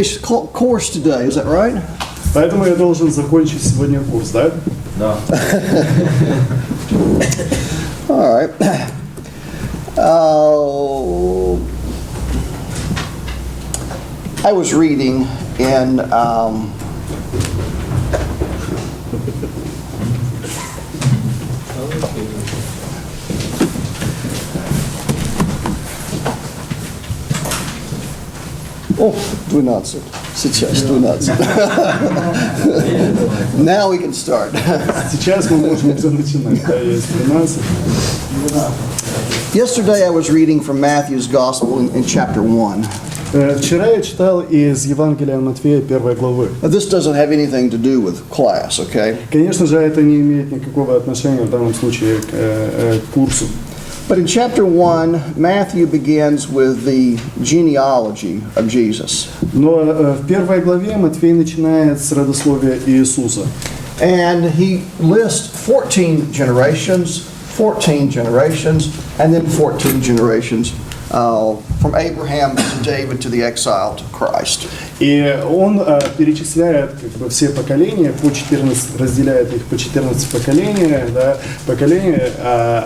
course today, is that right? Поэтому я должен закончить сегодня курс, да? Да. All right. I was reading in О, 12. Сейчас 12. Now we can start. Сейчас мы можем уже начинать. Да, есть 13. Yesterday I was reading from Matthew's Gospel in chapter 1. Вчера я читал из Евангелия от Матфея 1 главы. Now, this doesn't have anything to do with class, okay? Конечно же, это не имеет никакого отношения в данном случае к курсу. But in chapter 1, Matthew begins with the genealogy of Jesus. Но в первой главе Матфей начинает с родословия Иисуса. And he lists 14 generations, and then 14 generations from Abraham to David to the exile to Christ. И он перечисляет все поколения, по 14, разделяет их по 14 поколения, да, поколения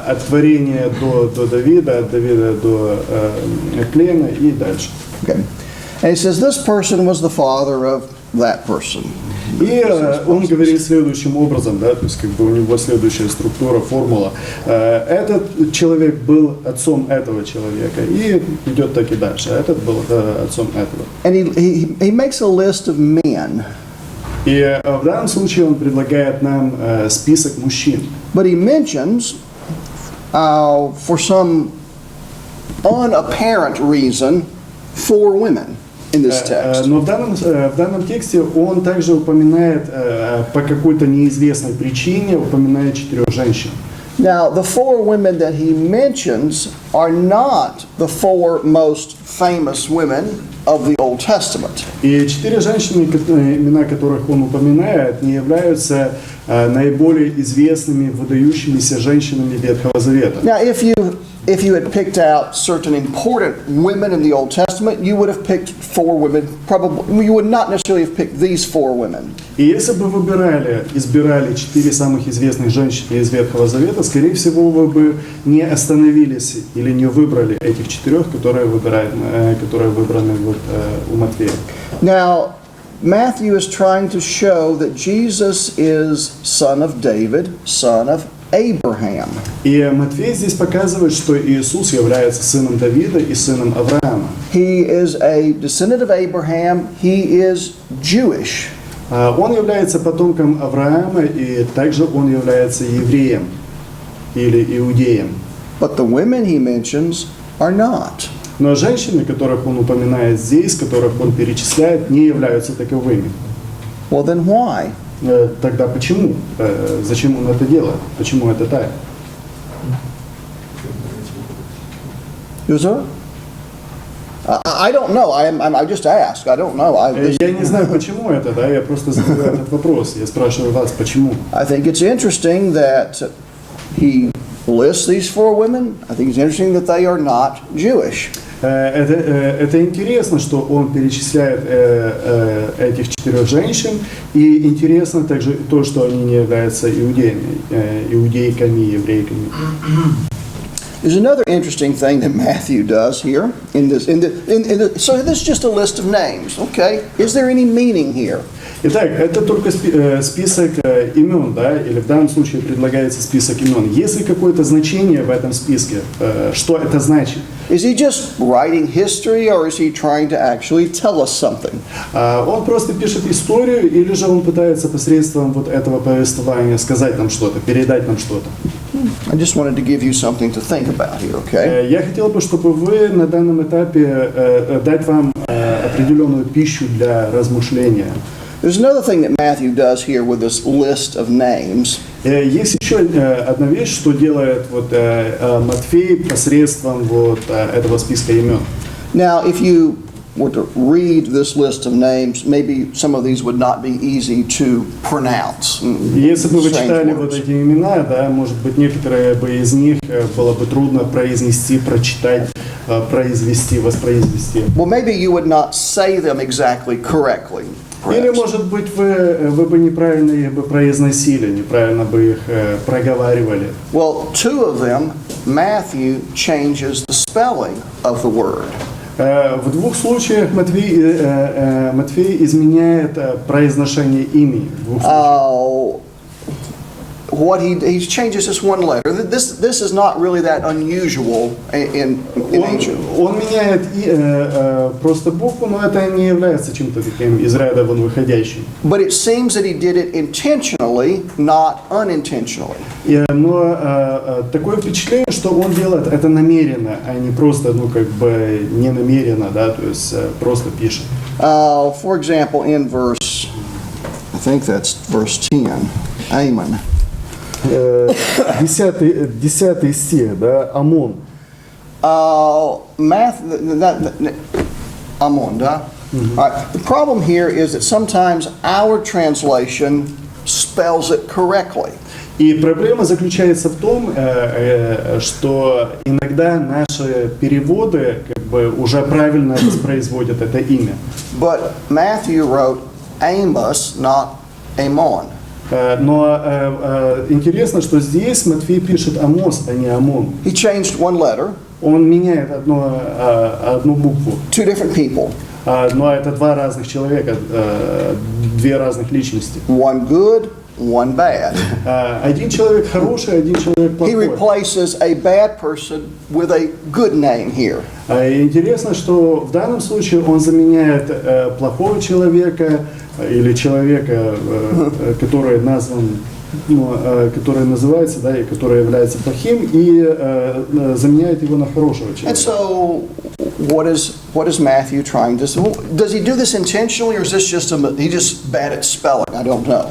от творения до Давида, от Давида до Клена и дальше. Okay. And he says this person was the father of that person. И он говорит следующим образом, да, то есть как бы у него следующая структура, формула. Этот человек был отцом этого человека, и идет так и дальше. Этот был отцом этого. And he makes a list of men. И в данном случае он предлагает нам список мужчин. But he mentions, for some unapparent reason, 4 women in this text. Но в данном тексте он также упоминает по какой-то неизвестной причине, упоминает 4 женщин. Now, the 4 women that he mentions are not the 4 most famous women of the Old Testament. И 4 женщины, имена которых он упоминает, не являются наиболее известными, выдающимися женщинами Ветхого Завета. Now, if you had picked out certain important women in the Old Testament, you would have picked 4 women. Probably you would not necessarily have picked these 4 women. И если бы избирали 4 самых известных женщины из Ветхого Завета, скорее всего, вы бы не остановились или не выбрали этих 4, которые выбраны вот, у Матфея. Now, Matthew is trying to show that Jesus is son of David, son of Abraham. И Матфей здесь показывает, что Иисус является сыном Давида и сыном Авраама. He is a descendant of Abraham. He is Jewish. Он является потомком Авраама, и также он является евреем или иудеем. But the women he mentions are not. Но женщины, которых он упоминает здесь, которых он перечисляет, не являются таковыми. Well, then why? Тогда почему? Зачем он это делает? Почему это так? Is there? I don't know. I just ask. I don't know. Я не знаю, почему это, да? Я просто задаю этот вопрос. Я спрашиваю вас, почему? I think it's interesting that he lists these 4 women. I think it's interesting that they are not Jewish. Это интересно, что он перечисляет этих 4 женщин, и интересно также то, что они не являются иудейками, еврейками. There's another interesting thing that Matthew does here so this is just a list of names, okay? Is there any meaning here? Итак, это только список имен, да, или в данном случае предлагается список имен. Есть ли какое-то значение в этом списке? Что это значит? Is he just writing history, or is he trying to actually tell us something? Он просто пишет историю, или же он пытается посредством вот этого повествования сказать нам что-то, передать нам что-то? I just wanted to give you something to think about here, okay? Я хотел бы, чтобы вы на данном этапе дать вам определенную пищу для размышления. There's another thing that Matthew does here with this list of names. Есть еще одна вещь, что делает вот Матфей посредством вот этого списка имен. Now, if you were to read this list of names, maybe some of these would not be easy to pronounce. Если бы вы читали вот эти имена, да, может быть, некоторые бы из них было бы трудно произнести, прочитать. произвести, воспроизвести. Well, maybe you would not say them exactly correctly. Или, perhaps. может быть, вы бы неправильно их бы произносили, неправильно бы их проговаривали. Well, two of them, Matthew changes the spelling of the word. В двух случаях Матфей изменяет произношение имени. В двух случаях. What he changes this one letter. This is not really that unusual in ancient. Он меняет просто букву, но это не является чем-то таким из ряда вон выходящим. But it seems that he did it intentionally, not unintentionally. Но такое впечатление, что он делает это намеренно, а не просто, не намеренно, да, то есть просто пишет. For example, in verse, I think that's verse 10, Ammon. 10 стих, да, Амон. Ammon, да? All right. The problem here is that sometimes our translation spells it correctly. И проблема заключается в том, что иногда наши переводы уже правильно воспроизводят это имя. But Matthew wrote Amos, not Ammon. Но интересно, что здесь Матфей пишет Амос, а не Амон. He changed one letter. Он меняет одну букву. Two different people. Но это два разных человека, две разных личности. One good, one bad. Один человек хороший, один человек He плохой. replaces a bad person with a good name here. Интересно, что в данном случае он заменяет плохого человека или человека, который назван, который называется, да, и который является плохим, и заменяет его на хорошего And человека. so, what is Matthew trying to do? Does he do this intentionally, or is this just he just bad at spelling? I don't know.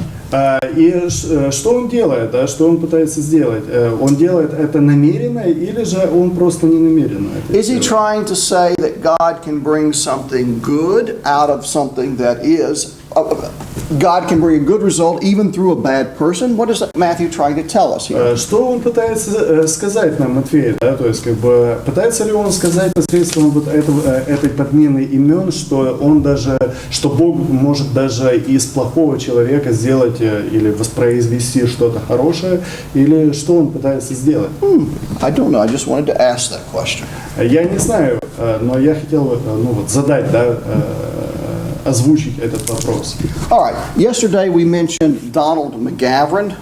И что он делает, да, что он пытается сделать? Он делает это намеренно или же он просто не намеренно это Is he делает? trying to say that God can bring something good out of something that is? God can bring a good result even through a bad person? What is Matthew trying to tell us here? Что он пытается сказать нам, Матфей, да, то есть пытается ли он сказать посредством вот этой подмены имен, что он даже, что Бог может даже из плохого человека сделать или воспроизвести что-то хорошее, или что он пытается сделать? I don't know. I just wanted to ask that question. Я не знаю, но я хотел задать, да, озвучить этот вопрос. All right. Yesterday we mentioned Donald McGavran.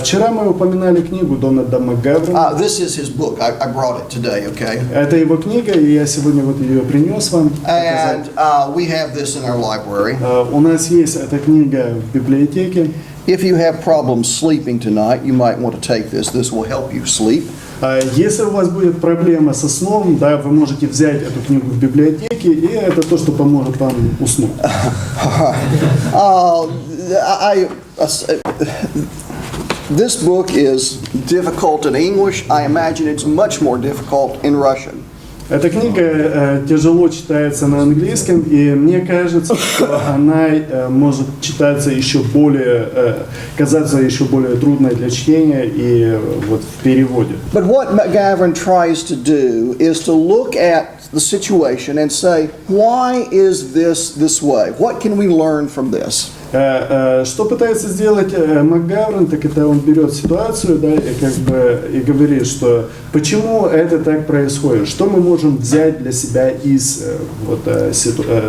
Вчера мы упоминали книгу Дональда МакГаврана. This is his book. I brought it today, okay? Это его книга, и я сегодня вот ее принес вам показать. And we have this in our library. У нас есть эта книга в библиотеке. If you have problems sleeping tonight, you might want to take this. This will help you sleep. Если у вас будет проблема со сном, да, вы можете взять эту книгу в библиотеке, и это то, что поможет вам уснуть. This book is difficult in English. I imagine it's much more difficult in Russian. Эта книга тяжело читается на английском, и мне кажется, что она может читаться еще более, казаться еще более трудной для чтения и вот в переводе. But what McGavran tries to do is to look at the situation and say, why is this way? What can we learn from this? Что пытается сделать МакГавран, так это он берет ситуацию, да, и говорит, что почему это так происходит, что мы можем взять для себя из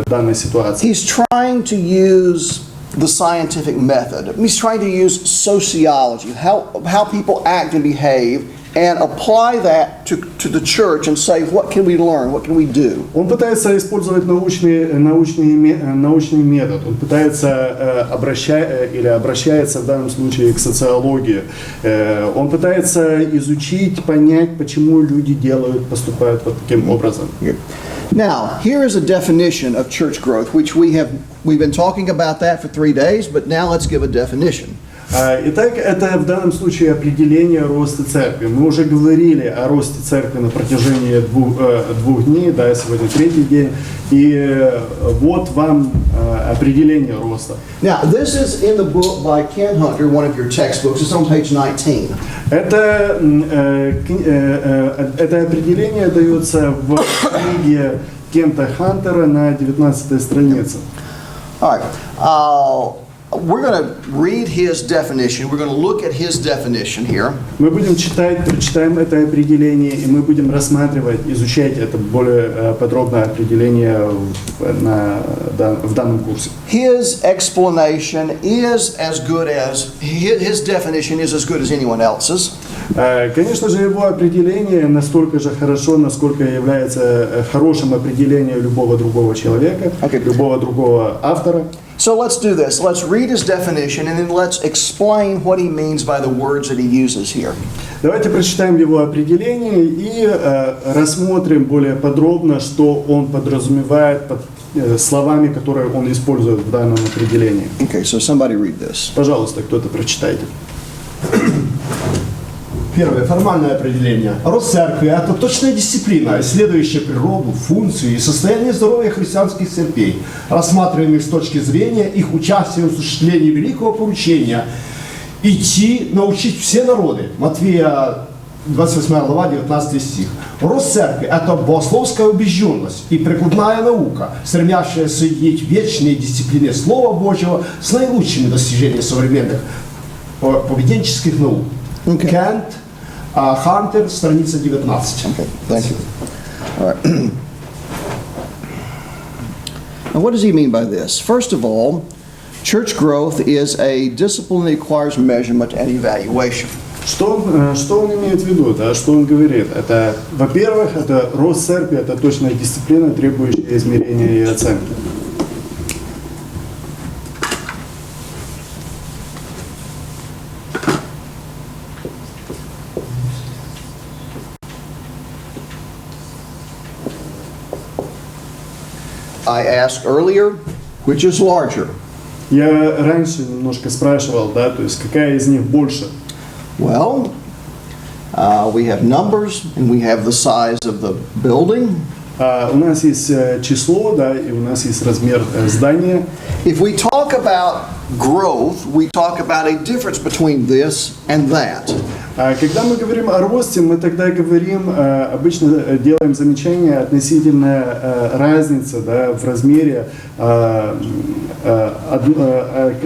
данной ситуации. He's trying to use the scientific method. He's trying to use sociology, how people act and behave, and apply that to the church and say, what can we learn? What can we do? Он пытается использовать научный метод. Он пытается обращается в данном случае к социологии. Он пытается изучить, понять, почему люди поступают вот таким образом. Now, here is a definition of church growth, which we've been talking about that for 3 days, but now let's give a definition. Итак, это в данном случае определение роста церкви. Мы уже говорили о росте церкви на протяжении двух дней, да, сегодня третий день. И вот вам определение роста. Now, this is in the book by Ken Hunter, one of your textbooks. It's on page 19. Это определение дается в книге Кента Хантера на 19 странице. All right. We're going to read his definition. We're going to look at his definition here. Мы будем прочитаем это определение, и мы будем рассматривать, изучать это более подробное определение в данном курсе. His explanation is as good as, his definition is as good as anyone else's. Конечно же, его определение настолько же хорошо, насколько является хорошим определением любого другого человека, любого другого автора. So let's do this. Let's read his definition and then let's explain what he means by the words that he uses here. Давайте прочитаем его определение и рассмотрим более подробно, что он подразумевает под словами, которые он использует в данном определении. Okay, so somebody read this. Пожалуйста, кто-то прочитайте. Первое. Формальное определение. Рост церкви – это точная дисциплина, исследующая природу, функцию и состояние здоровья христианских церквей, рассматриваемых с точки зрения их участия в осуществлении великого поручения идти, научить все народы. Матфея 28 глава, 19 стих. Рост церкви – это богословская убежденность и прикладная наука, стремящая соединить вечные дисциплины Слова Божьего с наилучшими достижениями современных поведенческих наук. Кент, Хантер, страница 19. Okay, thank you. All right. Now, what does he mean by this? First of all, church growth is a discipline that requires measurement and evaluation. Что он имеет в виду, да, что он говорит? Это, во-первых, это рост церкви, это точная дисциплина, требующая измерения и оценки. I asked earlier, which is larger? Я раньше немножко спрашивал, да, то есть какая из них больше? Well, we have numbers and we have the size of the building. У нас есть число, да, и у нас есть размер здания. If we talk about growth, we talk about a difference between this and that. Когда мы говорим о росте, мы тогда говорим, обычно делаем замечание относительно разницы, да, в размере,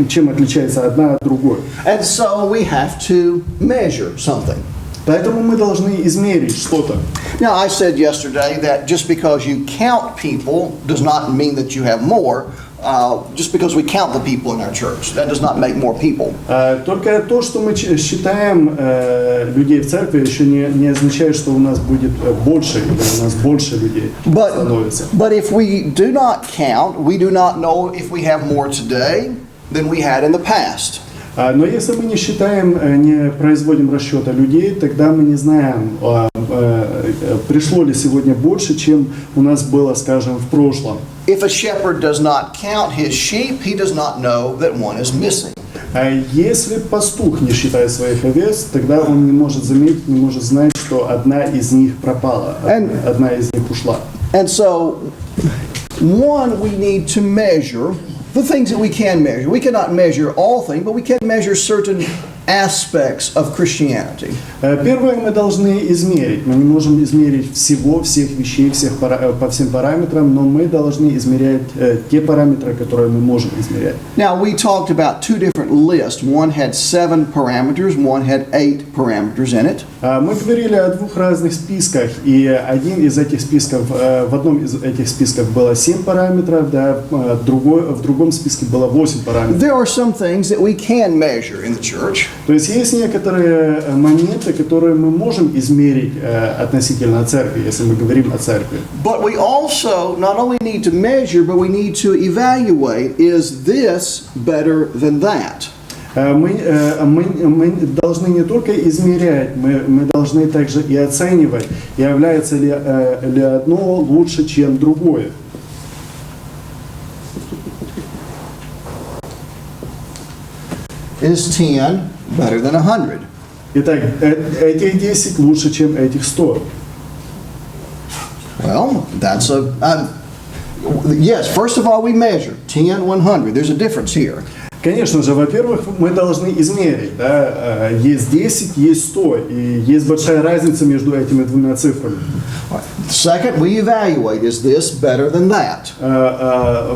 чем отличается одна от другой. And so we have to measure something. Поэтому мы должны измерить что-то. Now, I said yesterday that just because you count people does not mean that you have more. Just because we count the people in our church, that does not make more people. Только то, что мы считаем людей в церкви, еще не означает, что у нас будет больше, или у нас больше людей становится. But if we do not count, we do not know if we have more today than we had in the past. Но если мы не считаем, не производим расчета людей, тогда мы не знаем, пришло ли сегодня больше, чем у нас было, скажем, в прошлом. If a shepherd does not count his sheep, he does not know that one is missing. Если пастух не считает своих овец, тогда он не может заметить, не может знать, что одна из них пропала, одна из них ушла. And so, one, we need to measure the things that we can measure. We cannot measure all things, but we can measure certain aspects of Christianity. Первое, мы должны измерить. Мы не можем измерить всех вещей, по всем параметрам, но мы должны измерять те параметры, которые мы можем измерять. Now, we talked about two different lists. One had 7 parameters, one had 8 parameters in it. Мы говорили о двух разных списках, и один из этих списков, в одном из этих списков было 7 параметров, да, в другом списке было 8 параметров. There are some things that we can measure in the church. То есть есть некоторые моменты, которые мы можем измерить относительно церкви, если мы говорим о церкви. But we also not only need to measure, but we need to evaluate, is this better than that? Мы должны не только измерять, мы должны также и оценивать, является ли одно лучше, чем другое. is 10 better than 100? Итак, этих 10 лучше, чем этих 100. Well, that's yes, first of all, we measure 10, 100. There's a difference here. Конечно же, во-первых, мы должны измерить, да, есть 10, есть 100, и есть большая разница между этими двумя цифрами. Second, we evaluate, is this better than that?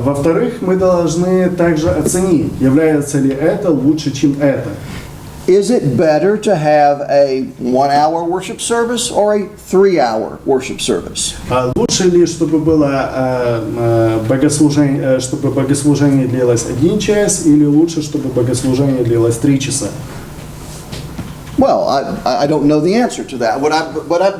Во-вторых, мы должны также оценить, является ли это лучше, чем это. Is it better to have a 1-hour worship service or a 3-hour worship service? Лучше ли, чтобы было богослужение, чтобы богослужение длилось 1 час, или лучше, чтобы богослужение длилось 3 часа? Well, I don't know the answer to that.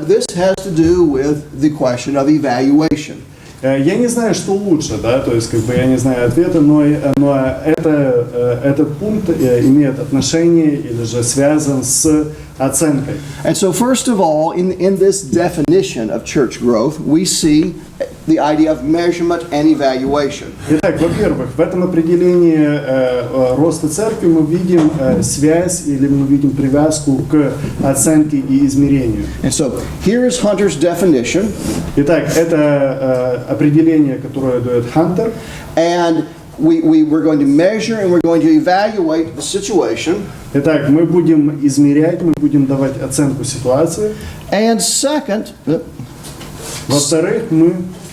This has to do with the question of evaluation. Я не знаю, что лучше, да, то есть как бы я не знаю ответа, но этот пункт имеет отношение или же связан с оценкой. And so first of all, in this definition of church growth, we see the idea of measurement and evaluation. Итак, во-первых, в этом определении роста церкви мы видим связь или мы видим привязку к оценке и измерению. And so here is Hunter's definition. Итак, это определение, которое дает Хантер. And we're going to measure and we're going to evaluate the situation. Итак, мы будем измерять, мы будем давать оценку ситуации. And second, Во-вторых,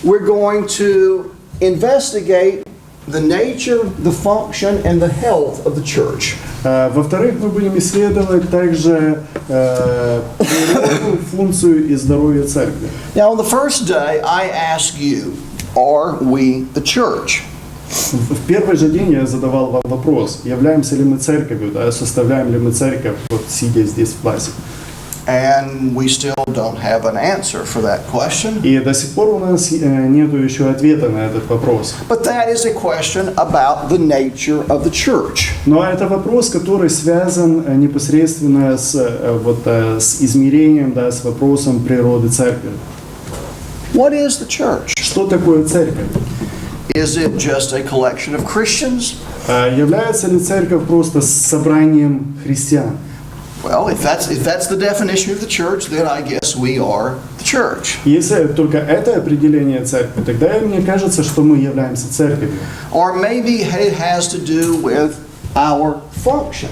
we're going to investigate the nature, the function, and the health of the church. Во-вторых, мы будем исследовать также природу, функцию и здоровье церкви. Now, on the first day, I ask you, are we the church? В первый же день я задавал вам вопрос, являемся ли мы церковью, да, составляем ли мы церковь, вот сидя здесь в классе. And we still don't have an answer for that question. И до сих пор у нас нету еще ответа на этот вопрос. But that is a question about the nature of the church. Но это вопрос, который связан непосредственно с измерением, да, с вопросом природы церкви. What is the church? Что такое церковь? Is it just a collection of Christians? Является ли церковь просто собранием христиан? Well, if that's the definition of the church, then I guess we are the church. Если только это определение церкви, тогда мне кажется, что мы являемся церковью. Or maybe it has to do with our function.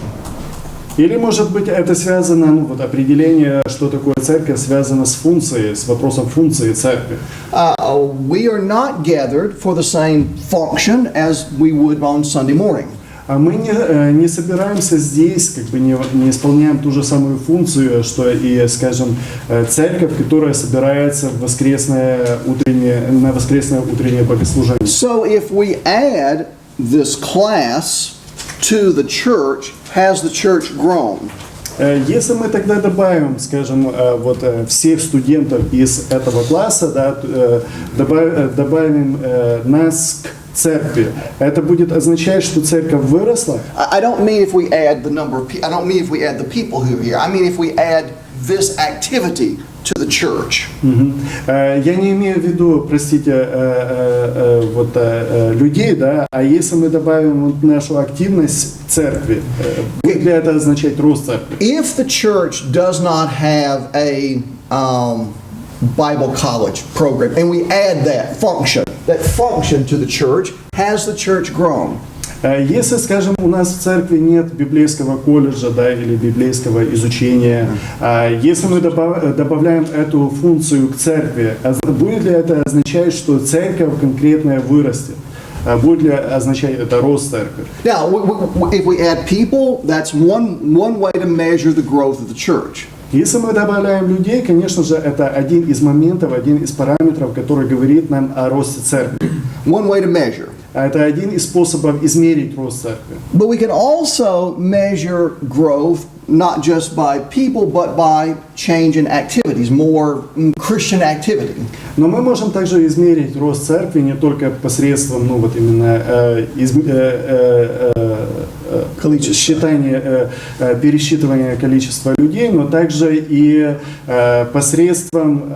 Или, может быть, это связано, определение, что такое церковь, связано с функцией, с вопросом функции церкви. We are not gathered for the same function as we would on Sunday morning. А мы не собираемся здесь, как бы не исполняем ту же самую функцию, что и, скажем, церковь, которая собирается на воскресное утреннее богослужение. So if we add this class to the church, has the church grown? Если мы тогда добавим, скажем, всех студентов из этого класса, да, добавим нас к церкви, это будет означать, что церковь выросла? I don't mean if we add the number of people. I don't mean if we add the people who are here. I mean if we add this activity to the church. Я не имею в виду, простите, людей, да, а если мы добавим нашу активность церкви, будет ли это означать рост церкви? If the church does not have a Bible college program, and we add that function to the church, has the church grown? Если, скажем, у нас в церкви нет библейского колледжа, да, или библейского изучения, если мы добавляем эту функцию к церкви, будет ли это означать, что церковь конкретная вырастет? Будет ли означать это рост церкви? Now, if we add people, that's one way to measure the growth of the church. Если мы добавляем людей, конечно же, это один из моментов, один из параметров, который говорит нам о росте церкви. One way to measure. Это один из способов измерить рост церкви. But we can also measure growth not just by people, but by change in activities, more Christian activity. Но мы можем также измерить рост церкви не только посредством, пересчитывание количества людей, но также и посредством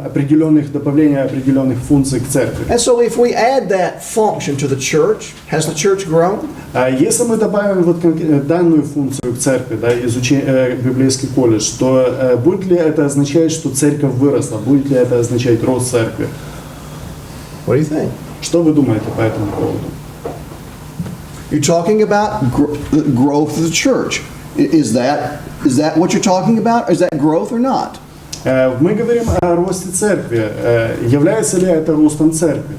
добавления определенных функций к церкви. And so if we add that function to the church, has the church grown? А если мы добавим вот данную функцию к церкви, да, библейский колледж, то будет ли это означать, что церковь выросла? Будет ли это означать рост церкви? What do you think? Что вы думаете по этому поводу? You're talking about the growth of the church. Is that what you're talking about? Is that growth or not? Мы говорим о росте церкви. Является ли это ростом церкви?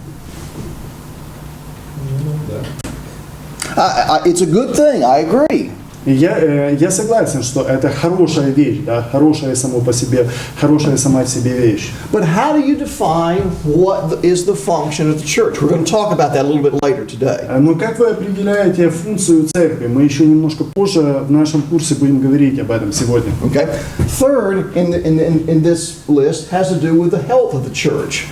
It's a good thing. I agree. И я согласен, что это хорошая вещь, да, хорошая сама в себе вещь. But how do you define what is the function of the church? We're going to talk about that a little bit later today. Но как вы определяете функцию церкви? Мы еще немножко позже в нашем курсе будем говорить об этом сегодня. Okay. Third in this list has to do with the health of the church.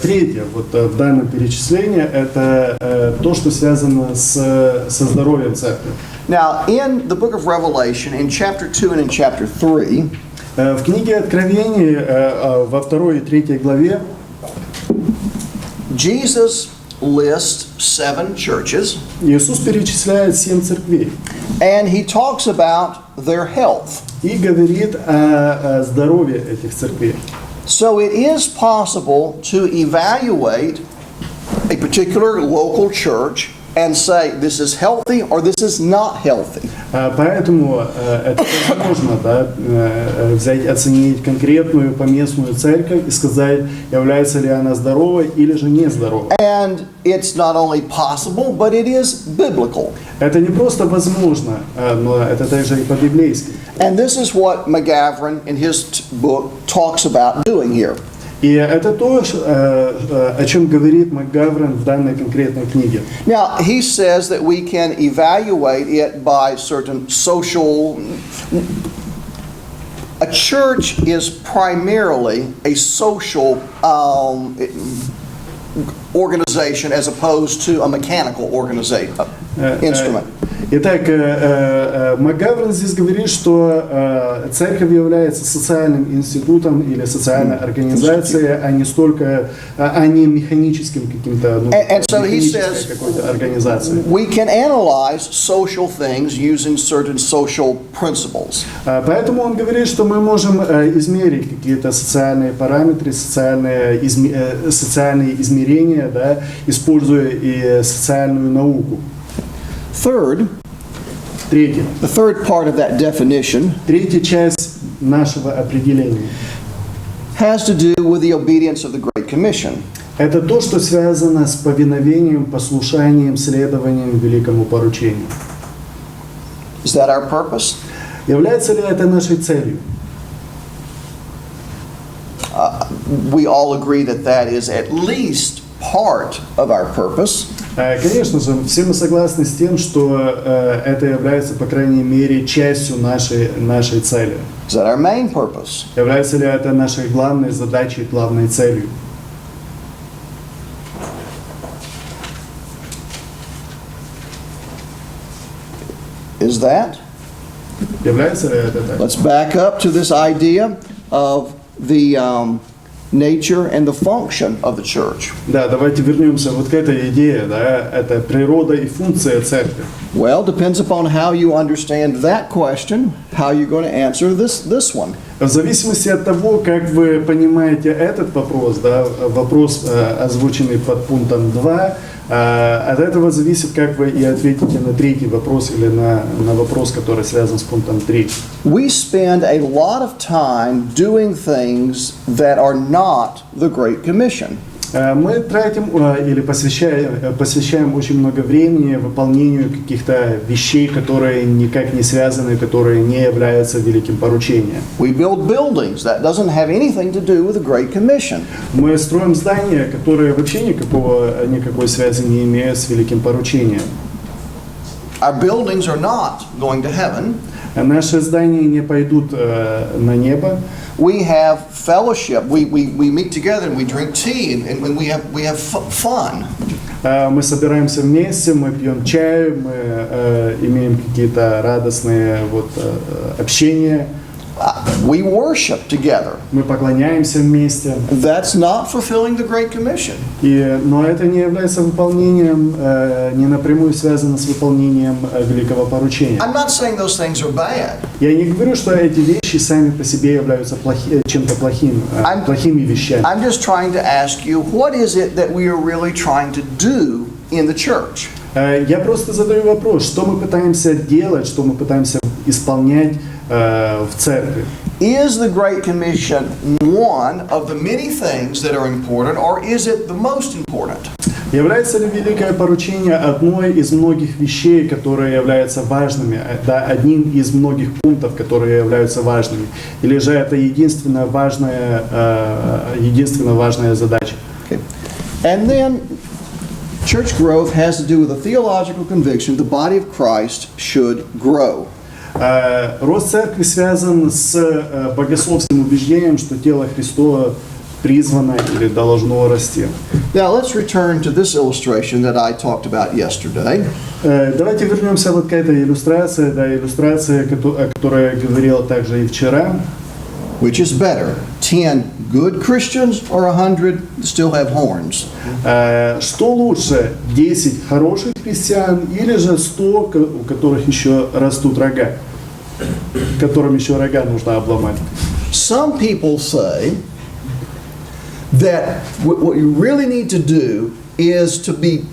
Третье, вот в данном перечислении, это то, что связано со здоровьем церкви. Now, in the book of Revelation, in chapter 2 and in chapter 3, В книге Откровений во 2 и 3 главе Jesus lists 7 churches, Иисус перечисляет 7 церквей and he talks about their health. и говорит о здоровье этих церквей. So it is possible to evaluate a particular local church and say this is healthy or this is not healthy. Поэтому это возможно, да, взять, оценить конкретную поместную церковь и сказать, является ли она здоровой или же нездоровой. And it's not only possible, but it is biblical. Это не просто возможно, но это также и по-библейски. And this is what McGavran in his book talks about doing here. И это то, о чем говорит МакГавран в данной конкретной книге. Now, he says that we can evaluate it by certain social... A church is primarily a social organization as opposed to a mechanical instrument. Итак, МакГавран здесь говорит, что церковь является социальным институтом или социальной организацией, а не механическим каким-то, механической какой-то организацией. We can analyze social things using certain social principles. Поэтому он говорит, что мы можем измерить какие-то социальные параметры, социальные измерения, да, используя и социальную науку. Third, Третье. the third part of that definition Третья часть нашего определения has to do with the obedience of the Great Commission. это то, что связано с повиновением, послушанием, следованием великому поручению. Is that our purpose? Является ли это нашей целью? We all agree that that is at least part of our purpose. Конечно же, все мы согласны с тем, что это является, по крайней мере, частью нашей цели. Is that our main purpose? Является ли это нашей главной задачей, главной целью? Is that? Является ли это так? Let's back up to this idea of the nature and the function of the church. Да, давайте вернемся вот к этой идее, да, это природа и функция церкви. Well, depends upon how you understand that question, how you're going to answer this one. В зависимости от того, как вы понимаете этот вопрос, да, вопрос, озвученный под пунктом 2, от этого зависит, как вы и ответите на третий вопрос или на вопрос, который связан с пунктом 3. We spend a lot of time doing things that are not the Great Commission. Мы тратим или посвящаем очень много времени выполнению каких-то вещей, которые никак не связаны, которые не являются великим поручением. We build buildings. That doesn't have anything to do with the Great Commission. Мы строим здания, которые вообще никакой связи не имеют с великим поручением. Our buildings are not going to heaven. Наши здания не пойдут на небо. We have fellowship. We meet together and we drink tea and we have fun. Мы собираемся вместе, мы пьем чай, мы имеем какие-то радостные общения. We worship together. Мы поклоняемся вместе. That's not fulfilling the Great Commission. Но это не является выполнением, не напрямую связано с выполнением великого поручения. I'm not saying those things are bad. Я не говорю, что эти вещи сами по себе являются чем-то плохим, плохими вещами. I'm just trying to ask you, what is it that we are really trying to do in the church? Я просто задаю вопрос, что мы пытаемся делать, что мы пытаемся исполнять в церкви. Is the Great Commission one of the many things that are important, or is it the most important? Является ли великое поручение одной из многих вещей, которые являются важными, да, одним из многих пунктов, которые являются важными, или же это единственная важная задача? Okay. And then church growth has to do with a theological conviction the body of Christ should grow. Рост церкви связан с богословским убеждением, что тело Христова призвано или должно расти. Now let's return to this illustration that I talked about yesterday. Давайте вернемся вот к этой иллюстрации, иллюстрации, о которой я говорил также и вчера. Which is better, 10 good Christians or 100 that still have horns? Что лучше, 10 хороших христиан или же 100, у которых еще растут рога, которым еще рога нужно обломать? Some people say that what you really need to do is to be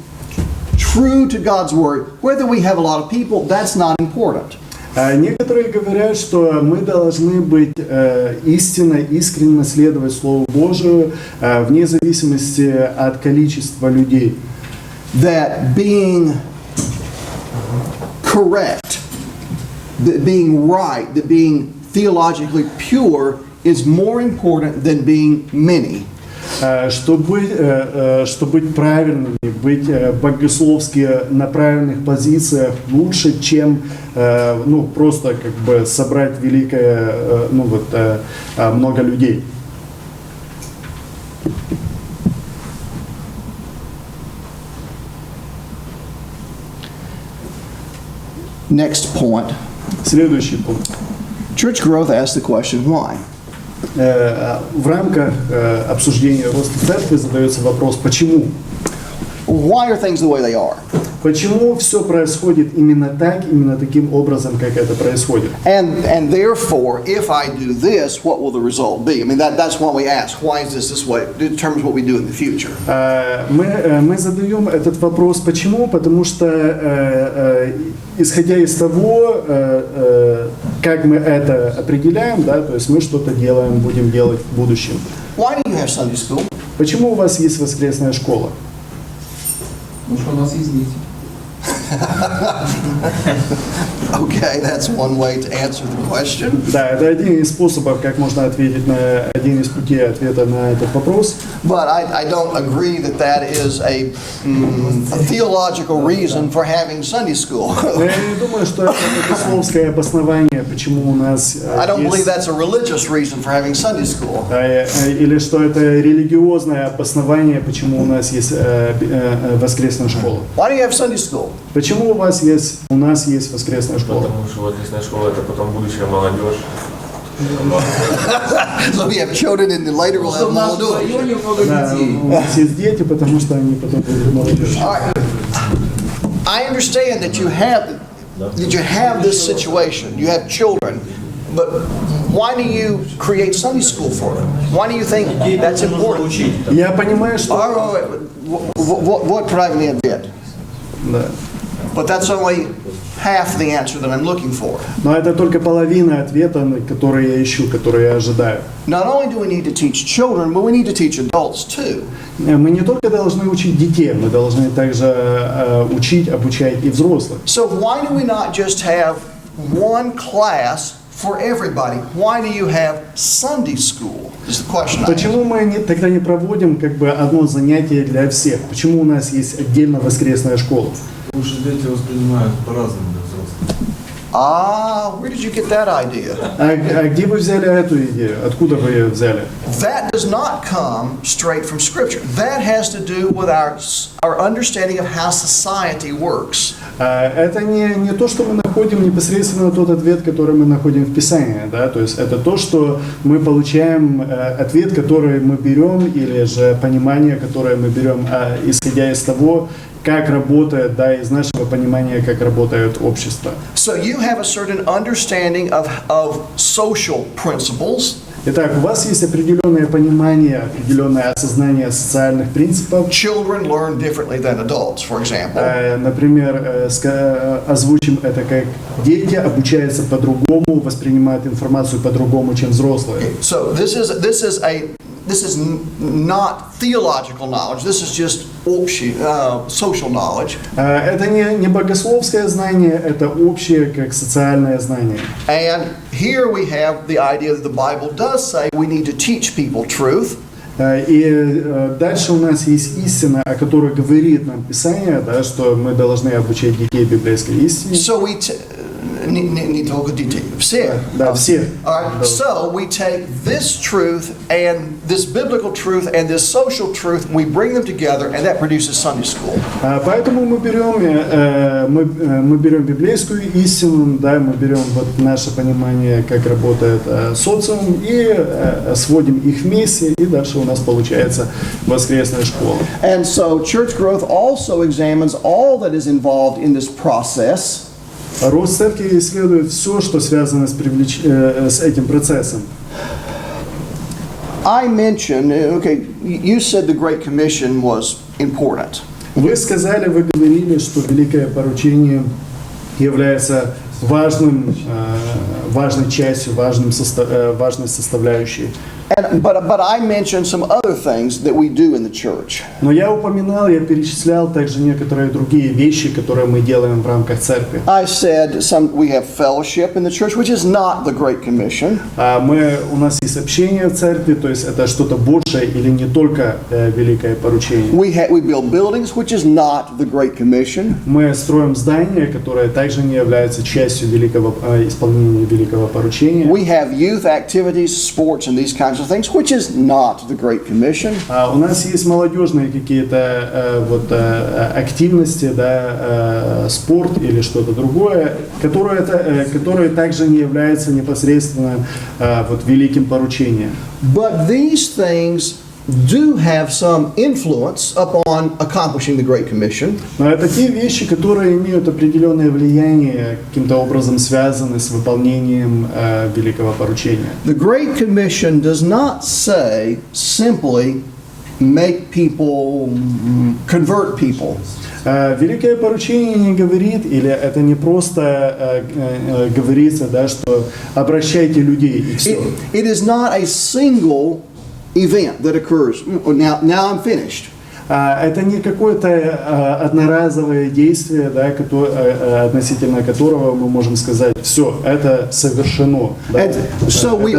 true to God's Word. Whether we have a lot of people, that's not important. Некоторые говорят, что мы должны быть искренне следовать Слову Божию вне зависимости от количества людей. That being correct, that being right, that being theologically pure is more important than being many. Что быть правильными, быть богословски на правильных позициях лучше, чем просто как бы собрать великое, много людей. Next point. Следующий пункт. Church growth asks the question, why? В рамках обсуждения роста церкви задается вопрос, почему? Why are things the way they are? Почему все происходит именно таким образом, как это происходит? And therefore, if I do this, what will the result be? I mean, that's why we ask, why is this way? It determines what we do in the future. Мы задаем этот вопрос, почему? Потому что, исходя из того, как мы это определяем, да, то есть мы что-то делаем, будем делать в будущем. Why do you have Sunday school? Почему у вас есть воскресная школа? Потому что у нас есть дети. Okay, that's one way to answer the question. Да, это один из способов, как можно ответить один из путей ответа на этот вопрос. But I don't agree that is a theological reason for having Sunday school. Но я не думаю, что это богословское обоснование, почему у нас I don't believe есть, that's a religious reason for having Sunday school. или что это религиозное обоснование, почему у нас есть воскресная школа. Why do you have Sunday school? Почему у нас есть воскресная школа? Потому что воскресная школа — это потом будущая молодежь. So we have children and then later we'll Что have в нашем молодежь. районе много Да, детей. у нас есть дети, потому что они потом будут молодежь. All right. I understand that you have this situation. You have children, but why do you create Sunday school for them? Why do you think that's important? Я понимаю, что... All right, what правильный ответ? Да. But that's only half the answer that I'm looking for. Но это только половина ответа, который я ищу, который я ожидаю. Not only do we need to teach children, but we need to teach adults too. Мы не только должны учить детей, мы должны также учить, обучать и взрослых. So why do we not just have one class for everybody? Why do you have Sunday school? Is the question I have. Почему мы тогда не проводим как бы одно занятие для всех? Почему у нас есть отдельно воскресная школа? Потому что дети воспринимают по-разному для взрослых. Where did you get that idea? А где вы взяли эту идею? Откуда вы ее взяли? That does not come straight from Scripture. That has to do with our understanding of how society works. Это не то, что мы находим непосредственно тот ответ, который мы находим в Писании, да, то есть это то, что мы получаем ответ, который мы берем, или же понимание, которое мы берем, исходя из того, как работает, да, из нашего понимания, как работает общество. So you have a certain understanding of social principles. Итак, у вас есть определенное понимание, определенное осознание социальных принципов. Children learn differently than adults, for example. Например, озвучим это как дети обучаются по-другому, воспринимают информацию по-другому, чем взрослые. So this is not theological knowledge. This is just social knowledge. Это не богословское знание, это общее как социальное знание. And here we have the idea that the Bible does say we need to teach people truth. И дальше у нас есть истина, о которой говорит нам Писание, да, что мы должны обучать детей библейской истине. So we need to детей. Все. Да, все. All right. So we take this truth and this biblical truth and this social truth, we bring them together, and that produces Sunday school. Поэтому мы берем библейскую истину, да, мы берем вот наше понимание, как работает социум, и сводим их вместе, и дальше у нас получается воскресная школа. And so church growth also examines all that is involved in this process. Рост церкви исследует все, что связано с этим процессом. I mentioned, you said the Great Commission was important. Вы говорили, что великое поручение является важной частью, важной составляющей. But I mentioned some other things that we do in the church. Но я перечислял также некоторые другие вещи, которые мы делаем в рамках церкви. I said we have fellowship in the church, which is not the Great Commission. У нас есть общение в церкви, то есть это что-то большее или не только великое поручение. We build buildings, which is not the Great Commission. Мы строим здания, которые также не являются частью исполнения великого поручения. We have youth activities, sports, and these kinds of things, which is not the Great Commission. У нас есть молодежные какие-то активности, да, спорт или что-то другое, которые также не являются непосредственно великим поручением. But these things do have some influence upon accomplishing the Great Commission. Но это те вещи, которые имеют определенное влияние, каким-то образом связаны с выполнением великого поручения. The Great Commission does not say simply make people, convert people. Великое поручение не говорит, или это не просто говорится, да, что обращайте людей и все. It is not a single event that occurs. Now I'm finished. Это не какое-то одноразовое действие, да, относительно которого мы можем сказать, все, это совершено. Да, so we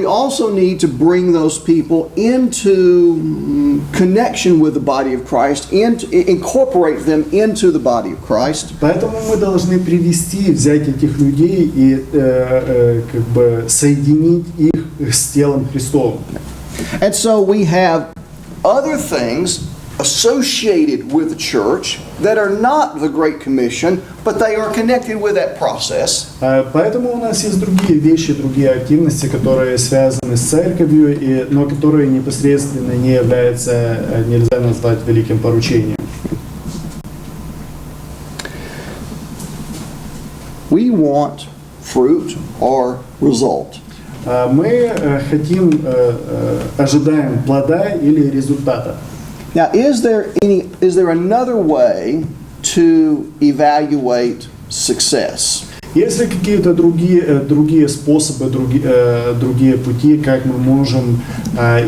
also need to bring those people into connection with the body of Christ, and incorporate them into the body of Christ. Поэтому мы должны взять этих людей и соединить их с телом Христовым. And so we have other things associated with the church that are not the Great Commission, but they are connected with that process. Поэтому у нас есть другие вещи, другие активности, которые связаны с церковью, но которые непосредственно не являются, нельзя назвать великим поручением. We want fruit or result. Мы ожидаем плода или результата. Now, is there another way to evaluate success? Есть ли какие-то другие способы, другие пути, как мы можем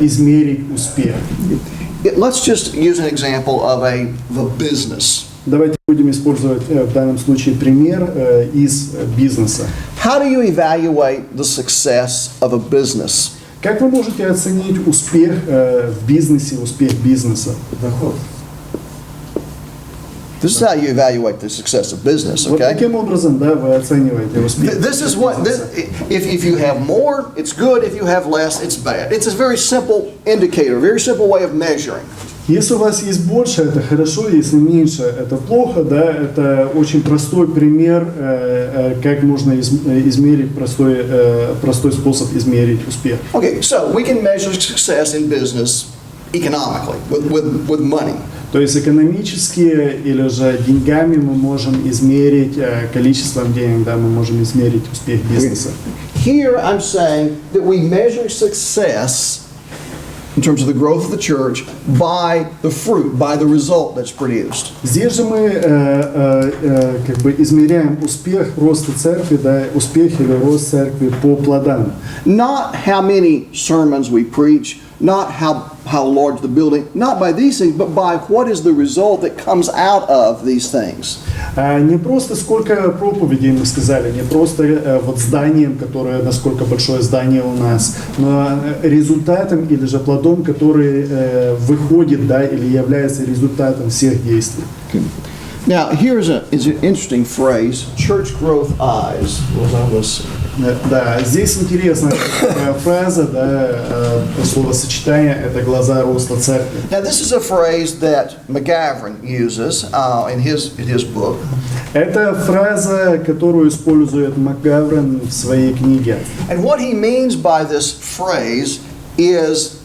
измерить успех? Let's just use an example of a business. Давайте будем использовать в данном случае пример из бизнеса. How do you evaluate the success of a business? Как вы можете оценить успех в бизнесе, успех бизнеса? Доход. This is how you evaluate the success of business, Вот okay? таким образом, да, вы оцениваете успех. This is what, if you have more, it's good. If you have less, it's bad. It's a very simple indicator, very simple way of measuring. Если у вас есть больше, это хорошо, если меньше, это плохо, да, это очень простой пример, как можно измерить, простой способ измерить успех. Okay, so we can measure success in business economically, with money. То есть экономически или же деньгами мы можем измерить, количеством денег, да, мы можем измерить успех бизнеса. Here I'm saying that we measure success in terms of the growth of the church by the fruit, by the result that's produced. Здесь же мы как бы измеряем успех роста церкви, да, успех или рост церкви по плодам. Not how many sermons we preach, not how large the building, not by these things, but by what is the result that comes out of these things. Не просто сколько проповедей мы сказали, не просто вот зданием, которое, насколько большое здание у нас, но результатом или же плодом, который выходит, да, или является результатом всех действий. Now, here's an interesting phrase, church growth eyes. Да, здесь интересная такая фраза, да, словосочетание, это глаза роста церкви. Now, this is a phrase that McGavran uses in his book. Это фраза, которую использует МакГаврен в своей книге. And what he means by this phrase is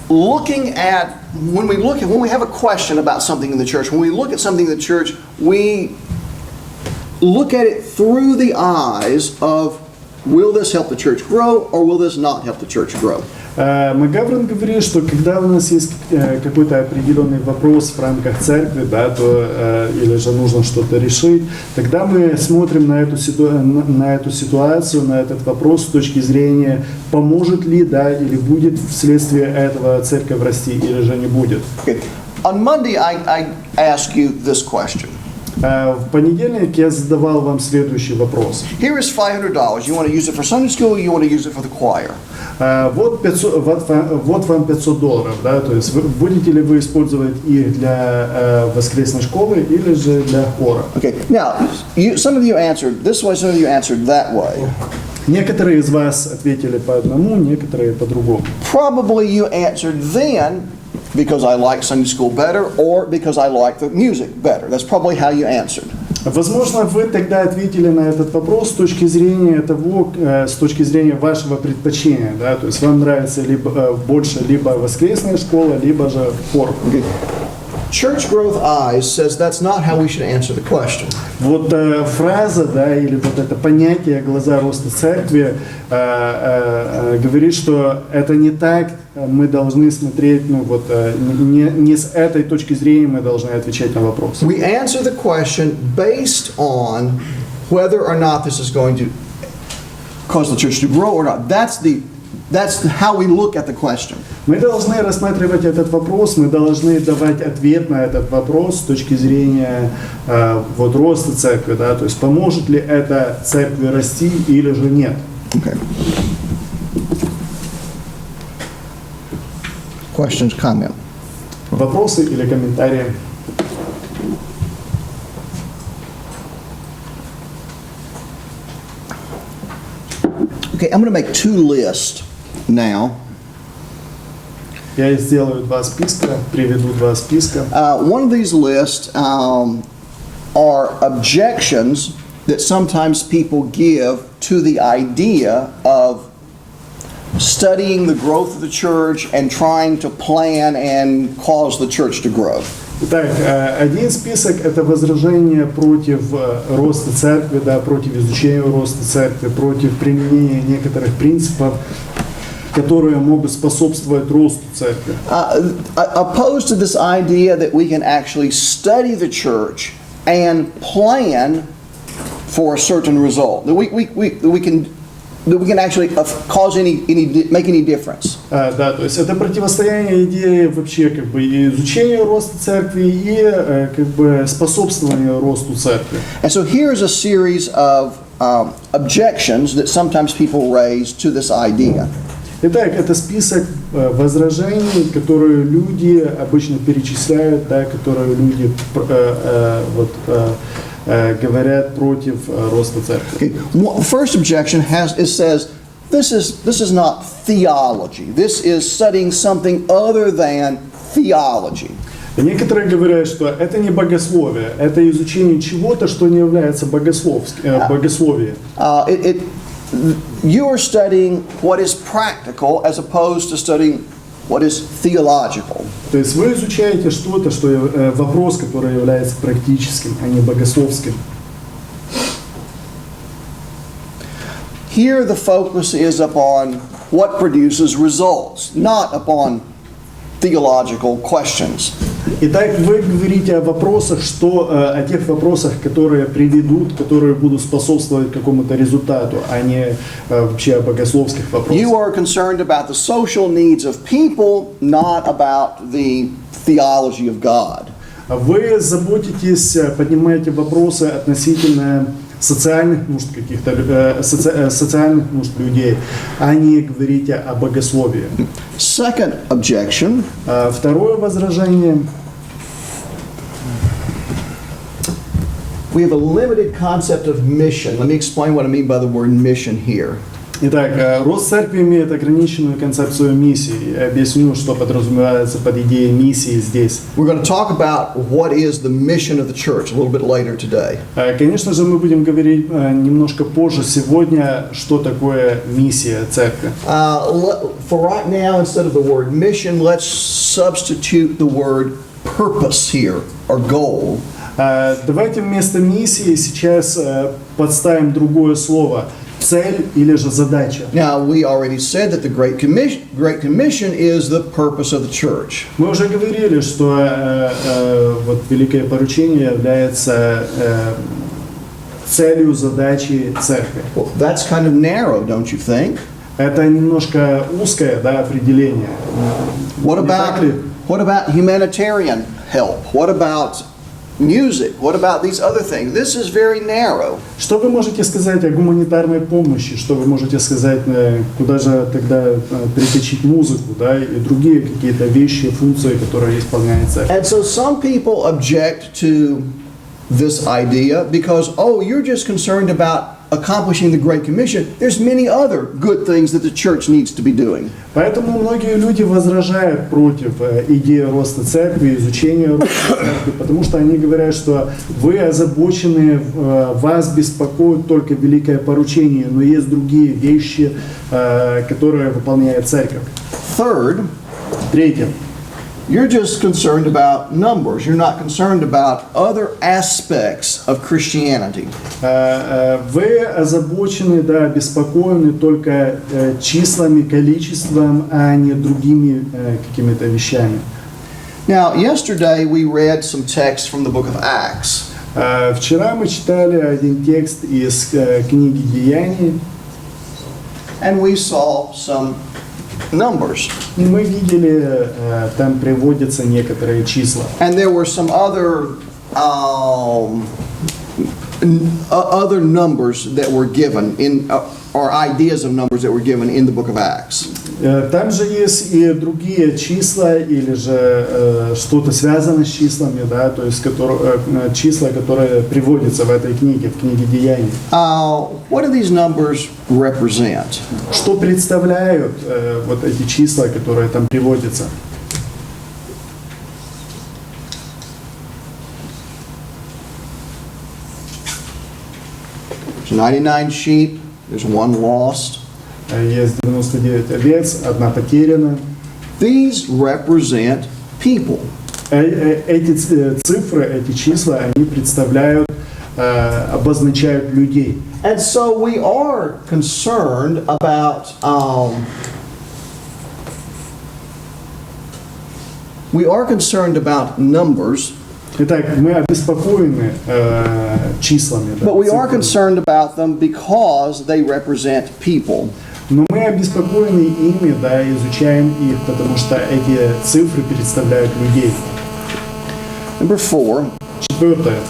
looking at, when we have a question about something in the church, when we look at something in the church, we look at it through the eyes of, will this help the church grow or will this not help the church grow? МакГаврен говорит, что когда у нас есть какой-то определенный вопрос в рамках церкви, да, то, или же нужно что-то решить, тогда мы смотрим на эту ситуацию, на этот вопрос с точки зрения, поможет ли, да, или будет вследствие этого церковь расти, или же не будет. Okay. On Monday, I ask you this question. В понедельник я задавал вам следующий вопрос. Here is $500. You want to use it for Sunday school or you want to use it for the choir? Вот вам $500, да, то есть будете ли вы использовать их для воскресной школы или же для хора? Okay. Now, some of you answered this way, some of you answered that way. Некоторые из вас ответили по одному, некоторые по другому. Probably you answered then because I like Sunday school better or because I like the music better. That's probably how you answered. Возможно, вы тогда ответили на этот вопрос с точки зрения того, с точки зрения вашего предпочтения, да, то есть вам нравится либо больше либо воскресная школа, либо же хор. Okay. Church growth eyes says that's not how we should answer the question. Вот фраза, да, или вот это понятие глаза роста церкви говорит, что это не так, мы должны смотреть, ну вот не с этой точки зрения мы должны отвечать на вопрос. We answer the question based on whether or not this is going to cause the church to grow or not. That's how we look at the question. Мы должны рассматривать этот вопрос, мы должны давать ответ на этот вопрос с точки зрения вот роста церкви, да, то есть поможет ли это церкви расти или же нет. Okay. Questions, comment? Вопросы или комментарии? Okay, I'm going to make two lists now. Я сделаю два списка, приведу два списка. One of these lists are objections that sometimes people give to the idea of studying the growth of the church and trying to plan and cause the church to grow. Итак, один список – это возражение против роста церкви, да, против изучения роста церкви, против применения некоторых принципов, которые могут способствовать росту церкви. Opposed to this idea that we can actually study the church and plan for a certain result, that we can actually cause make any difference. Да, то есть это противостояние идеи вообще как бы и изучения роста церкви и как бы способствования росту церкви. And so here's a series of objections that sometimes people raise to this idea. Итак, это список возражений, которые люди обычно перечисляют, да, которые люди говорят против роста церкви. Okay. First objection it says, this is not theology. This is studying something other than theology. Некоторые говорят, что это не богословие, это изучение чего-то, что не является богословием. You are studying what is practical as opposed to studying what is theological. То есть вы изучаете что-то, вопрос, который является практическим, а не богословским. Here the focus is upon what produces results, not upon theological questions. Итак, вы говорите о вопросах, о тех вопросах, которые приведут, которые будут способствовать какому-то результату, а не вообще о богословских вопросах. You are concerned about the social needs of people, not about the theology of God. Вы заботитесь, поднимаете вопросы относительно социальных нужд социальных нужд людей, а не говорите о богословии. Second objection. Второе возражение. We have a limited concept of mission. Let me explain what I mean by the word mission here. Итак, рост церкви имеет ограниченную концепцию миссии. Я объясню, что подразумевается под идеей миссии здесь. We're going to talk about what is the mission of the church a little bit later today. Конечно же, мы будем говорить немножко позже сегодня, что такое миссия церкви. For right now, instead of the word mission, let's substitute the word purpose here, or goal. Давайте вместо миссии сейчас подставим другое слово. Цель или же задача. Now, we already said that the Great Commission is the purpose of the church. Мы уже говорили, что вот великое поручение является целью, задачей церкви. Well, that's kind of narrow, don't you think? Это немножко узкое, да, определение. What Не так ли? about humanitarian help? What about music? What about these other things? This is very narrow. Что вы можете сказать о гуманитарной помощи? Что вы можете сказать, куда же тогда перетащить музыку, да, и другие какие-то вещи, функции, которые исполняет церковь? And so some people object to this idea because, oh, you're just concerned about accomplishing the Great Commission. There's many other good things that the church needs to be doing. Поэтому многие люди возражают против идеи роста церкви, изучения роста церкви, потому что они говорят, что вы озабочены, вас беспокоит только великое поручение, но есть другие вещи, которые выполняет церковь. Third, Третье. you're just concerned about numbers. You're not concerned about other aspects of Christianity. Вы озабочены, да, обеспокоены только числами, количеством, а не другими какими-то вещами. Now, yesterday we read some texts from the book of Acts. Вчера мы читали один текст из книги Деяний, And we saw some numbers. и мы видели, там приводятся некоторые числа. And there were some other other numbers that were given in, or ideas of numbers that were given in the book of Acts. Там же есть и другие числа, или же что-то связано с числами, да, то есть числа, которые приводятся в этой книге, в книге Деяний. What do these numbers represent? Что представляют вот эти числа, которые там приводятся? There's 99 sheep, there's one lost. Есть 99 овец, одна потеряна. These represent people. Эти цифры, эти числа, они представляют, обозначают людей. And so we are concerned about numbers, Итак, мы обеспокоены числами, да, but we are цифрами. concerned about them because they represent people. Но мы обеспокоены ими, да, изучаем их, потому что эти цифры представляют людей. Number 4, Четвертое.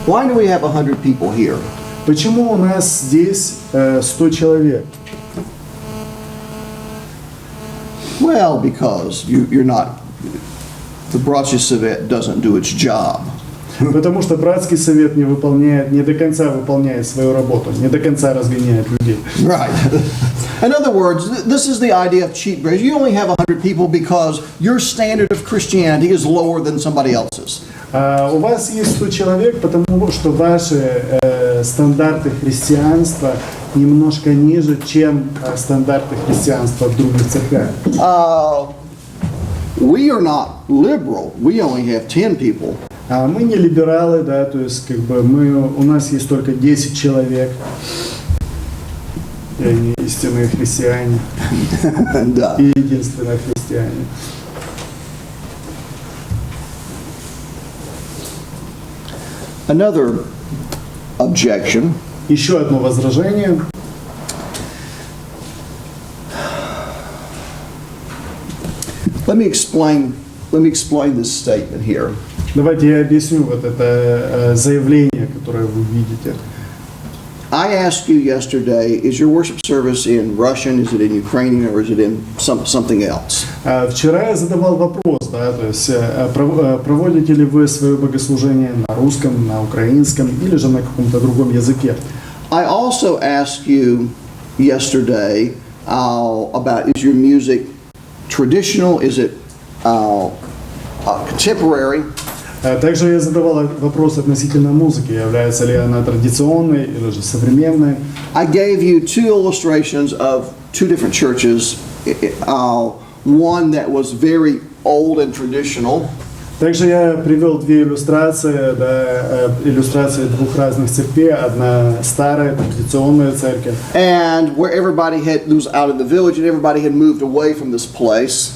why do we have 100 people here? Почему у нас здесь 100 человек? Well, because you're not, the Bratья Совет doesn't do its job. Потому что братский совет не до конца выполняет свою работу, не до конца разгоняет людей. Right. In other words, this is the idea of cheap grace. You only have 100 people because your standard of Christianity is lower than somebody else's. У вас есть 100 человек, потому что ваши стандарты христианства немножко ниже, чем стандарты христианства в других церквях. We are not liberal. We only have 10 people. Мы не либералы, да, то есть как бы у нас есть только 10 человек, и они истинные христиане, Да. и единственные христиане. Another objection Еще одно возражение. Let me explain this statement here. Давайте я объясню вот это заявление, которое вы видите. I asked you yesterday, is your worship service in Russian, is it in Ukrainian, or is it in something else? Вчера я задавал вопрос, да, то есть проводите ли вы свое богослужение на русском, на украинском или же на каком-то другом языке. I also asked you yesterday about, is your music traditional, is it contemporary? Также я задавал вопрос относительно музыки, является ли она традиционной или же современной. I gave you two illustrations of two different churches, one that was very old and traditional, Также я привел две иллюстрации, да, иллюстрации двух разных церквей. Одна старая традиционная церковь, and where everybody had, it was out in the village and everybody had moved away from this place.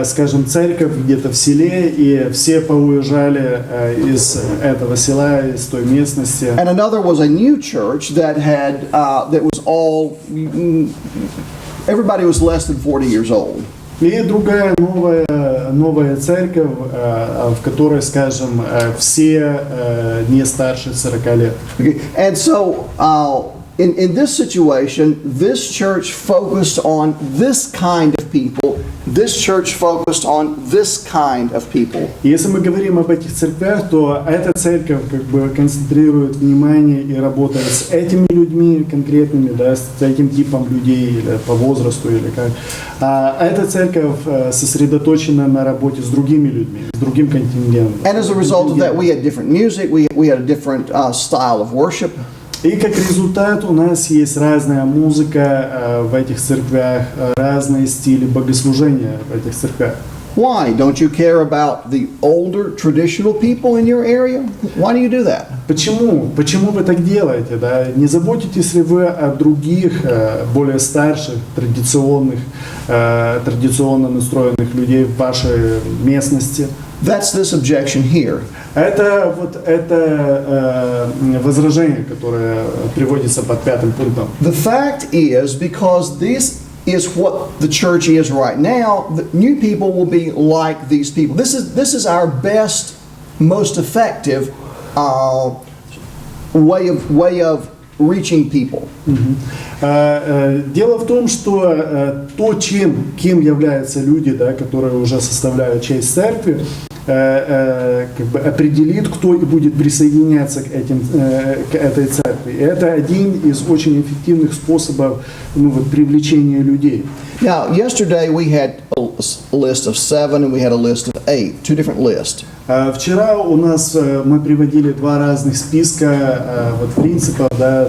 скажем, церковь где-то в селе, и все поуезжали из этого села, из той местности. And another was a new church that had, that was all, everybody was less than 40 years old. И другая новая церковь, в которой, скажем, все не старше 40 лет. Okay. And so, in this situation, this church focused on this kind of people. This church focused on this kind of people. Если мы говорим об этих церквях, то эта церковь как бы концентрирует внимание и работает с этими людьми конкретными, да, с этим типом людей или по возрасту или как. А эта церковь сосредоточена на работе с другими людьми, с другим контингентом. And as a result of that, we had different music. We had a different style of worship. И как результат у нас есть разная музыка в этих церквях, разные стили богослужения в этих церквях. Why? Don't you care about the older traditional people in your area? Why do you do that? Почему? Почему вы так делаете? Да? Не заботитесь ли вы о других, более старших, традиционно настроенных людей в вашей местности? That's this objection here. Это возражение, которое приводится под 5 пунктом. The fact is, because this is what the church is right now, the new people will be like these people. This is our best, most effective way of reaching people. Дело в том, что кем являются люди, да, которые уже составляют часть церкви, как бы определит, кто и будет присоединяться к этой церкви. И это один из очень эффективных способов привлечения людей. Now, yesterday we had a list of 7 and we had a list of 8, two different lists. Вчера у нас мы приводили два разных списка принципов, да,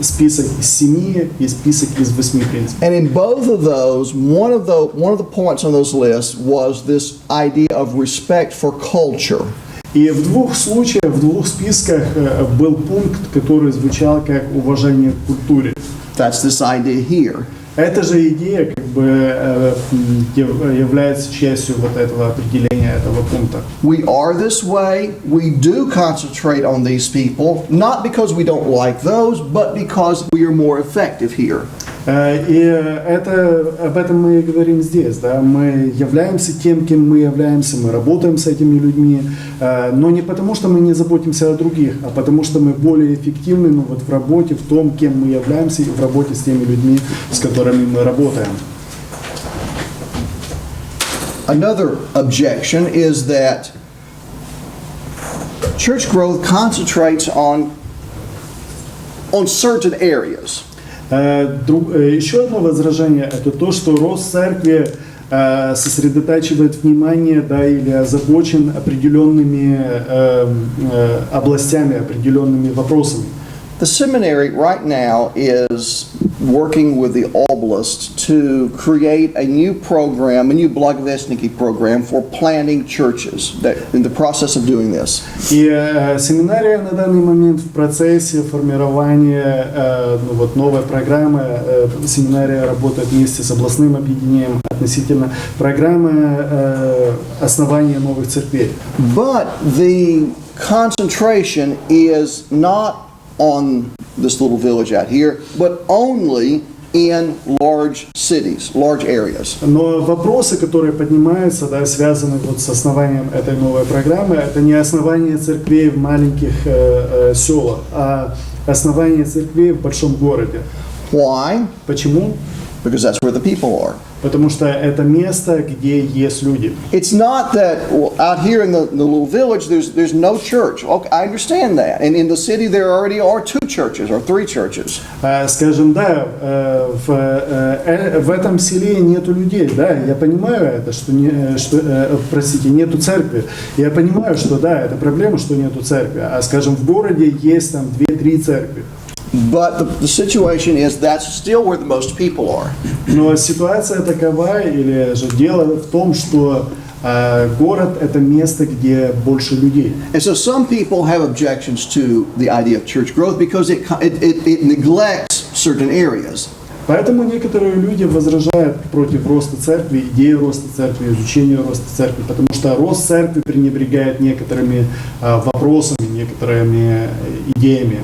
список из 7 и список из 8 принципов. And in both of those, one of the points on those lists was this idea of respect for culture. И в двух случаях, в двух списках был пункт, который звучал как уважение к культуре. That's this idea here. Эта же идея как бы является частью вот этого определения этого пункта. We are this way. We do concentrate on these people, not because we don't like those, but because we are more effective here. И об этом мы и говорим здесь. Да? Мы являемся тем, кем мы являемся, мы работаем с этими людьми, но не потому, что мы не заботимся о других, а потому, что мы более эффективны в работе, в том, кем мы являемся, и в работе с теми людьми, с которыми мы работаем. Another objection is that church growth concentrates on certain areas. Еще одно возражение – это то, что рост церкви сосредотачивает внимание, да, или озабочен определенными областями, определенными вопросами. The seminary right now is working with the Oblast to create a new program, a new Благовестники program for planting churches. That in the process of doing this. И семинария на данный момент в процессе формирования новой программы. Семинария работает вместе с областным объединением относительно программы основания новых церквей. But the concentration is not on this little village out here, but only in large cities, large areas. Но вопросы, которые поднимаются, да, связаны вот с основанием этой новой программы, это не основание церквей в маленьких селах, а основание церквей в большом городе. Why? Почему? Because that's where the people are. Потому что это место, где есть люди. It's not that well, out here in the little village there's no church. Okay, I understand that. And in the city there already are 2 churches or 3 churches. Скажем, да, в этом селе нету людей, да, я понимаю это, простите, нету церкви. Я понимаю, что да, это проблема, что нету церкви. А скажем, в городе есть там 2-3 церкви. But the situation is that's still where the most people are. Но ситуация такова, или же дело в том, что город – это место, где больше людей. And so some people have objections to the idea of church growth because it neglects certain areas. Поэтому некоторые люди возражают против роста церкви, идеи роста церкви, изучения роста церкви, потому что рост церкви пренебрегает некоторыми вопросами, некоторыми идеями.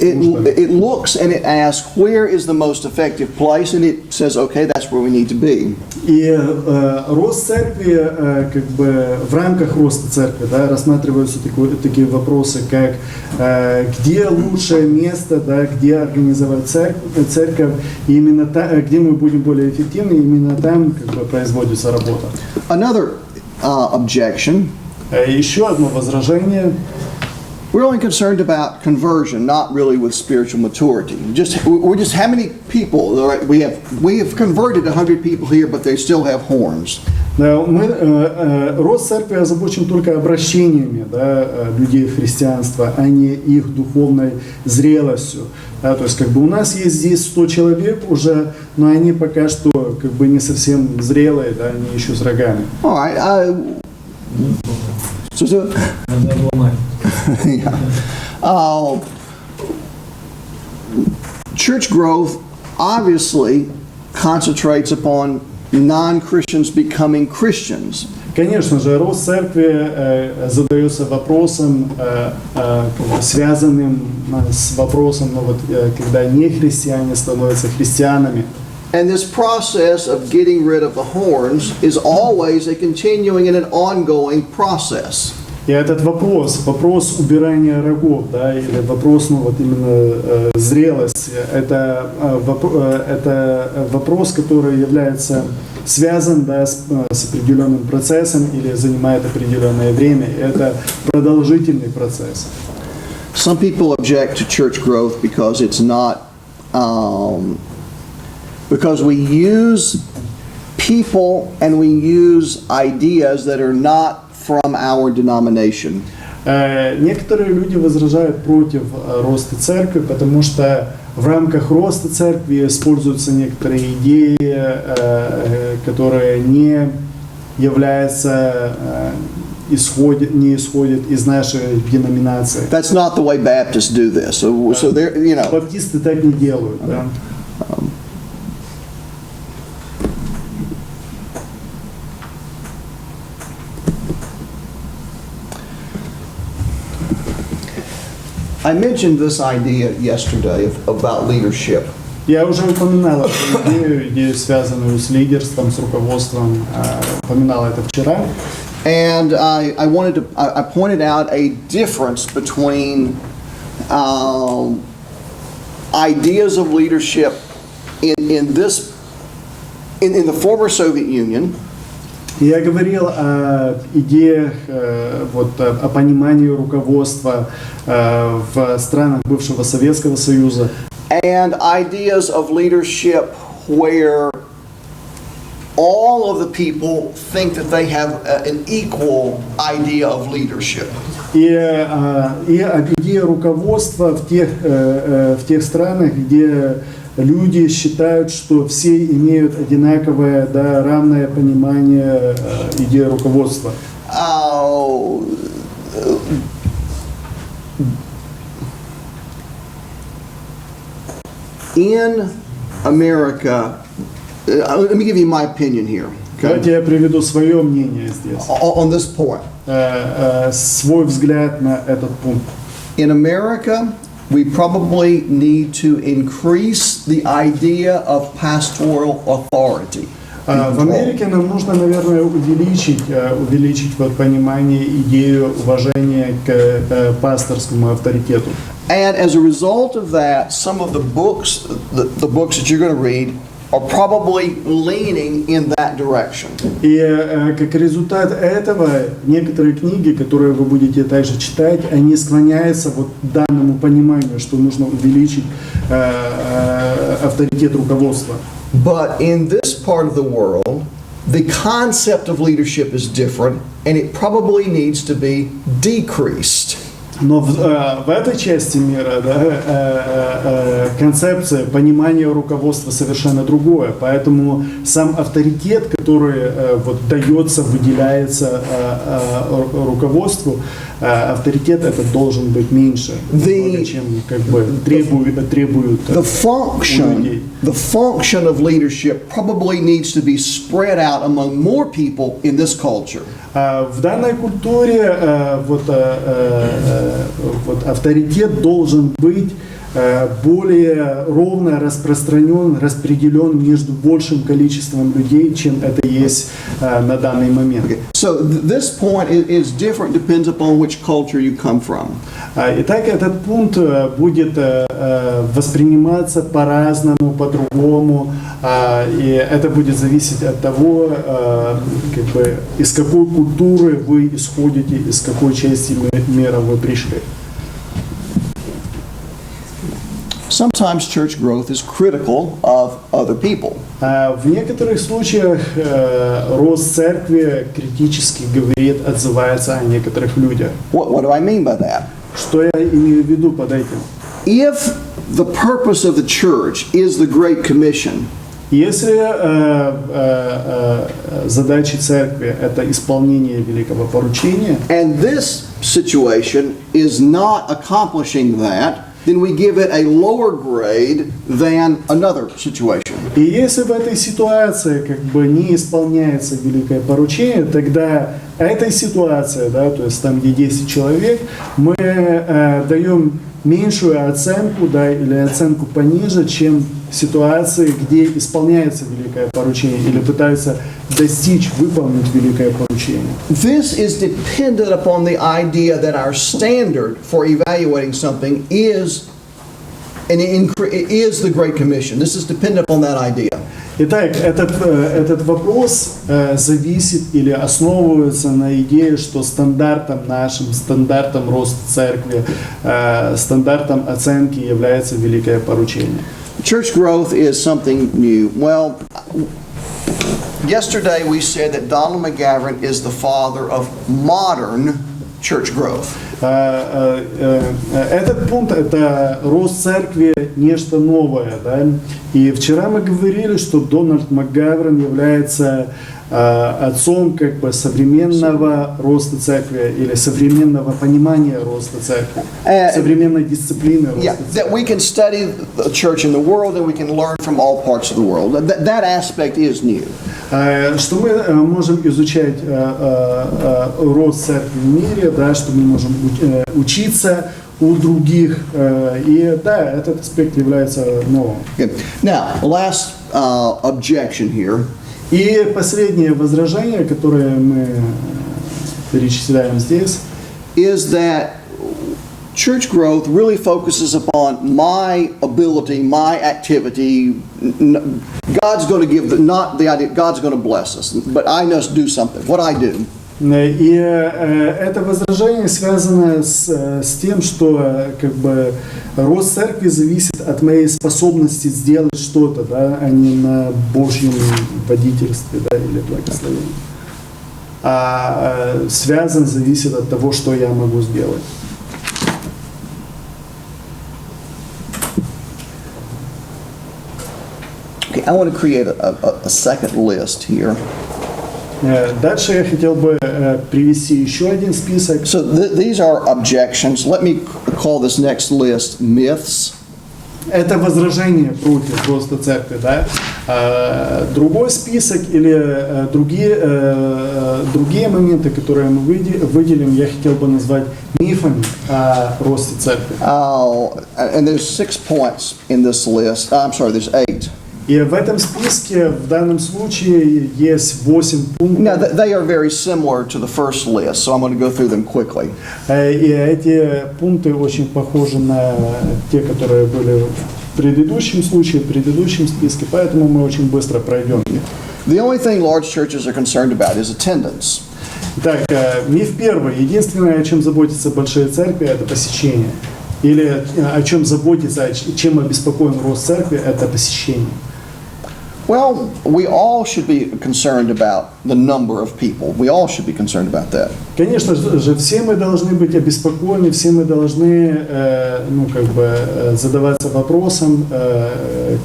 It looks and it asks where is the most effective place, and it says, okay, that's where we need to be. И рост церкви, как бы в рамках роста церкви, да, рассматриваются такие вопросы, как где лучшее место, да, где организовать церковь, и именно где мы будем более эффективны, именно там как бы производится работа. Another objection. Еще одно возражение. We're only concerned about conversion, not really with spiritual maturity. We're just how many people we have converted 100 people here, but they still have horns. Рост церкви озабочен только обращениями, да, людей в христианство, а не их духовной зрелостью. Да, то есть как бы у нас есть здесь 100 человек уже, но они пока что как бы не совсем зрелые, да, они еще с рогами. All right. Yeah. Church growth obviously concentrates upon non-Christians becoming Christians. Конечно же, рост церкви задается вопросом, связанным с вопросом, когда нехристиане становятся христианами. And this process of getting rid of the horns is always a continuing and an ongoing process. И этот вопрос убирания рогов, да, или вопрос, именно зрелости, это вопрос, который является связан, да, с определенным процессом или занимает определенное время. Это продолжительный процесс. Some people object to church growth because it's not, because we use people and we use ideas that are not from our denomination. Некоторые люди возражают против роста церкви, потому что в рамках роста церкви используются некоторые идеи, которые не являются, не исходят из нашей деноминации. That's not the way Baptists do this. So they're, you know. Баптисты так не делают, да. I mentioned this idea yesterday about leadership. Я уже упоминал эту идею, связанную с лидерством, с руководством. Упоминал это вчера. And I pointed out a difference between ideas of leadership in the former Soviet Union. Я говорил о идеях, о понимании руководства в странах бывшего Советского Союза. And ideas of leadership where all of the people think that they have an equal idea of leadership. И об идее руководства в тех странах, где люди считают, что все имеют одинаковое, да, равное понимание идеи руководства. In America, let me give you my opinion here. Давайте я приведу свое мнение здесь, On this point. свой взгляд на этот пункт. In America, we probably need to increase the idea of pastoral authority. В Америке нам нужно, наверное, увеличить вот понимание, идею уважения к пасторскому авторитету. And as a result of that, some of the books that you're going to read are probably leaning in that direction. И как результат этого, некоторые книги, которые вы будете также читать, они склоняются вот к данному пониманию, что нужно увеличить авторитет руководства. But in this part of the world, the concept of leadership is different, and it probably needs to be decreased. Но в этой части мира, да, концепция, понимание руководства совершенно другое. Поэтому сам авторитет, который вот дается, выделяется руководству, авторитет этот должен быть меньше, чем как бы требуют The function of leadership probably needs to be spread out among more people in this culture. В данной культуре вот авторитет должен быть более ровно распространен, распределен между большим количеством людей, чем это есть на данный момент. So this point is different, depends upon which culture you come from. Итак, этот пункт будет восприниматься по-разному, по-другому, и это будет зависеть от того, как бы, из какой культуры вы исходите, из какой части мира вы пришли. Sometimes church growth is critical of other people. В некоторых случаях рост церкви критически говорит, отзывается о некоторых людях. What do I mean by that? Что я имею в виду под этим? If the purpose of the church is the Great Commission, Если задача церкви – это исполнение великого поручения, and this situation is not accomplishing that, then we give it a lower grade than another situation. и если в этой ситуации как бы не исполняется великое поручение, тогда этой ситуации, да, то есть там, где 10 человек, мы даем меньшую оценку, да, или оценку пониже, чем ситуации, где исполняется великое поручение или пытаются достичь, выполнить великое поручение. This is dependent upon the idea that our standard for evaluating something is the Great Commission. This is dependent upon that idea. Итак, этот вопрос зависит или основывается на идее, что стандартом роста церкви, стандартом оценки является великое поручение. Church growth is something new. Well, yesterday we said that Donald McGavran is the father of modern church growth. Этот пункт – это рост церкви, нечто новое. Да? И вчера мы говорили, что Дональд МакГавран является отцом как бы современного роста церкви или современного понимания роста церкви, современной дисциплины роста Yeah, церкви. that we can study the church in the world and we can learn from all parts of the world. That aspect is new. Что мы можем изучать рост церкви в мире, да, что мы можем учиться у других, и да, этот аспект является новым. Good. Now, last objection here. И последнее возражение, которое мы перечисляем здесь, Is that church growth really focuses upon my ability, my activity. God's going to give, not the idea, God's going to bless us, but I must do something, what I do. И это возражение связано с тем, что как бы рост церкви зависит от моей способности сделать что-то, да, а не на Божьем водительстве, да, или благословении. А зависит от того, что я могу сделать. Okay, I want to create a second list here. Дальше я хотел бы привести еще один список. So these are objections. Let me call this next list myths. Это возражение против роста церкви, да? Другой список или другие моменты, которые мы выделим, я хотел бы назвать мифами о росте церкви. And there's 6 points in this list. I'm sorry, there's 8. И в этом списке в данном случае есть 8 пунктов. Now, they are very similar to the first list, so I'm going to go through them quickly. И эти пункты очень похожи на те, которые были в предыдущем случае, в предыдущем списке, поэтому мы очень быстро пройдем их. The only thing large churches are concerned about is attendance. Итак, миф первый. Единственное, о чем заботятся большие церкви, это посещение. Или о чем заботится, чем обеспокоен рост церкви, это посещение. Well, we all should be concerned about the number of people. We all should be concerned about that. Конечно же, все мы должны быть обеспокоены, все мы должны задаваться вопросом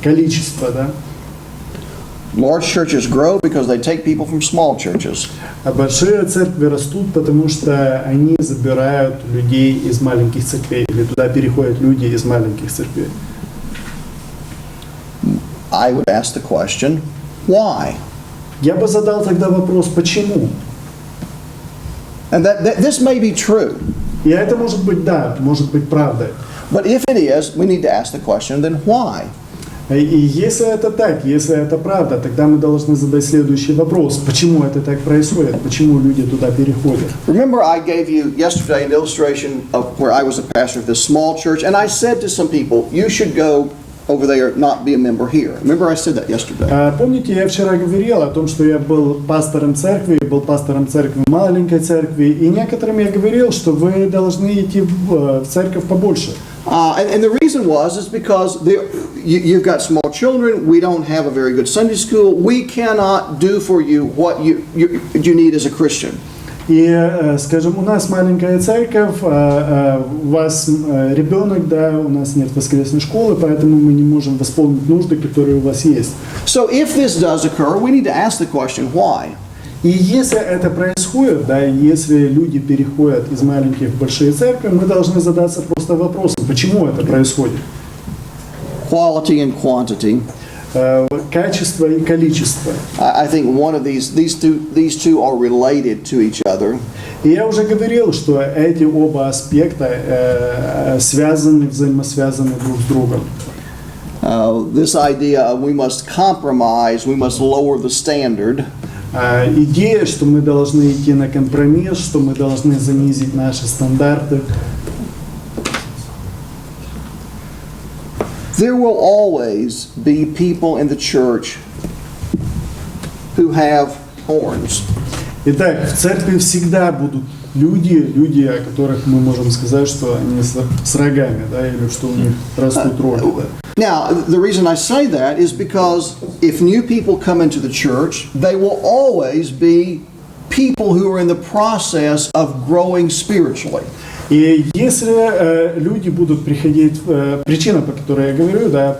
количества, да? Large churches grow because they take people from small churches. А большие церкви растут, потому что они забирают людей из маленьких церквей, или туда переходят люди из маленьких церквей. I would ask the question, why? Я бы задал тогда вопрос, почему? And this may be true. И это может быть да, может быть правдой. But if it is, we need to ask the question, then why? И если это так, если это правда, тогда мы должны задать следующий вопрос. Почему это так происходит? Почему люди туда переходят? Remember, I gave you yesterday an illustration of where I was a pastor of this small church, and I said to some people, you should go over there, not be a member here. Remember I said that yesterday. Помните, я вчера говорил о том, что я был пастором церкви маленькой церкви, и некоторым я говорил, что вы должны идти в церковь побольше. And the reason is because you've got small children, we don't have a very good Sunday school, we cannot do for you what you need as a Christian. И, скажем, у нас маленькая церковь, у вас ребенок, да, у нас нет воскресной школы, поэтому мы не можем восполнить нужды, которые у вас есть. So if this does occur, we need to ask the question, why? И если это происходит, да, если люди переходят из маленьких в большие церкви, мы должны задаться просто вопросом, почему это происходит. Quality and quantity. Качество и количество. I think one of these two are related to each other. И я уже говорил, что эти оба аспекта взаимосвязаны друг с другом. This idea of we must compromise, we must lower the standard. Идея, что мы должны идти на компромисс, что мы должны занизить наши стандарты. There will always be people in the church who have horns. Итак, в церкви всегда будут люди, о которых мы можем сказать, что они с рогами, да, или что у них растут роги. Да. Now, the reason I say that is because if new people come into the church, they will always be people who are in the process of growing spiritually. И если люди будут приходить, причина, по которой я говорю, да,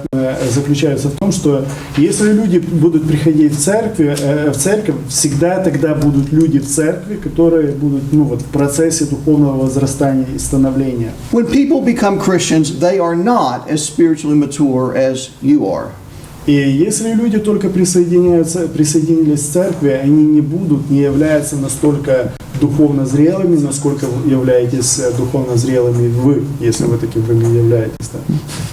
заключается в том, что если люди будут приходить в церковь, всегда тогда будут люди в церкви, которые будут в процессе духовного возрастания и становления. When people become Christians, they are not as spiritually mature as you are. И если люди только присоединились к церкви, они не являются настолько духовно зрелыми, насколько являетесь духовно зрелыми вы, если вы таковыми являетесь. Да.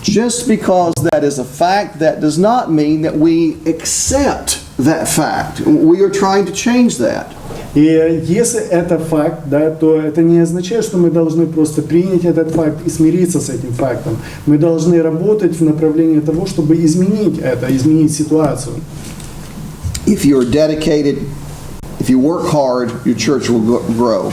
Just because that is a fact, that does not mean that we accept that fact. We are trying to change that. И если это факт, да, то это не означает, что мы должны просто принять этот факт и смириться с этим фактом. Мы должны работать в направлении того, чтобы изменить это, изменить ситуацию. If you're dedicated, if you work hard, your church will grow.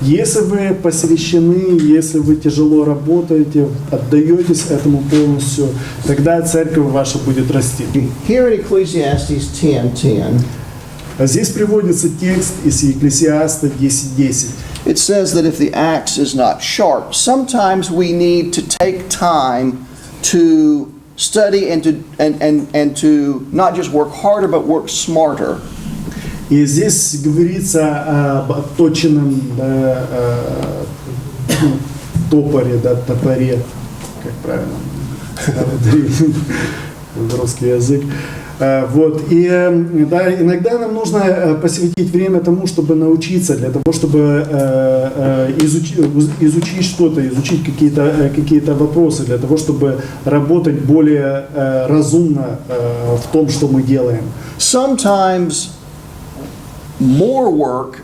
Если вы посвящены, если вы тяжело работаете, отдаетесь этому полностью, тогда церковь ваша будет расти. Here in Ecclesiastes 10:10, А здесь приводится текст из Екклесиаста 10:10. it says that if the axe is not sharp, sometimes we need to take time to study and to not just work harder, but work smarter. И здесь говорится об отточенном, да, топоре, да, топоре, как правильно, в русский язык. Вот. И да, иногда нам нужно посвятить время тому, чтобы научиться, для того, чтобы изучить что-то, изучить какие-то вопросы, для того, чтобы работать более разумно в том, что мы делаем. Sometimes more work,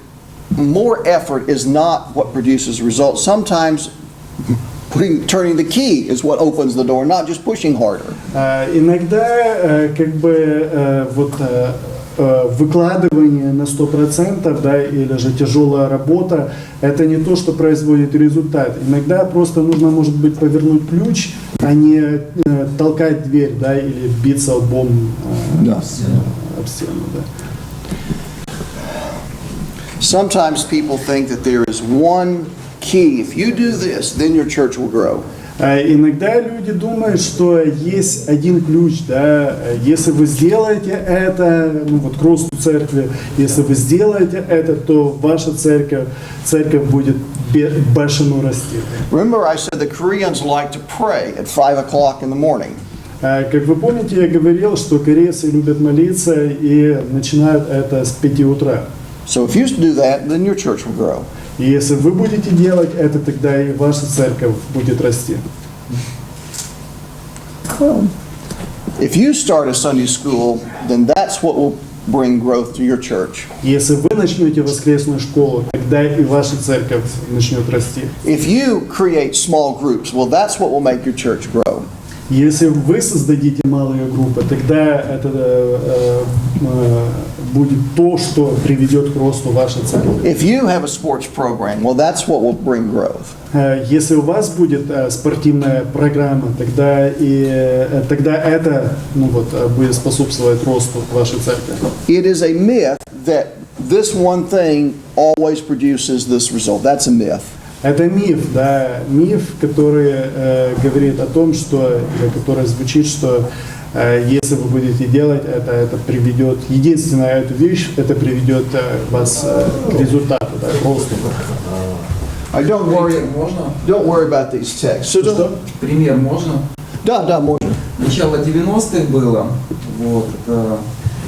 more effort is not what produces results. Sometimes turning the key is what opens the door, not just pushing harder. Иногда как бы вот выкладывание на 100%, да, или же тяжелая работа, это не то, что производит результат. Иногда просто нужно, может быть, повернуть ключ, а не толкать дверь, да, или биться лбом об стену. Да. Sometimes people think that there is one key. If you do this, then your church will grow. Иногда люди думают, что есть один ключ, да, если вы сделаете это, ну вот к росту церкви, если вы сделаете это, то ваша церковь будет бешено расти. Remember, I said the Koreans like to pray at 5 o'clock in the morning. Как вы помните, я говорил, что корейцы любят молиться и начинают это с 5 утра. So if you do that, then your church will grow. И если вы будете делать это, тогда и ваша церковь будет расти. Well, if you start a Sunday school, then that's what will bring growth to your church. Если вы начнете воскресную школу, тогда и ваша церковь начнет расти. If you create small groups, well, that's what will make your church grow. Если вы создадите малые группы, тогда это будет то, что приведет к росту вашей церкви. If you have a sports program, well, that's what will bring growth. Если у вас будет спортивная программа, тогда это будет способствовать росту вашей церкви. It is a myth that this one thing always produces this result. That's a myth. Это миф, да, миф, который говорит о том, что, или который звучит, что если вы будете делать это приведет, единственная эту вещь, это приведет вас к результату, да, к росту. Don't Можно? worry about these texts. So Что? Пример можно? да, можно. Начало 90-х было, вот, это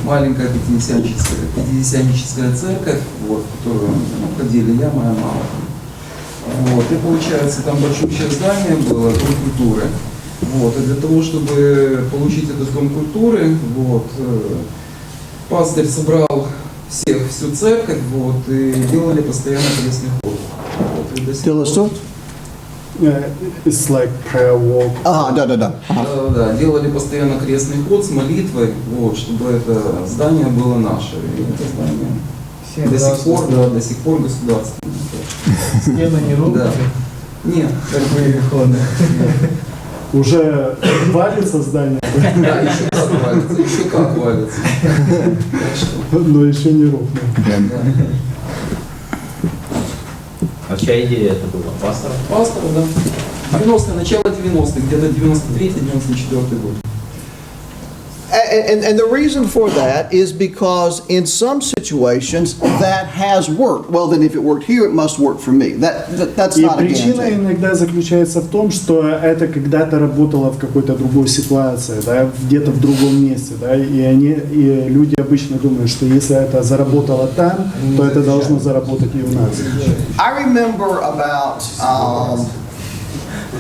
маленькая пятидесятническая церковь, вот, в которую ходили я, моя мама. Вот, и получается, там большущее здание было, Дом культуры. Вот, и для того, чтобы получить этот Дом культуры, вот, пастырь собрал всю церковь, вот, и делали постоянно крестный ход. Вот, и до сих пор- It's like prayer walk. Да. Да, делали постоянно крестный ход с молитвой, вот, чтобы это здание было наше. И это здание до сих пор государственное. Стены не рухнут, Да. Нет, как вывихоны. Уже валится здание, да, еще как валится. Так что, но еще не рухнет. да. А чья идея это была? Пастора? Пастор, да. 90-е, начало 90-х, где-то 93-94 год. And the reason for that is because in some situations that has worked. Well, then if it worked here, it must work for me. That's И not a причина guarantee. иногда заключается в том, что это когда-то работало в какой-то другой ситуации, да, где-то в другом месте, да, и люди обычно думают, что если это заработало там, то это должно заработать и у нас. I remember about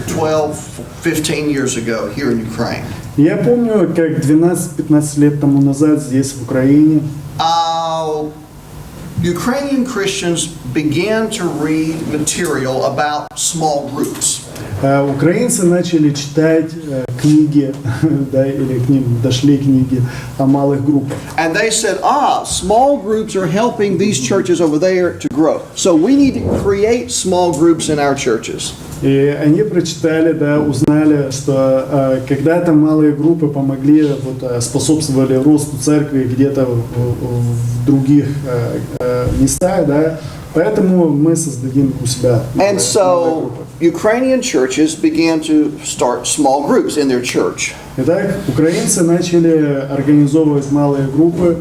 12-15 years ago here in Ukraine. Я помню, как 12-15 лет тому назад здесь, в Украине, Ukrainian Christians began to read material about small groups. Украинцы начали читать книги, да, или к ним дошли книги о малых группах. And they said, small groups are helping these churches over there to grow. So we need to create small groups in our churches. И они прочитали, да, узнали, что когда-то малые группы помогли, вот, способствовали росту церкви где-то в других местах, да, поэтому мы создадим у себя And малые so группы. Ukrainian churches began to start small groups in their church. Итак, украинцы начали организовывать малые группы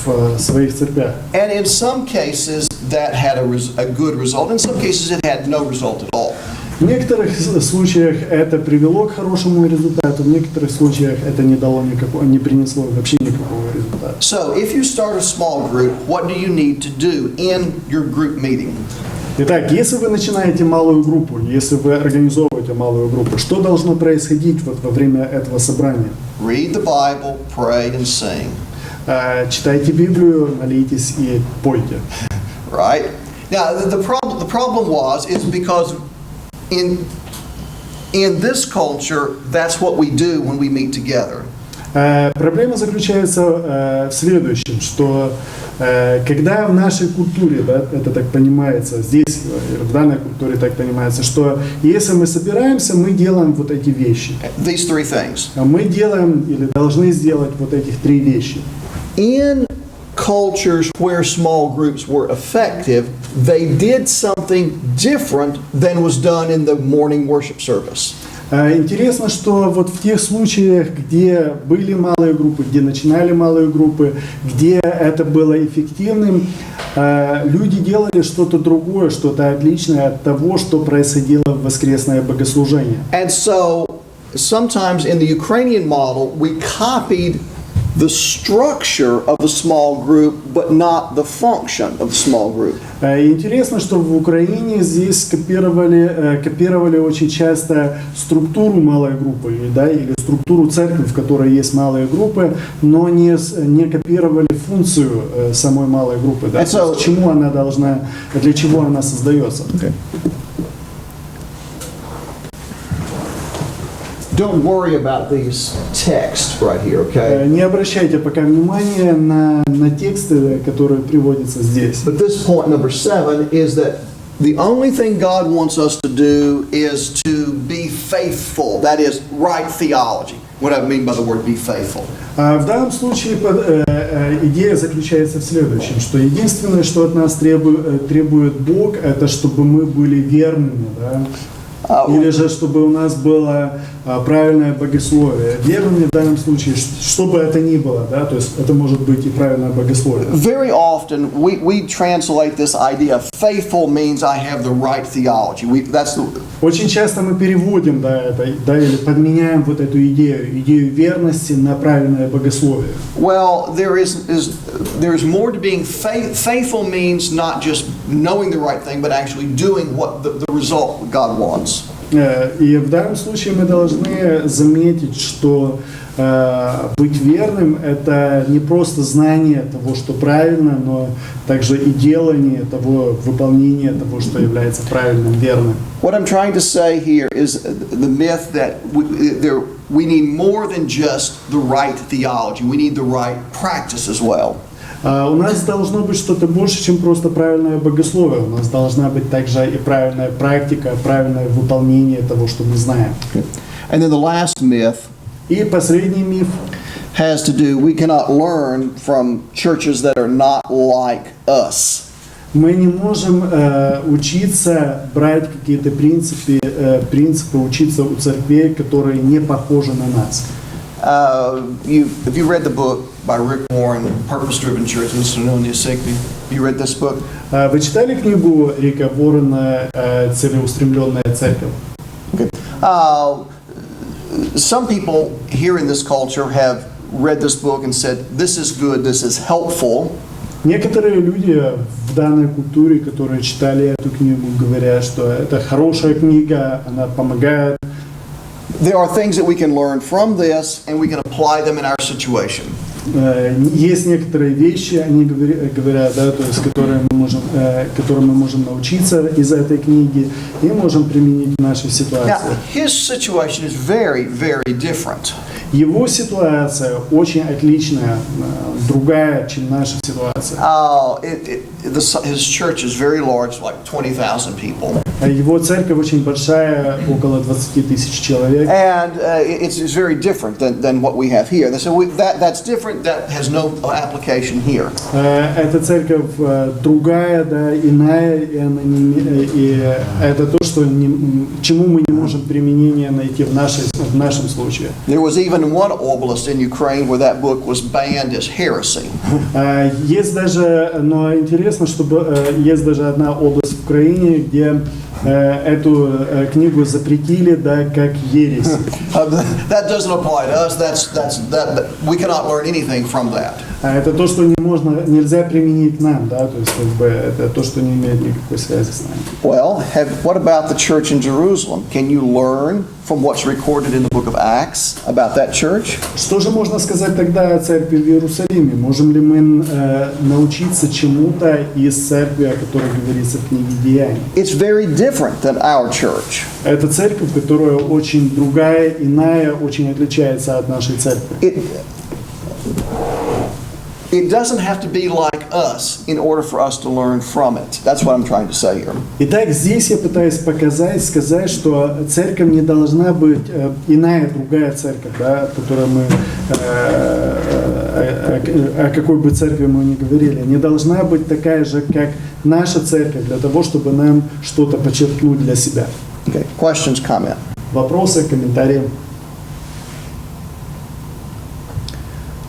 в своих церквях. And in some cases that had a good result. In some cases it had no result at all. В некоторых случаях это привело к хорошему результату, в некоторых случаях это не принесло вообще никакого результата. So if you start a small group, what do you need to do in your group meeting? Итак, если вы начинаете малую группу, если вы организовываете малую группу, что должно происходить вот во время этого собрания? Read the Bible, pray, and sing. Читайте Библию, молитесь и пойте. Right? Now the problem is because in this culture, that's what we do when we meet together. Проблема заключается в следующем, что когда в нашей культуре, да, это так понимается, здесь, в данной культуре так понимается, что если мы собираемся, мы делаем вот эти вещи. These three things. Мы делаем или должны сделать вот этих три вещи. In cultures where small groups were effective, they did something different than was done in the morning worship service. Интересно, что вот в тех случаях, где были малые группы, где начинали малые группы, где это было эффективным, люди делали что-то другое, что-то отличное от того, что происходило в воскресное богослужение. And so sometimes in the Ukrainian model, we copied the structure of the small group, but not the function of the small group. Интересно, что в Украине здесь копировали очень часто структуру малой группы, да, или структуру церкви, в которой есть малые группы, но не копировали функцию самой малой группы, да, So, чему она должна, для чего она создается. Okay. Don't worry about these texts right here, okay? Не обращайте пока внимания на тексты, которые приводятся здесь. But this point number 7 is that the only thing God wants us to do is to be faithful. That is right theology. What I mean by the word be faithful. В данном случае идея заключается в следующем, что единственное, что от нас требует Бог, это чтобы мы были верными, да? Или же чтобы у нас было правильное богословие. Верными в данном случае, что бы это ни было, да, то есть это может быть и правильное богословие. Very often we translate this idea faithful means I have the right theology. Очень часто мы переводим, да, или подменяем вот эту идею верности на правильное богословие. Well, there is more to being faithful means not just knowing the right thing, but actually doing what the result God wants. И в данном случае мы должны заметить, что быть верным – это не просто знание того, что правильно, но также и делание того, выполнение того, что является правильным, верным. What I'm trying to say here is the myth that we need more than just the right theology. We need the right practice as well. У нас должно быть что-то больше, чем просто правильное богословие. У нас должна быть также и правильная практика, правильное выполнение того, что мы знаем. And then the last myth И последний миф has to do, we cannot learn from churches that are not like us. мы не можем учиться, брать какие-то принципы, учиться у церквей, которые не похожи на нас. Have you read the book by Rick Warren, Purpose Driven Church, Missiononia Sigby? You read this book? Вы читали книгу Рика Уоррена «Целеустремленная церковь»? Okay. Some people here in this culture have read this book and said, this is good, this is helpful. Некоторые люди в данной культуре, которые читали эту книгу, говорят, что это хорошая книга, она помогает. There are things that we can learn from this and we can apply them in our situation. Есть некоторые вещи, они говорят, да, то есть, которым мы можем научиться из этой книги и можем применить в нашей ситуации. Now, his situation is very, very different. Его ситуация очень отличная, другая, чем наша ситуация. His church is very large, like 20,000 people. Его церковь очень большая, около 20 тысяч человек. And it's very different than what we have here. So that's different, that has no application here. Эта церковь другая, да, иная, и это то, что чему мы не можем применение найти в нашем случае. There was even one oblast in Ukraine where that book was banned as heresy. Есть даже, но интересно, что есть даже одна область в Украине, где эту книгу запретили, да, как ересь. That doesn't apply to us. We cannot learn anything from that. Это то, что нельзя применить нам, да, то есть как бы это то, что не имеет никакой связи с нами. Well, what about the church in Jerusalem? Can you learn from what's recorded in the book of Acts about that church? Что же можно сказать тогда о церкви в Иерусалиме? Можем ли мы научиться чему-то из церкви, о которой говорится в книге Деяний? It's very different than our church. Это церковь, которая очень другая, иная, очень отличается от нашей церкви. It doesn't have to be like us in order for us to learn from it. That's what I'm trying to say here. Итак, здесь я пытаюсь сказать, что церковь не должна быть иная, другая церковь, да, о какой бы церкви мы ни говорили, не должна быть такая же, как наша церковь, для того, чтобы нам что-то подчеркнуть для себя. Okay. Questions, comment? Вопросы, комментарии?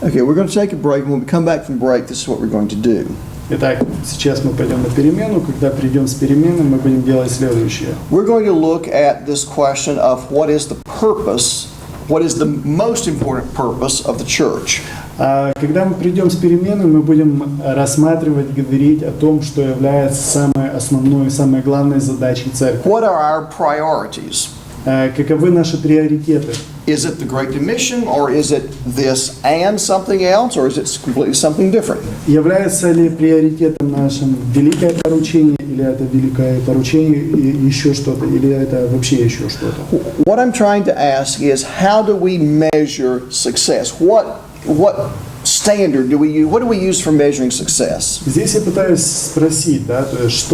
Okay, we're going to take a break. When we come back from break, this is what we're going to do. Итак, сейчас мы пойдем на перемену. Когда придем с перемены, мы будем делать следующее. We're going to look at this question of what is the purpose, what is the most important purpose of the church. Когда мы придем с перемены, мы будем рассматривать, говорить о том, что является самой основной, самой главной задачей церкви. What are our priorities? Каковы наши приоритеты? Is it the Great Commission, or is it this and something else, or is it completely something different? Является ли приоритетом нашим великое поручение, или это великое поручение и еще что-то, или это вообще еще что-то? What I'm trying to ask is, how do we measure success? What standard do we use? What do we use for measuring success? Здесь я пытаюсь спросить, да, то есть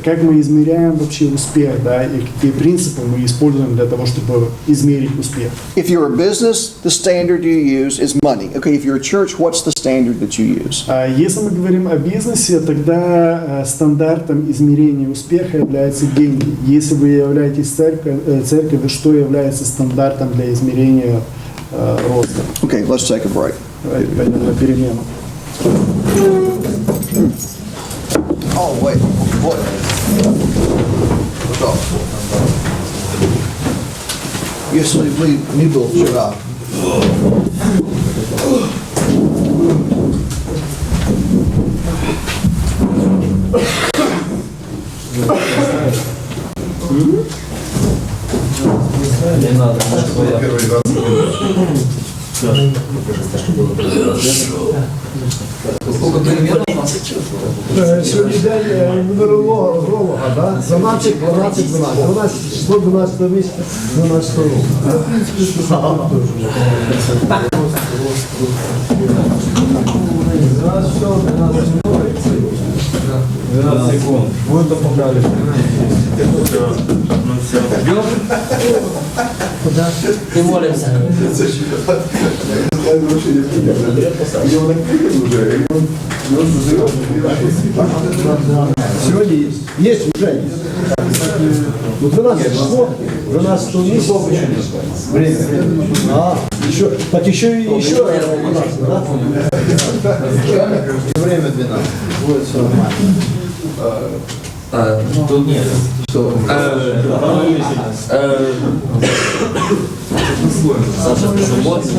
как мы измеряем вообще успех, да, и какие принципы мы используем для того, чтобы измерить успех. If you're a business, the standard you use is money. Okay, if you're a church, what's the standard that you use? Если мы говорим о бизнесе, тогда стандартом измерения успеха являются деньги. Если вы являетесь церковью, что является стандартом для измерения роста? Okay, let's take a break. Давайте пойдем на перемену. Oh, wait, what? Что? Если вы не был вчера. Не надо, Сколько перемен у нас? Сьогодні день нумеролога, да? 12, 12, 12. 12, число 12 місяця, 12 року. Будет допомагали. Куда? Ты молимся. Сегодня есть уже есть. Ну, 12 число, 12 месяца. Время. Еще, так еще и еще 12, да? Время 12. Будет все нормально. Тут нет. Что? Саша, ты свободный?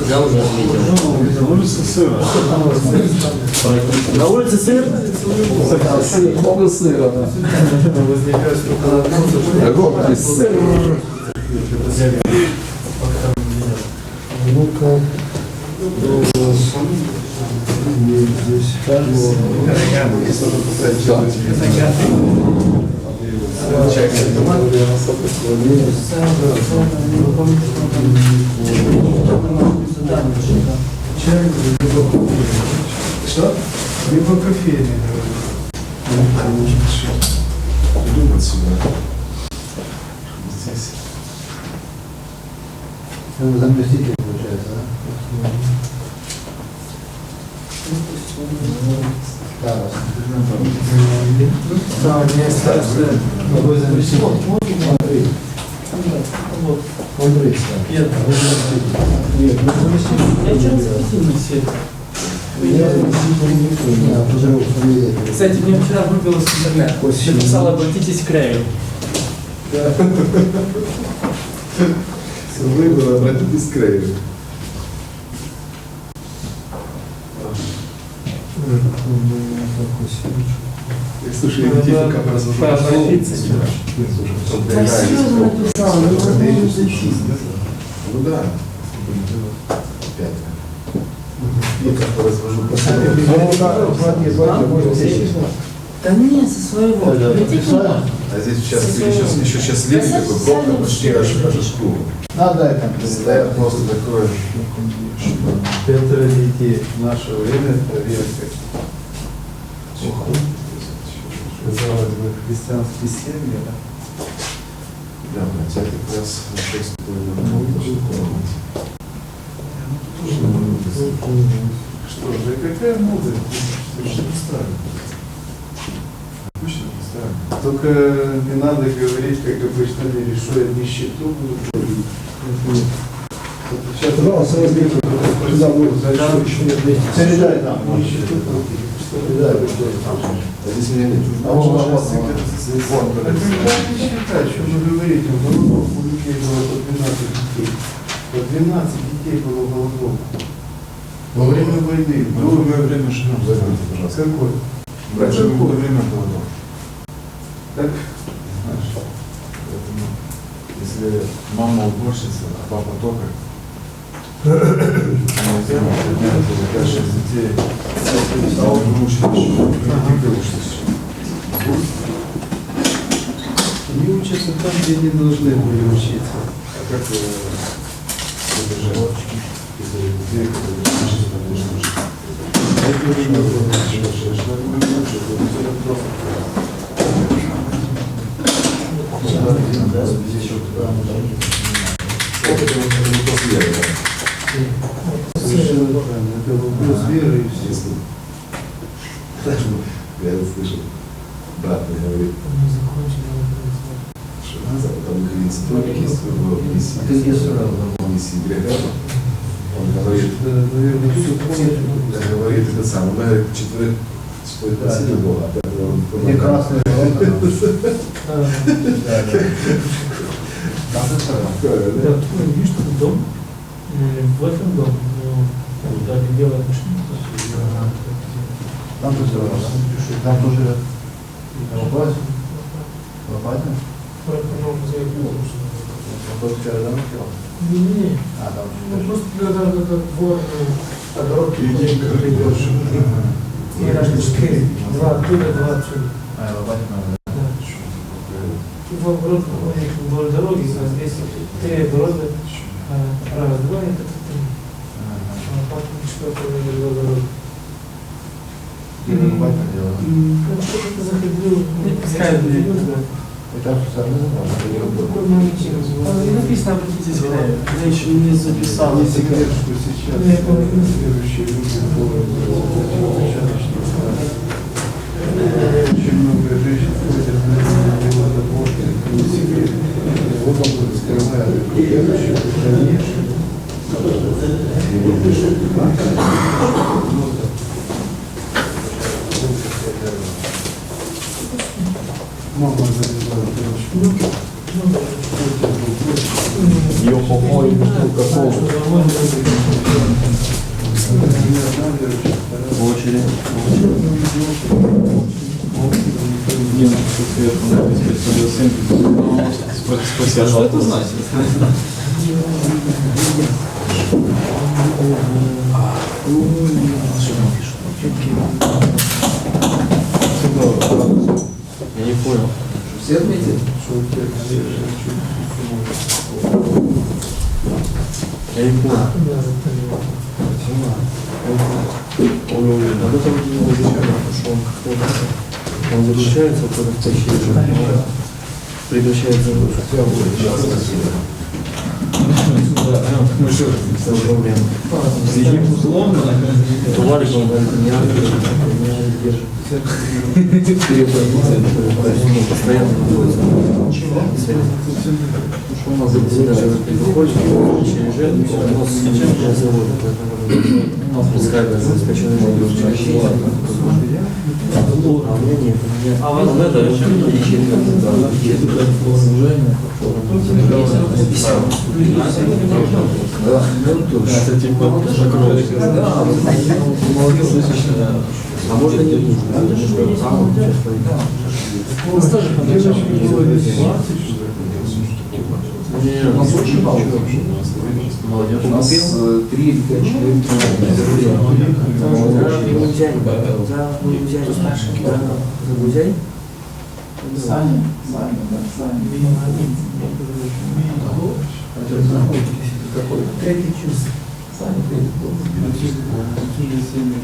Я уже ответил. На улице сыр? Много сыра, да. Огромный сыр. Ну-ка. Что? Либо кофейня. Думать сюда. Здесь. Заместитель получается, да? Да, мне старше. Какой заместитель? Андрей. Нет, я вчера запустил все. Кстати, мне вчера выбилось в интернет. Я написал, обратитесь к Рэю. Выбор, обратитесь к Рэю. Слушай, я где как Обратиться. Серьезно написал, ну да. Пятка. Я как-то развожу по Да нет, со своего. А здесь еще сейчас лет такой пробка почти аж к кругу. Надо там. Стоят просто такое. 5 детей в наше время проверка. Казалось бы, христианские семьи, да? Да, хотя как раз шесть Что же, какая мудрость? Что не странно. Обычно не странно. Только не надо говорить, как обычно говоришь, что я нищету буду. Сейчас, пожалуйста, разберите. Куда будет? Передай там. Нищету. А здесь меня нет. А он сейчас не считать, что вы говорите, в голодовку у людей было по 12 детей. По 12 детей было в голодовку. Во время войны. Другое время живем, забудьте, пожалуйста. Какой? Раньше было время голодов. Так, Знаешь, поэтому, если мама уборщица, а папа токарь, нельзя, у тебя 6 детей, а он учит еще, и ты учишься. они учатся там, где не должны были учиться. А как удержать детей, которые учатся, там должны учиться? Это уже не Совершенно правильно. Это вопрос веры и все. Я слышал, брат мне говорит, что надо, там инструмент есть в миссии. Ты где сразу? В миссии Грегора. Он говорит, Наверное, все помнят. говорит это сам, он говорит, четверых, что это сильно было, а пятого он Где красная Да, видишь, тут дом, в этом доме, но там белая машина. Там тоже там тоже лопать. Лопатин? Вот вчера домой делал. Не, А, там ну просто когда этот двор по дороге идешь. и даже 4, 2 оттуда, 2 отсюда. А, лопатин надо. Тут в оборот вдоль дороги, а здесь 3 оборота, правая 2, это 3. А потом 4 дороги. Лопатин делал. Ну, что-то заходил, пускай, И там специально и написано, обратитесь к Рэю. Я еще не записал. Не секрет, что сейчас Я помню. верующие люди очень много женщин ходят на водопорты. Не секрет. Вот он скрывает верующих, конечно. Мама завезла девочку. Ее помой, какого? В очередь. А что это значит? Я не понял. Все отметили? Я не понял. Вот это вот не возвращается, что он как-то он заключается в какой-то тащи, прекращает загрузку. Товарищ, он говорит, не держит. Постоянно находится. Выходит, через пускай обеспеченный а вас это а можно не нужно? Молодежь. У нас 3 или 5 человек. Саня, Какой? третий чувство. Саня, какие семьи,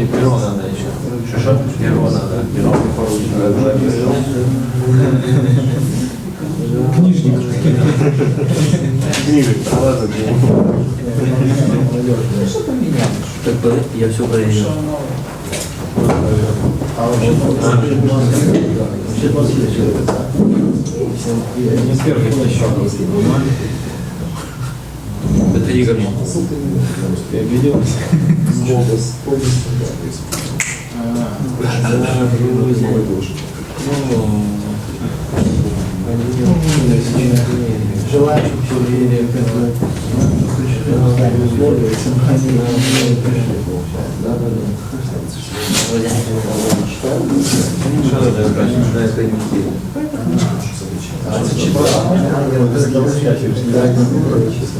Первого надо еще. Первого надо. Книжник. что поменялось? Так, я все проверил. Это Игорь. Я видел. Желаю.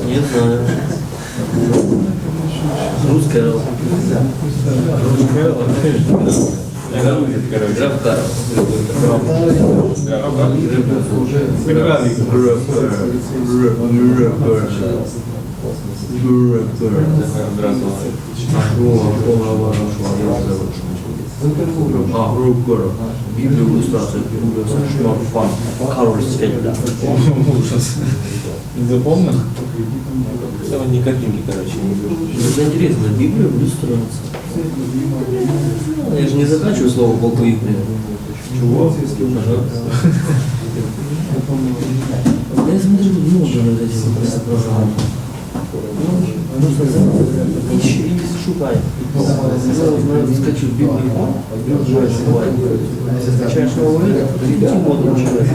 Не знаю. Русская. Библию иллюстрация, Шмарфан, Кароль Сфельда. Не запомнил? Это не картинки, короче. Это интересно, Библия иллюстрация. Я же не заканчиваю слово полковик, блин. Чего? Я смотрю, много над этим программ. И шукай. Скачу в Библию. Скачаешь новый рынок, перейти моду начинать.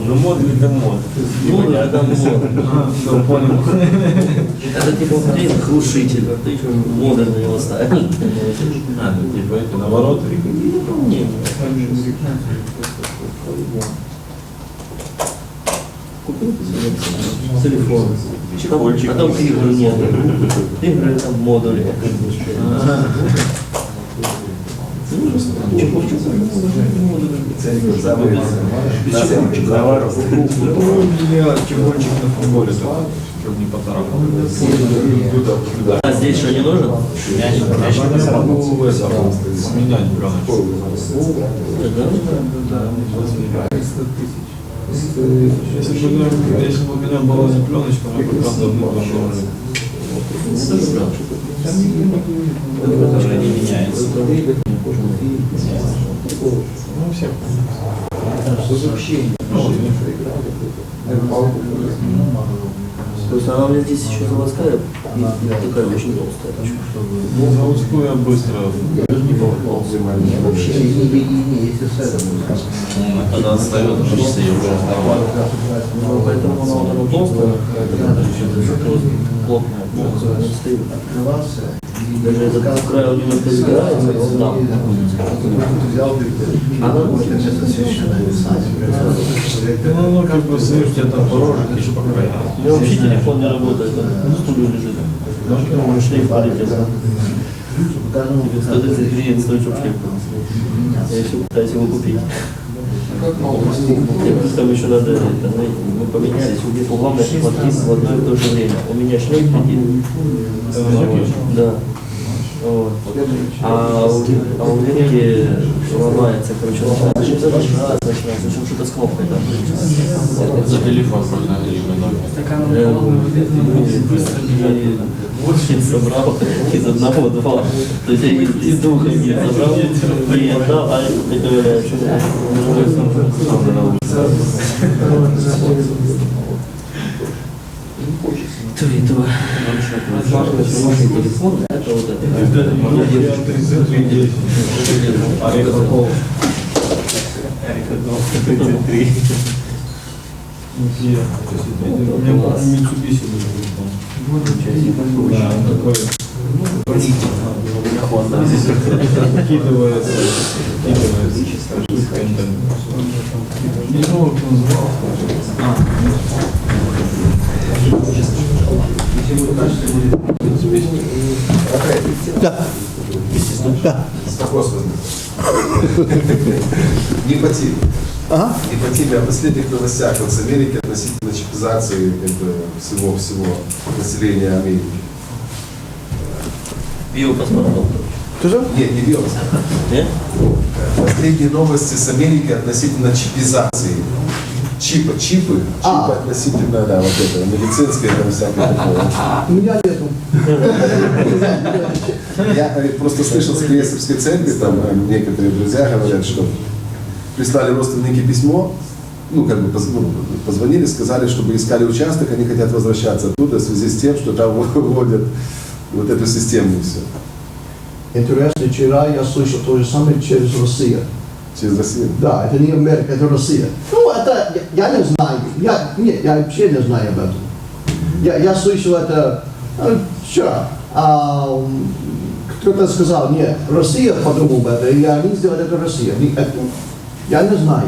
Ну мод это мод. Мод это мод. Все, понял. Это типа глушитель, ты еще мода на него ставишь. А, ну типа это Наоборот. нет. Купил телефон. А там игр нет. Игры там модули. Чехольчик на футболе, чтобы не поцарапал. А здесь что, не нужен? Сменять пленочку. Если бы у меня была не пленочка, я бы там давно должен. Уже не меняется. Ну, все. То есть она у меня здесь еще заводская, и такая очень толстая. Ну, заводскую я быстро. Вообще, если с этим. Она ставит уже часы, я уже нормально. Поэтому она вот она толстая, плотная, не стоит. Даже этот край у него разбирается, там. Она Ну, как бы, знаешь, где-то порожек еще по краям. у меня вообще телефон не работает, он в студию лежит. Шлейф полетел. 130 гривен стоит, чтобы шлейф был. Я еще пытаюсь его купить. Как новость. Там еще надо, мы поменялись, главное, что в одно и то же время. У меня шлейф летит. Да. Вот. А у Ленки ломается, короче, начинается, в общем, что-то с кнопкой там. За телефон просто Я собрал из одного два. То есть я из двух один собрал и отдал, а ты говоришь, то и то. Важный телефон, это вот это. У меня Mitsubishi Вкидывается. Не знаю, как он Не по теме. Ага. Не по теме, о последних новостях вот с Америки относительно чипизации всего населения Америки. Биопаспорт. Тоже? Нет, не вирус. Нет? Последние новости с Америки относительно чипизации. Чипы относительно, да, вот это, медицинское, там всякое такое. У меня нету. Я просто слышал с Крестовской церкви, там некоторые друзья говорят, что прислали родственники письмо, ну, как бы позвонили, сказали, чтобы искали участок, они хотят возвращаться оттуда в связи с тем, что там вводят вот эту систему и все. Интересно, вчера я слышал то же самое через Россию. Через Россию? Да, это не Америка, это Россия. Ну, это, я не знаю, я вообще не знаю об этом. Я слышал это вчера. Кто-то сказал, нет, Россия подумала об этом, и они сделали это Россия. Я не знаю.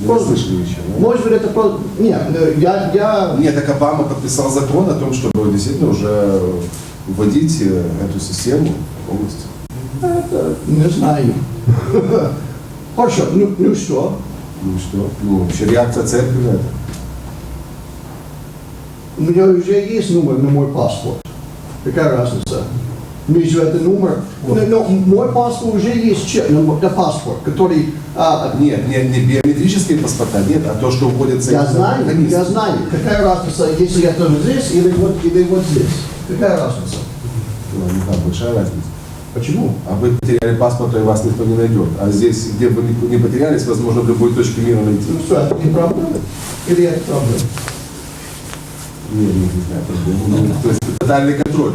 Не слышали еще, да? Может быть, это просто... Нет, я... Нет, так Обама подписал закон о том, чтобы действительно уже вводить эту систему полностью. Это не знаю. Хорошо, ну что? Ну что? Ну, вообще реакция церкви на это. У меня уже есть номер на мой паспорт. Какая разница? Между это номер. Но мой паспорт уже есть чек на паспорт, который... Нет, не биометрические паспорта, нет, а то, что вводится... Я знаю. Какая разница, если это здесь или вот здесь? Какая разница? Ну, не так, большая разница. Почему? А вы потеряли паспорт, и вас никто не найдет. А здесь, где бы не потерялись, возможно, в любой точке мира найти. Ну что, это не проблема? Или это проблема? Нет, не знаю, проблема. То есть тотальный контроль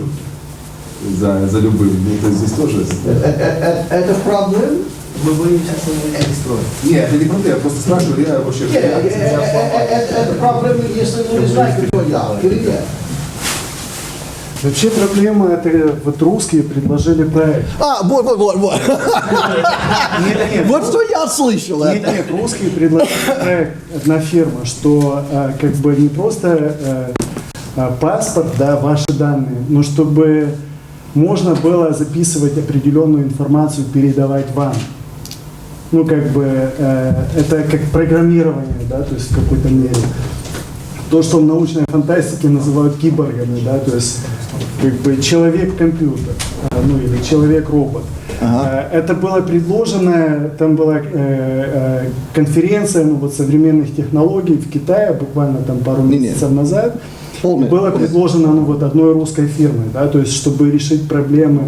за любым. Ну, то есть здесь тоже... Это проблема? Мы боимся, что мы не строим. Нет, это не проблема, я просто спрашиваю, я вообще... Это проблема, если вы не знаете, кто я, или нет? Вообще проблема, это вот русские предложили проект. Вот. Вот что я слышал. Нет, русские предложили проект, одна фирма, что как бы не просто паспорт, да, ваши данные, но чтобы можно было записывать определенную информацию, передавать вам. Ну, как бы, это как программирование, да, то есть в какой-то мере. То, что в научной фантастике называют киборгами, да, то есть как бы человек-компьютер, ну или человек-робот. Ага. Это было предложено, там была конференция, ну, вот, современных технологий в Китае, буквально там пару месяцев назад. Было предложено, ну, вот, одной русской фирмой, да, то есть чтобы решить проблемы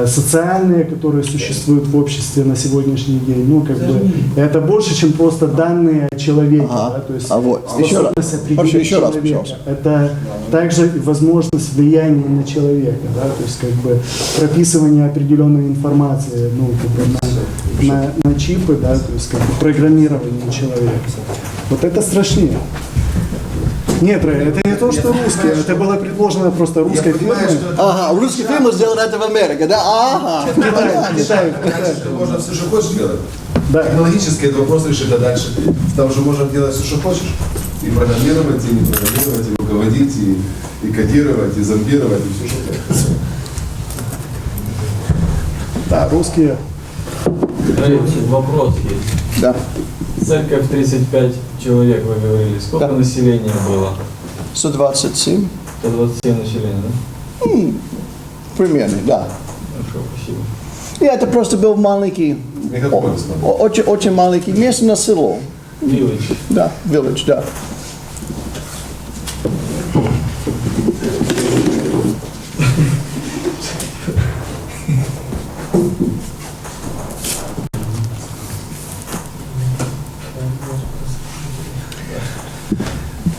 социальные, которые существуют в обществе на сегодняшний день. Ну, как бы, это больше, чем просто данные о человеке. Ага. Да? То есть Вот. Еще раз. способность определить Хорошо, еще раз, человека. пожалуйста. Это также возможность влияния на человека. Да? То есть как бы прописывание определенной информации, ну, как бы на чипы, да? То есть как бы программирование человека. Вот это страшнее. Нет, это не то, что русские, это было предложено просто русской фирмой. Ага, русские фирмы сделали это в Америке, да? Ага. Китай. Можно все, что хочешь делать. Да. Технологически этот вопрос решить, а дальше там же можно делать все, что хочешь. И программировать, и не программировать, и руководить, и кодировать, и зомбировать, и все, что хочешь. Да, русские. Вопрос есть. Да. Церковь 35 человек, вы говорили. Сколько Да. населения было? 127. 127 населения, да? Примерно, да. Хорошо, спасибо. И это просто был маленький, Мегаполис. очень маленький место на село. Village. Да, village, да.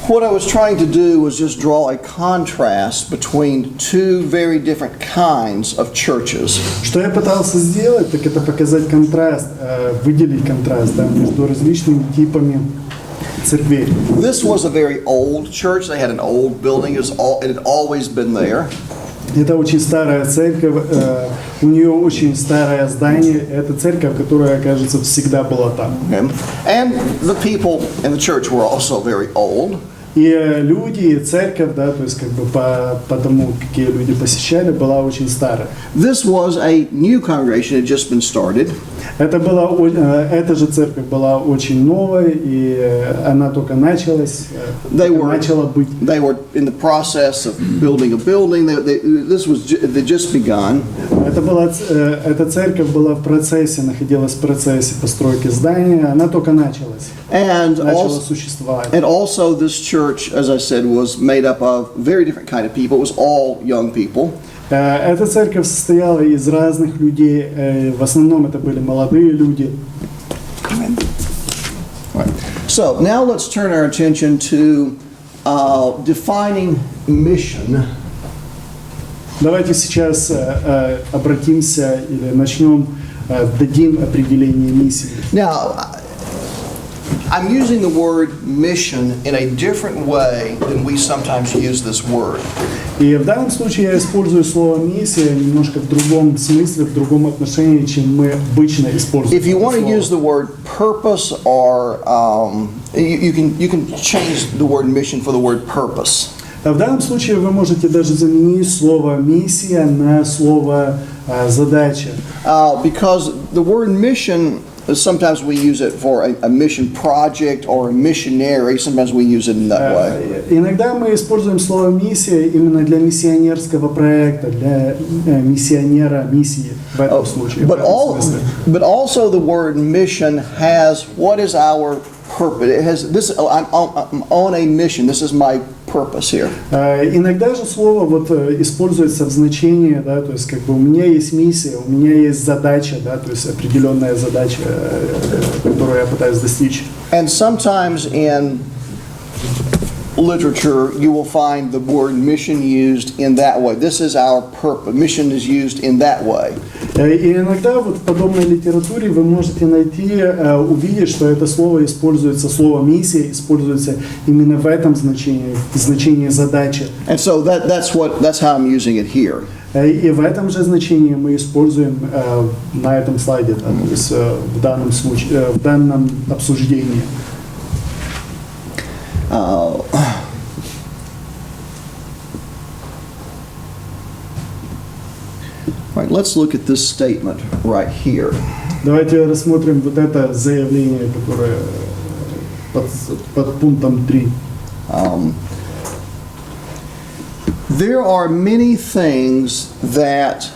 What I was trying to do was just draw a contrast between two very different kinds of churches. Что я пытался сделать, так это показать контраст, выделить контраст, да, между различными типами церквей. This was a very old church. They had an old building. It had always been there. Это очень старая церковь, у нее очень старое здание. Это церковь, которая, кажется, всегда была там. Okay? And the people in the church were also very old. И люди, и церковь, да, то есть как бы по тому, какие люди посещали, была очень старая. This was a new congregation. It had just been started. Эта же церковь была очень новая, и она только началась, начала быть. They were in the process of building a building. They just begun. Эта церковь была в процессе, находилась в процессе постройки здания, она только началась, начала существовать. And also this church, as I said, was made up of very different kind of people. It was all young people. Эта церковь состояла из разных людей, в основном это были молодые люди. Right. So now let's turn our attention to defining mission. Давайте сейчас обратимся или начнем, дадим определение миссии. Now, I'm using the word mission in a different way than we sometimes use this word. И в данном случае я использую слово «миссия» немножко в другом смысле, в другом отношении, чем мы обычно используем. If you want to use the word purpose, or you can change the word mission for the word purpose. В данном случае вы можете даже заменить слово «миссия» на слово «задача». Because the word mission, sometimes we use it for a mission project or a missionary. Sometimes we use it in that way. Иногда мы используем слово «миссия» именно для миссионерского проекта, для миссионера, миссии в этом случае. But also the word mission has what is our purpose. It has this. I'm on a mission. This is my purpose here. Иногда же слово вот используется в значении, да, то есть как бы у меня есть миссия, у меня есть задача, да, то есть определенная задача, которую я пытаюсь достичь. And sometimes in literature, you will find the word mission used in that way. This is our purpose. Mission is used in that way. И иногда вот в подобной литературе вы можете найти, увидеть, что это слово используется, слово «миссия» используется именно в этом значении, в значении «задача». And so that's how I'm using it here. И в этом же значении мы используем на этом слайде, да, то есть в данном случае, в данном обсуждении. Right, let's look at this statement right here. Давайте рассмотрим вот это заявление, которое под пунктом 3. There are many things that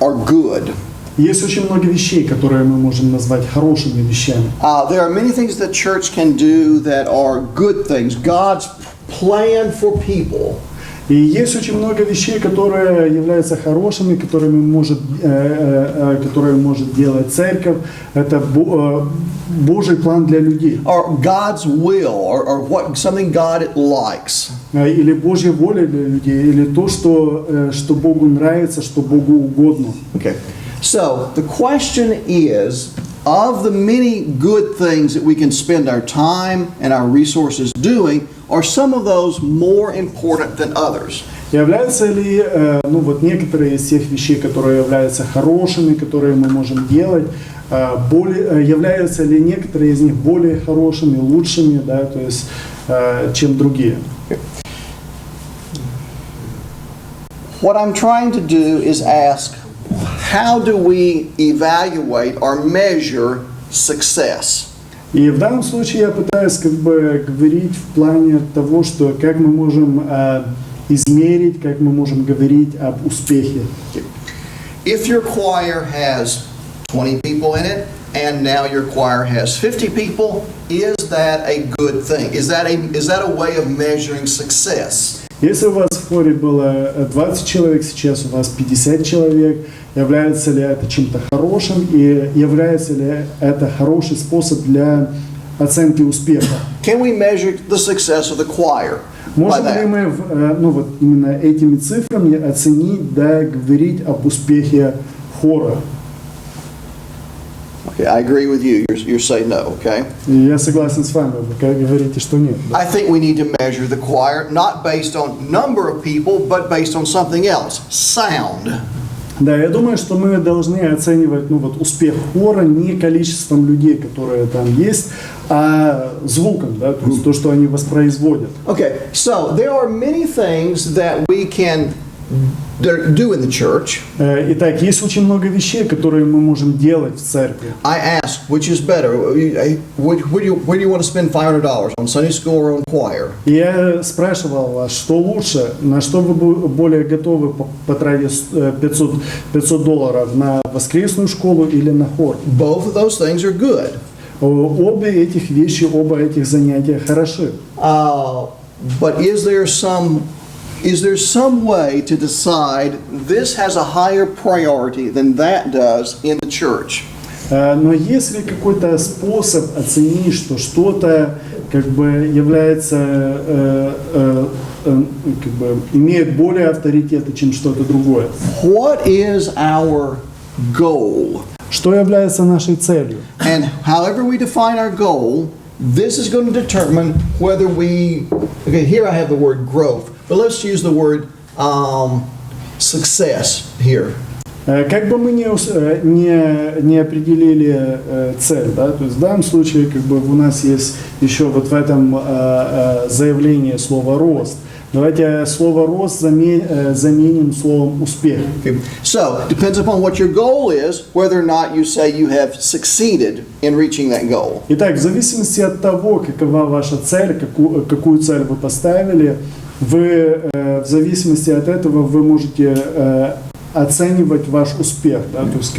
are good. Есть очень много вещей, которые мы можем назвать хорошими вещами. There are many things that church can do that are good things. God's plan for people. И есть очень много вещей, которые являются хорошими, которые может делать церковь. Это Божий план для людей. Or God's will, or what something God likes. Или Божья воля для людей, или то, что Богу нравится, что Богу угодно. Okay. So the question is, of the many good things that we can spend our time and our resources doing, are some of those more important than others? Являются ли, некоторые из тех вещей, которые являются хорошими, которые мы можем делать, являются ли некоторые из них более хорошими, лучшими, да, то есть, чем другие? What I'm trying to do is ask, how do we evaluate or measure success? И в данном случае я пытаюсь говорить в плане того, что как мы можем измерить, как мы можем говорить об успехе. If your choir has 20 people in it, and now your choir has 50 people, is that a good thing? Is that a way of measuring success? Если у вас в хоре было 20 человек, сейчас у вас 50 человек, является ли это чем-то хорошим и является ли это хороший способ для оценки успеха? Can we measure the success of the choir by Можем ли that? мы именно этими цифрами оценить, да, говорить об успехе хора? Okay, I agree with you. You're saying no, okay? И я согласен с вами, вы говорите, что нет. Да? I think we need to measure the choir not based on number of people, but based on something else, sound. Да, я думаю, что мы должны оценивать успех хора не количеством людей, которые там есть, а звуком, да, то есть то, что они воспроизводят. Okay, so there are many things that we can do in the church. Итак, есть очень много вещей, которые мы можем делать в церкви. I asked, which is better? Where do you want to spend $500 on Sunday school or on choir? Я спрашивал вас, что лучше, на что вы более готовы потратить $500 на воскресную школу или на хор? Both of those things are good. Оба этих занятия хороши. But is there some way to decide this has a higher priority than that does in the church? Но есть ли какой-то способ оценить, что что-то является, имеет более авторитета, чем что-то другое? What is our goal? Что является нашей целью? And however we define our goal, this is going to determine whether okay, here I have the word growth, but let's use the word success here. Как бы мы не определили цель, да, то есть в данном случае у нас есть еще в этом заявлении слово «рост». Давайте слово «рост» заменим словом «успех». Okay. So, depends upon what your goal is, whether or not you say you have succeeded in reaching that goal. Итак, в зависимости от того, какова ваша цель, какую цель вы поставили, в зависимости от этого вы можете оценивать ваш успех, да, то есть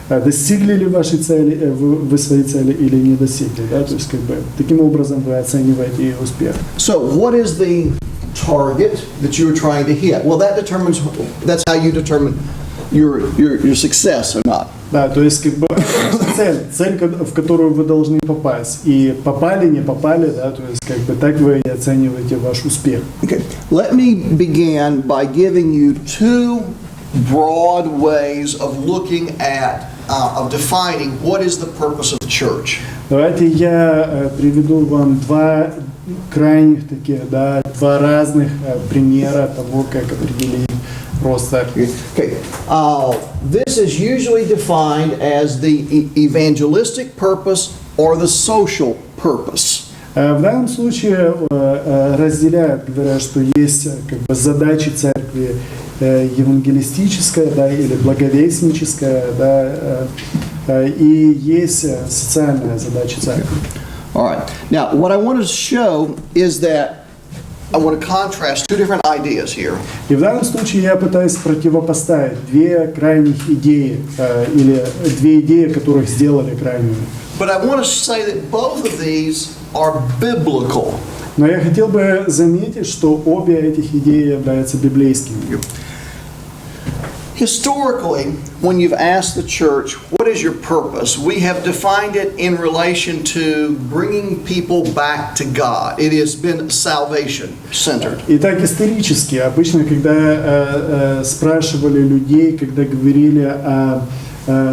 достигли ли вашей цели, вы своей цели или не достигли, да, то есть таким образом вы оцениваете и успех. So, what is the target that you are trying to hit? Well, that's how you determine your success or not. Да, то есть цель, в которую вы должны попасть, и попали, не попали, да, то есть так вы и оцениваете ваш успех. Okay, let me begin by giving you two broad ways of looking at, of defining what is the purpose of the church. Давайте я приведу вам два крайних таких, да, два разных примера того, как определить рост церкви. Okay, this is usually defined as the evangelistic purpose or the social purpose. В данном случае разделяют, говорят, что есть задачи церкви евангелистическая, да, или благовестническая, да, и есть социальная задача церкви. All right. Now, what I want to show is that I want to contrast two different ideas here. И в данном случае я пытаюсь противопоставить две крайних идеи, или две идеи, которых сделали крайними. But I want to say that both of these are biblical. Но я хотел бы заметить, что обе этих идеи являются библейскими. Historically, when you've asked the church, what is your purpose? We have defined it in relation to bringing people back to God. It has been salvation-centered. Итак, исторически, обычно, когда спрашивали людей, когда говорили о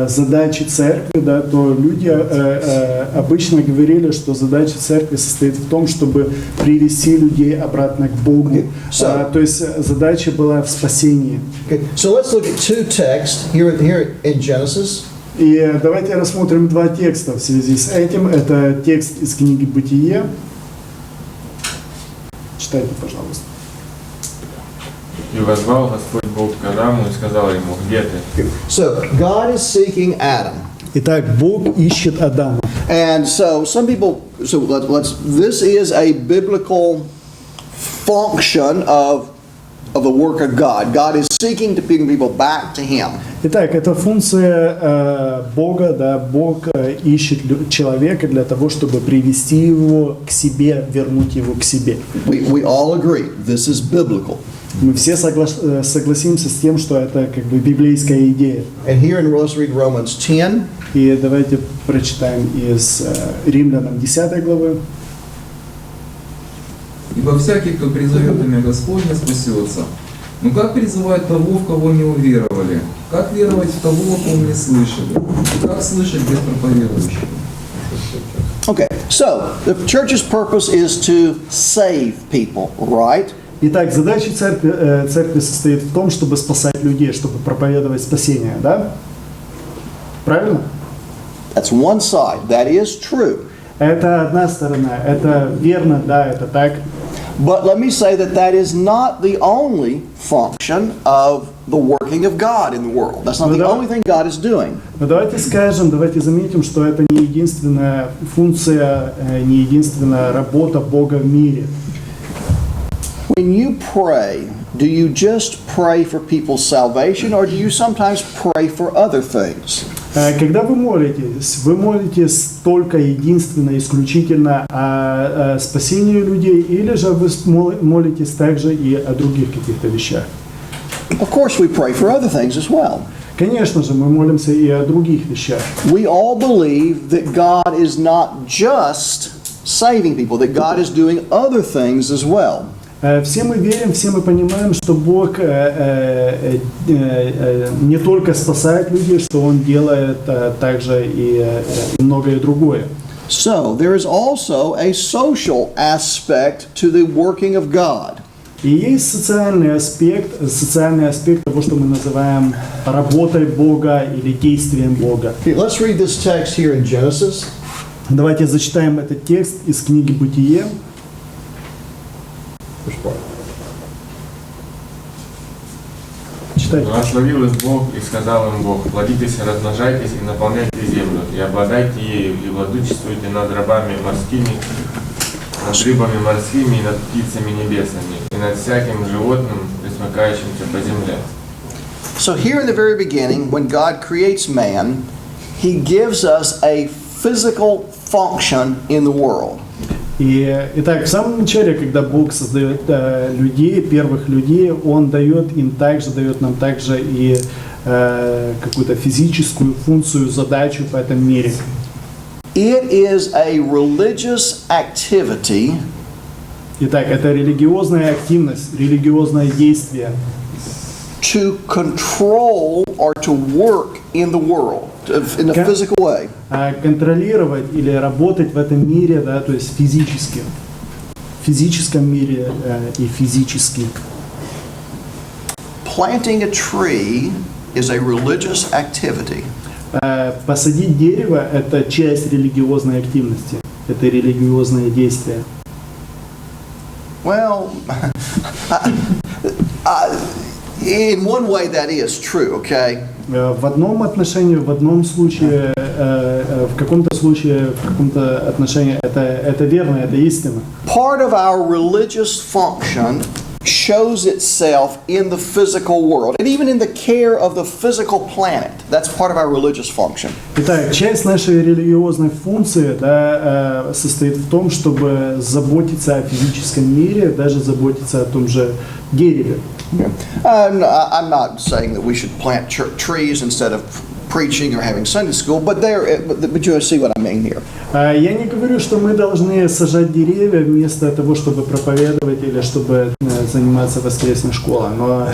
задаче церкви, да, то люди обычно говорили, что задача церкви состоит в том, чтобы привести людей обратно к Богу. То есть задача была в спасении. Okay, so let's look at two texts here in Genesis. И давайте рассмотрим два текста в связи с этим. Это текст из книги «Бытие». Читайте, пожалуйста. И возвал Господь Бог к Адаму и сказал ему: где ты? So God is seeking Adam. Итак, Бог ищет Адама. And so some people, this is a biblical function of the work of God. God is seeking to bring people back to Him. Итак, это функция Бога, да, Бог ищет человека для того, чтобы привести его к себе, вернуть его к себе. We all agree, this is biblical. Мы все согласимся с тем, что это как бы библейская идея. And here in let's read Romans 10. И давайте прочитаем из Римлянам 10 главы. Ибо всякий, кто призовет имя Господне, спасется. Но как призывать того, в кого не уверовали? Как веровать в того, о ком не слышали? Как слышать без проповедующего? Okay, so the church's purpose is to save people, right? Итак, задача церкви состоит в том, чтобы спасать людей, чтобы проповедовать спасение, да? Правильно? That's one side. That is true. Это одна сторона, это верно, да, это так. But let me say that is not the only function of the working of God in the world. That's not the only thing God is doing. Но давайте скажем, давайте заметим, что это не единственная функция, не единственная работа Бога в мире. When you pray, do you just pray for people's salvation, or do you sometimes pray for other things? Когда вы молитесь только единственно, исключительно о спасении людей, или же вы молитесь также и о других каких-то вещах? Of course, we pray for other things as well. Конечно же, мы молимся и о других вещах. We all believe that God is not just saving people, that God is doing other things as well. Все мы верим, все мы понимаем, что Бог не только спасает людей, что Он делает также и многое другое. So, there is also a social aspect to the working of God. И есть социальный аспект того, что мы называем работой Бога или действием Бога. Let's read this text here in Genesis. Давайте зачитаем этот текст из книги «Бытие». Читайте. Благословил их Бог и сказал им Бог: плодитесь, размножайтесь и наполняйте землю, и обладайте ею, и владычествуйте над рабами морскими, над рыбами морскими и над птицами небесными, и над всяким животным, пресмыкающимся по земле. So here in the very beginning, when God creates man, He gives us a physical function in the world. Итак, в самом начале, когда Бог создает людей, первых людей, Он дает нам также и какую-то физическую функцию, задачу в этом мире. It is a religious activity. Итак, это религиозная активность, религиозное действие. To control or to work in the world, in a physical way. Контролировать или работать в этом мире, да, то есть физически. В физическом мире и физически. Planting a tree is a religious activity. Посадить дерево – это часть религиозной активности. Это религиозное действие. Well, in one way that is true, okay? В одном отношении, в одном случае, в каком-то случае, в каком-то отношении это верно, это истина. Part of our religious function shows itself in the physical world and even in the care of the physical planet. That's part of our religious function. Итак, часть нашей религиозной функции состоит в том, чтобы заботиться о физическом мире, даже заботиться о том же дереве. I'm not saying that we should plant trees instead of preaching or having Sunday school, but you see what I mean here. Я не говорю, что мы должны сажать деревья вместо того, чтобы проповедовать или чтобы заниматься воскресной школой. Но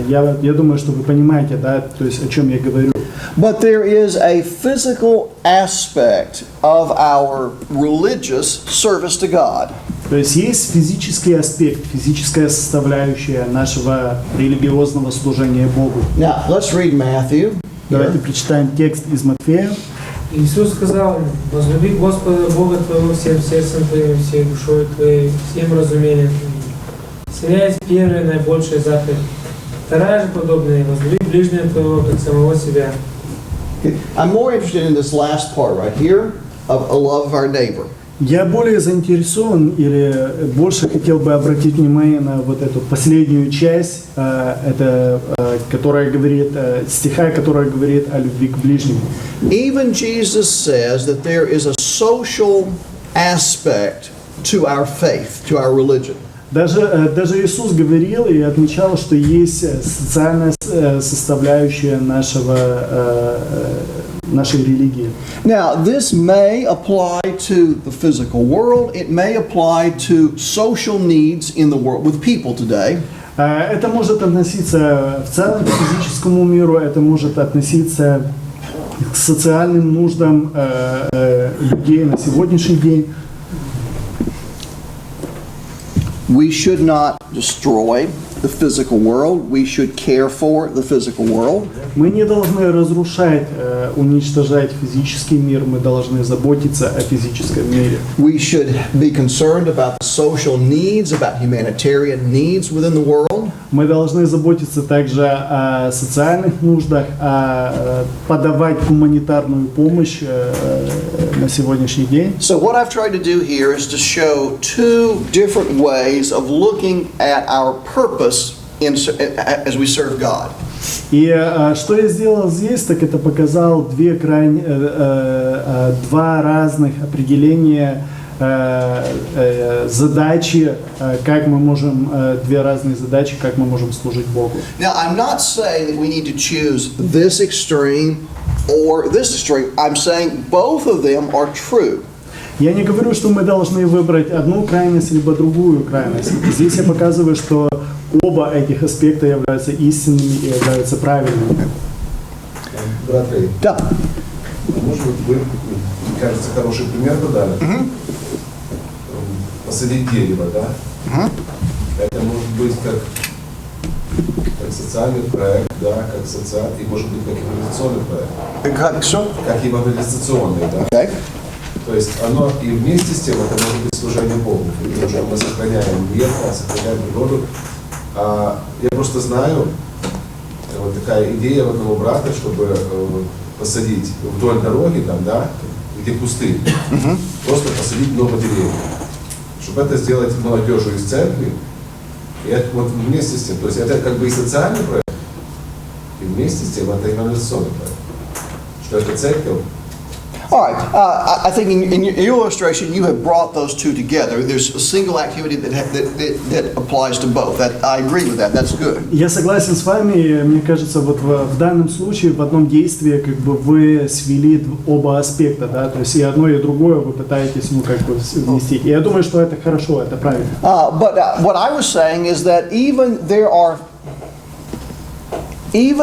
я думаю, что вы понимаете, да, то есть о чем я говорю. But there is a physical aspect of our religious service to God. То есть есть физический аспект, физическая составляющая нашего религиозного служения Богу. Now, let's read Matthew. Давайте прочитаем текст из Матфея. Иисус сказал им: возлюби Господа Бога твоего всем сердцем твоим, всей душой твоей, всем разумением твоим. Сия первая наибольшая заповедь. Вторая же подобная: возлюби ближнего твоего, как самого себя. I'm more interested in this last part right here of a love of our neighbor. Я более заинтересован или больше хотел бы обратить внимание на вот эту последнюю часть, которая говорит, стиха, которая говорит о любви к ближнему. Even Jesus says that there is a social aspect to our faith, to our religion. Даже Иисус говорил и отмечал, что есть социальная составляющая нашей религии. Now, this may apply to the physical world. It may apply to social needs in the world with people today. Это может относиться в целом к физическому миру, это может относиться к социальным нуждам людей на сегодняшний день. We should not destroy the physical world. We should care for the physical world. Мы не должны разрушать, уничтожать физический мир, мы должны заботиться о физическом мире. We should be concerned about the social needs, about humanitarian needs within the world. Мы должны заботиться также о социальных нуждах, подавать гуманитарную помощь на сегодняшний день. So what I've tried to do here is to show two different ways of looking at our purpose as we serve God. И что я сделал здесь, так это показал два разных определения задачи, как мы можем, две разные задачи, как мы можем служить Богу. Now, I'm not saying that we need to choose this extreme or this extreme. I'm saying both of them are true. Я не говорю, что мы должны выбрать одну крайность либо другую крайность. Здесь я показываю, что оба этих аспекта являются истинными и являются правильными. Брат Рей, Да. может быть, вы, мне кажется, хороший пример подали. Посадить дерево, да? Это может быть как социальный проект, да, как и может быть как евангелизационный проект. Как что? Как евангелизационный, да? Okay. То есть оно и вместе с тем это может быть служение Богу, потому что мы сохраняем мир, сохраняем природу. Я просто знаю, вот такая идея одного брата, чтобы посадить вдоль дороги, там, да, где кусты, просто посадить много деревьев. Чтобы это сделать молодежью из церкви, и это вот вместе с тем, то есть это как бы и социальный проект, и вместе с тем это евангелизационный проект. Что это церковь. All right. I think in your illustration, you have brought those two together. There's a single activity that applies to both. I agree with that. That's good. Я согласен с вами. Мне кажется, вот в данном случае в одном действии как бы вы свели оба аспекта, да, то есть и одно и другое вы пытаетесь, как бы вместить. И я думаю, что это хорошо, это правильно. But what I was saying is that even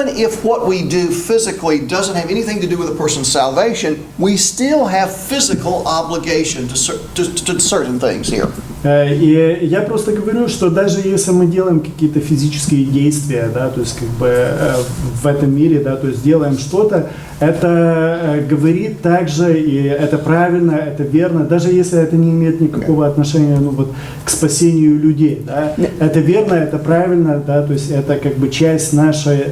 if what we do physically doesn't have anything to do with a person's salvation, we still have physical obligation to certain things here. И я просто говорю, что даже если мы делаем какие-то физические действия, да, то есть как бы в этом мире, да, то есть делаем что-то, это говорит также, и это правильно, это верно, даже если это не имеет никакого отношения, к спасению людей, да, это верно, это правильно, да, то есть это как бы часть нашей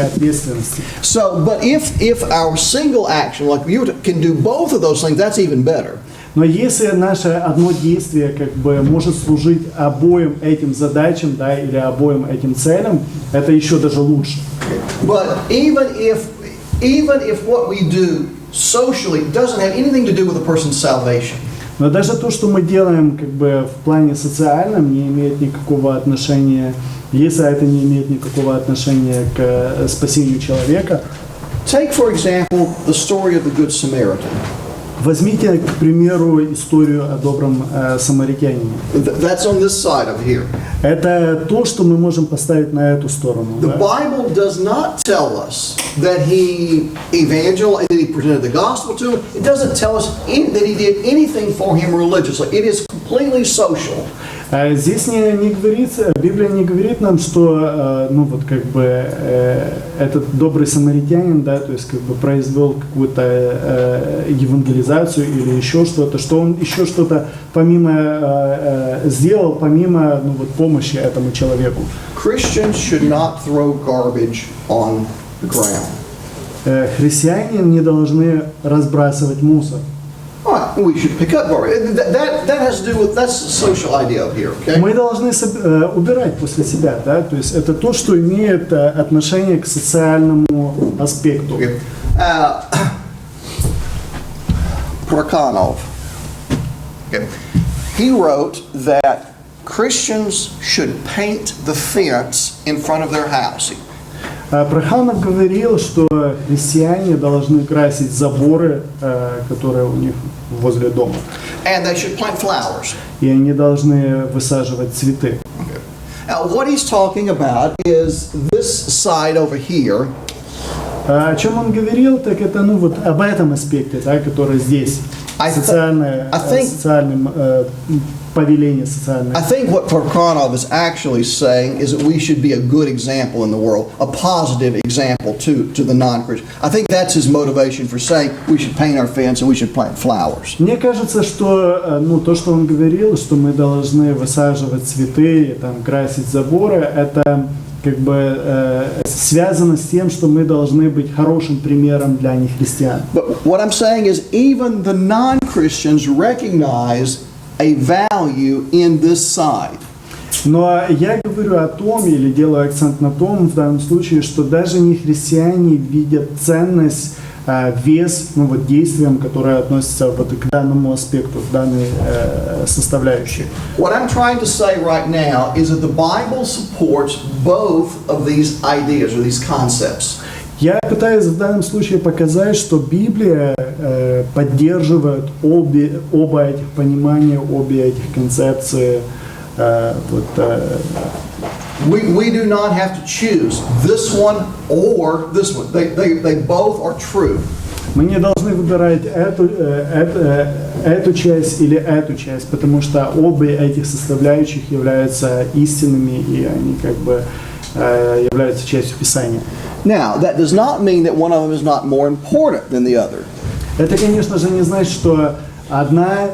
ответственности. So, but if our single action, like you can do both of those things, that's even better. Но если наше одно действие как бы может служить обоим этим задачам, да, или обоим этим целям, это еще даже лучше. But even if what we do socially doesn't have anything to do with a person's salvation, Но даже то, что мы делаем как бы в плане социальном, не имеет никакого отношения, если это не имеет никакого отношения к спасению человека. take for example the story of the Good Samaritan. Возьмите, к примеру, историю о добром самаритянине. That's on this side of here. Это то, что мы можем поставить на эту сторону. The Да? Bible does not tell us that he presented the gospel to him. It doesn't tell us that he did anything for him religiously. It is completely social. Здесь не говорится, Библия не говорит нам, что ну вот как бы этот добрый самаритянин, да, то есть как бы произвел какую-то евангелизацию или еще что-то, что он еще что-то помимо сделал, помимо ну вот помощи этому человеку. Christians should not throw garbage on the ground. Христиане не должны разбрасывать мусор. All right, we should pick up garbage. That has to do with, that's the social idea up here, okay? Мы должны убирать после себя, да, то есть это то, что имеет отношение к социальному аспекту. Okay. Prokhanov, okay. He wrote that Christians should paint the fence in front of their house. Проханов говорил, что христиане должны красить заборы, которые у них возле дома. And they should plant flowers. И они должны высаживать цветы. Now, what he's talking about is this side over here. О чем он говорил, так это ну вот об этом аспекте, да, который здесь. Социальное повеление социальное. I think what Prokhanov is actually saying is that we should be a good example in the world, a positive example to the non-Christian. I think that's his motivation for saying we should paint our fence and we should plant flowers. Мне кажется, что ну, то, что он говорил, что мы должны высаживать цветы, там, красить заборы, это как бы связано с тем, что мы должны быть хорошим примером для нехристиан. But what I'm saying is even the non-Christians recognize a value in this side. Но я говорю о том, или делаю акцент на том, в данном случае, что даже нехристиане видят ценность, вес, ну вот действиям, которые относятся вот к данному аспекту, к данной составляющей. What I'm trying to say right now is that the Bible supports both of these ideas or these concepts. Я пытаюсь в данном случае показать, что Библия поддерживает оба этих понимания, обе этих концепции. We do not have to choose this one or this one. They both are true. Мы не должны выбирать эту часть или эту часть, потому что обе этих составляющих являются истинными, и они как бы являются частью Писания. Now, that does not mean that one of them is not more important than the other. Это, конечно же, не значит, что одна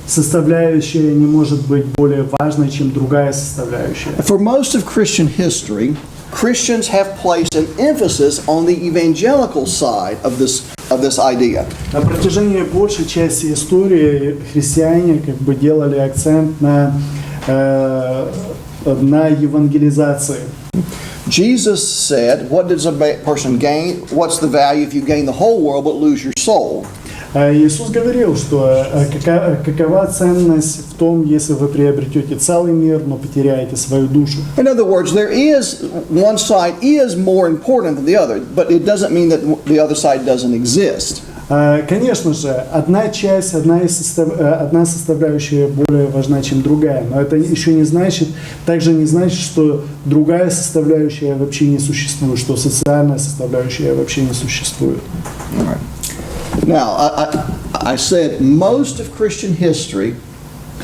составляющая не может быть более важной, чем другая составляющая. For most of Christian history, Christians have placed an emphasis on the evangelical side of this idea. На протяжении большей части истории христиане как бы делали акцент на евангелизации. Jesus said, what does a person gain? What's the value if you gain the whole world but lose your soul? Иисус говорил, что какова ценность в том, если вы приобретете целый мир, но потеряете свою душу. In other words, one side is more important than the other, but it doesn't mean that the other side doesn't exist. Конечно же, одна составляющая более важна, чем другая, но это еще не значит, также не значит, что другая составляющая вообще не существует, что социальная составляющая вообще не существует. Now, I said most of Christian history,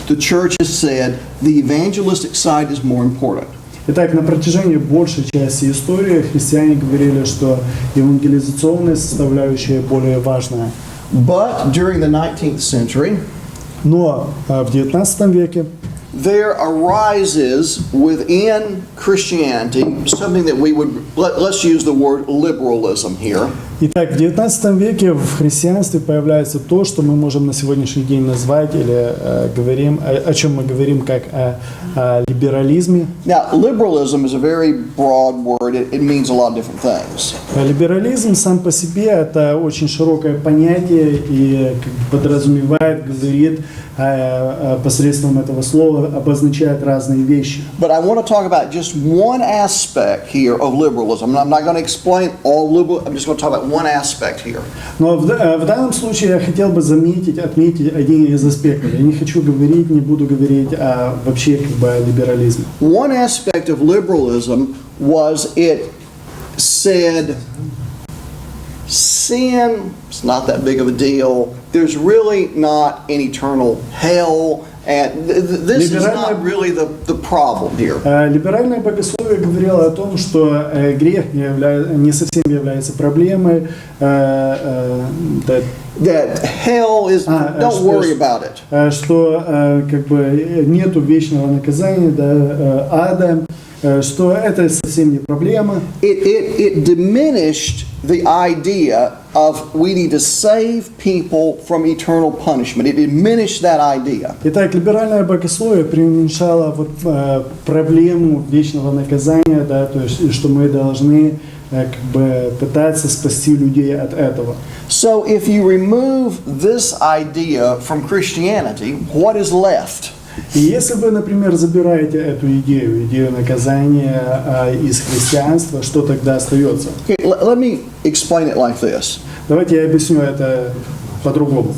the church has said the evangelistic side is more important. Итак, на протяжении большей части истории христиане говорили, что евангелизационная составляющая более важная. But during the 19th century, но в 19 веке there arises within Christianity something that we would, let's use the word liberalism here. Итак, в 19 веке в христианстве появляется то, что мы можем на сегодняшний день назвать или говорим, о чем мы говорим как о либерализме. Now, liberalism is a very broad word. It means a lot of different things. Либерализм сам по себе это очень широкое понятие и как бы подразумевает, говорит посредством этого слова, обозначает разные вещи. But I want to talk about just one aspect here of liberalism. I'm not going to explain all liberalism. I'm just going to talk about one aspect here. Но в данном случае я хотел бы отметить один из аспектов. Я не хочу говорить, не буду говорить вообще как бы о либерализме. One aspect of liberalism was it said sin is not that big of a deal. There's really not an eternal hell. And this is not really the problem here. Либеральное богословие говорило о том, что грех не совсем является проблемой. That hell is, don't worry about it. Что как бы нету вечного наказания, да, ада, что это совсем не проблема. It diminished the idea of we need to save people from eternal punishment. It diminished that idea. Итак, либеральное богословие преуменьшало вот, проблему вечного наказания, да, то есть, что мы должны как бы пытаться спасти людей от этого. So if you remove this idea from Christianity, what is left? И если вы, например, забираете эту идею наказания из христианства, что тогда остается? Okay, let me explain it like this. Давайте я объясню это по-другому.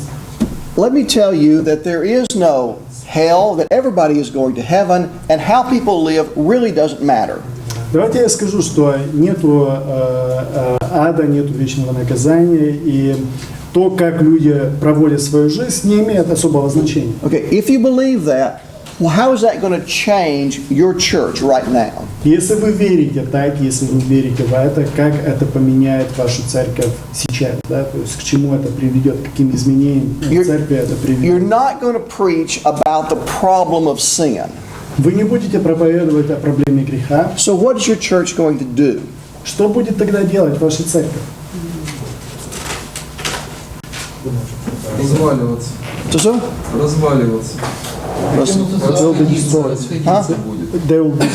Let me tell you that there is no hell, that everybody is going to heaven, and how people live really doesn't matter. Давайте я скажу, что нету ада, нету вечного наказания, и то, как люди проводят свою жизнь, не имеет особого значения. Okay, if you believe that, well, how is that going to change your church right now? Если вы верите так, если вы верите в это, как это поменяет вашу церковь сейчас, да? То есть к чему это приведет, к каким изменениям церкви это приведет? You're not going to preach about the problem of sin. Вы не будете проповедовать о проблеме греха. So what is your church going to do? Что будет тогда делать ваша церковь? Разваливаться. Что? Разваливаться. Will be destroyed. Huh? They will be,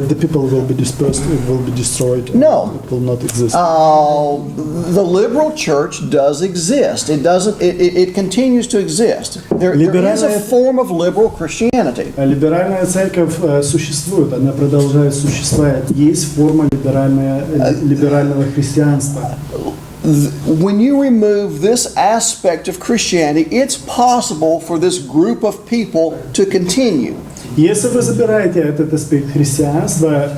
the people will be dispersed. It will be destroyed. No. It will not exist. The liberal church does exist. It doesn't. It continues to exist. There is a form of liberal Christianity. Либеральная церковь существует, она продолжает существовать. Есть форма либерального христианства. When you remove this aspect of Christianity, it's possible for this group of people to continue. Если вы забираете этот аспект христианства,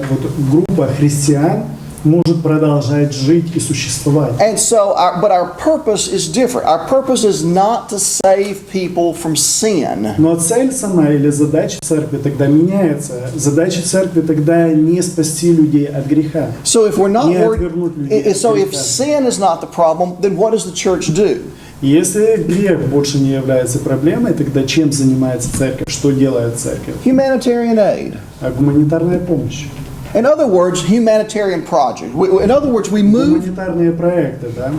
вот группа христиан может продолжать жить и существовать. And so, but our purpose is different. Our purpose is not to save people from sin. Но цель сама или задача церкви тогда меняется. Задача церкви тогда не спасти людей от греха. So if we're not Не отвернуть людей от so if греха. sin is not the problem, then what does the church do? Если грех больше не является проблемой, тогда чем занимается церковь? Что делает церковь? Humanitarian aid. А гуманитарная помощь. In other words, humanitarian project. In other words, we move Гуманитарные проекты, да?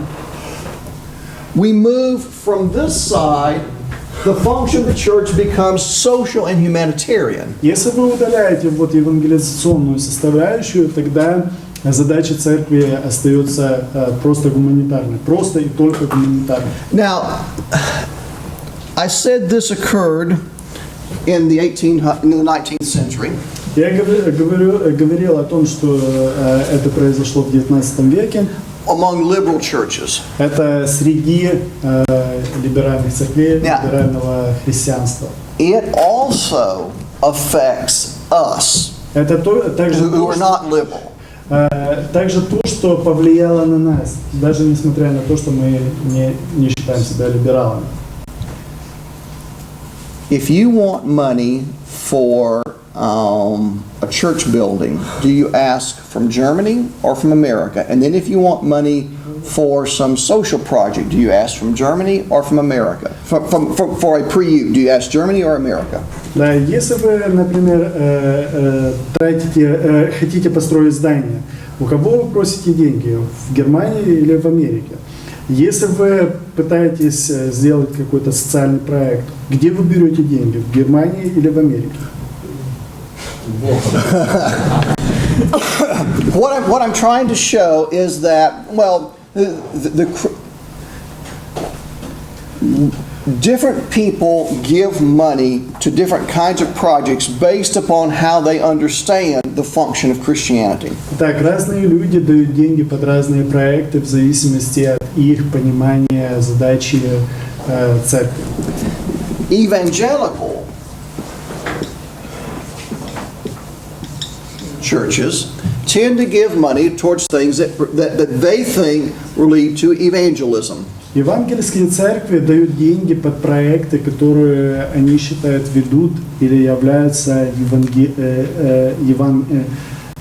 We move from this side, the function of the church becomes social and humanitarian. Если вы удаляете вот евангелизационную составляющую, тогда задача церкви остается просто гуманитарной, просто и только гуманитарной. Now, I said this occurred in the 19th century. Я говорил о том, что это произошло в 19 веке. Among liberal churches. Это среди либеральных церквей, либерального христианства. It also affects us Это также who are not liberal. также то, что повлияло на нас, даже несмотря на то, что мы не считаем себя либералами. If you want money for a church building, do you ask from Germany or from America? And then if you want money for some social project, do you ask from Germany or from America? For a pre-U, do you ask Germany or America? Да, если вы, например, хотите построить здание, У кого вы просите деньги? В Германии или в Америке? Если вы пытаетесь сделать какой-то социальный проект, где вы берете деньги? В Германии или в Америке? What I'm trying to show is that, well, different people give money to different kinds of projects based upon how they understand the function of Christianity. Так, разные люди дают деньги под разные проекты в зависимости от их понимания задачи церкви. Evangelical churches tend to give money towards things that they think will lead to evangelism. Евангельские церкви дают деньги под проекты, которые они считают ведут или являются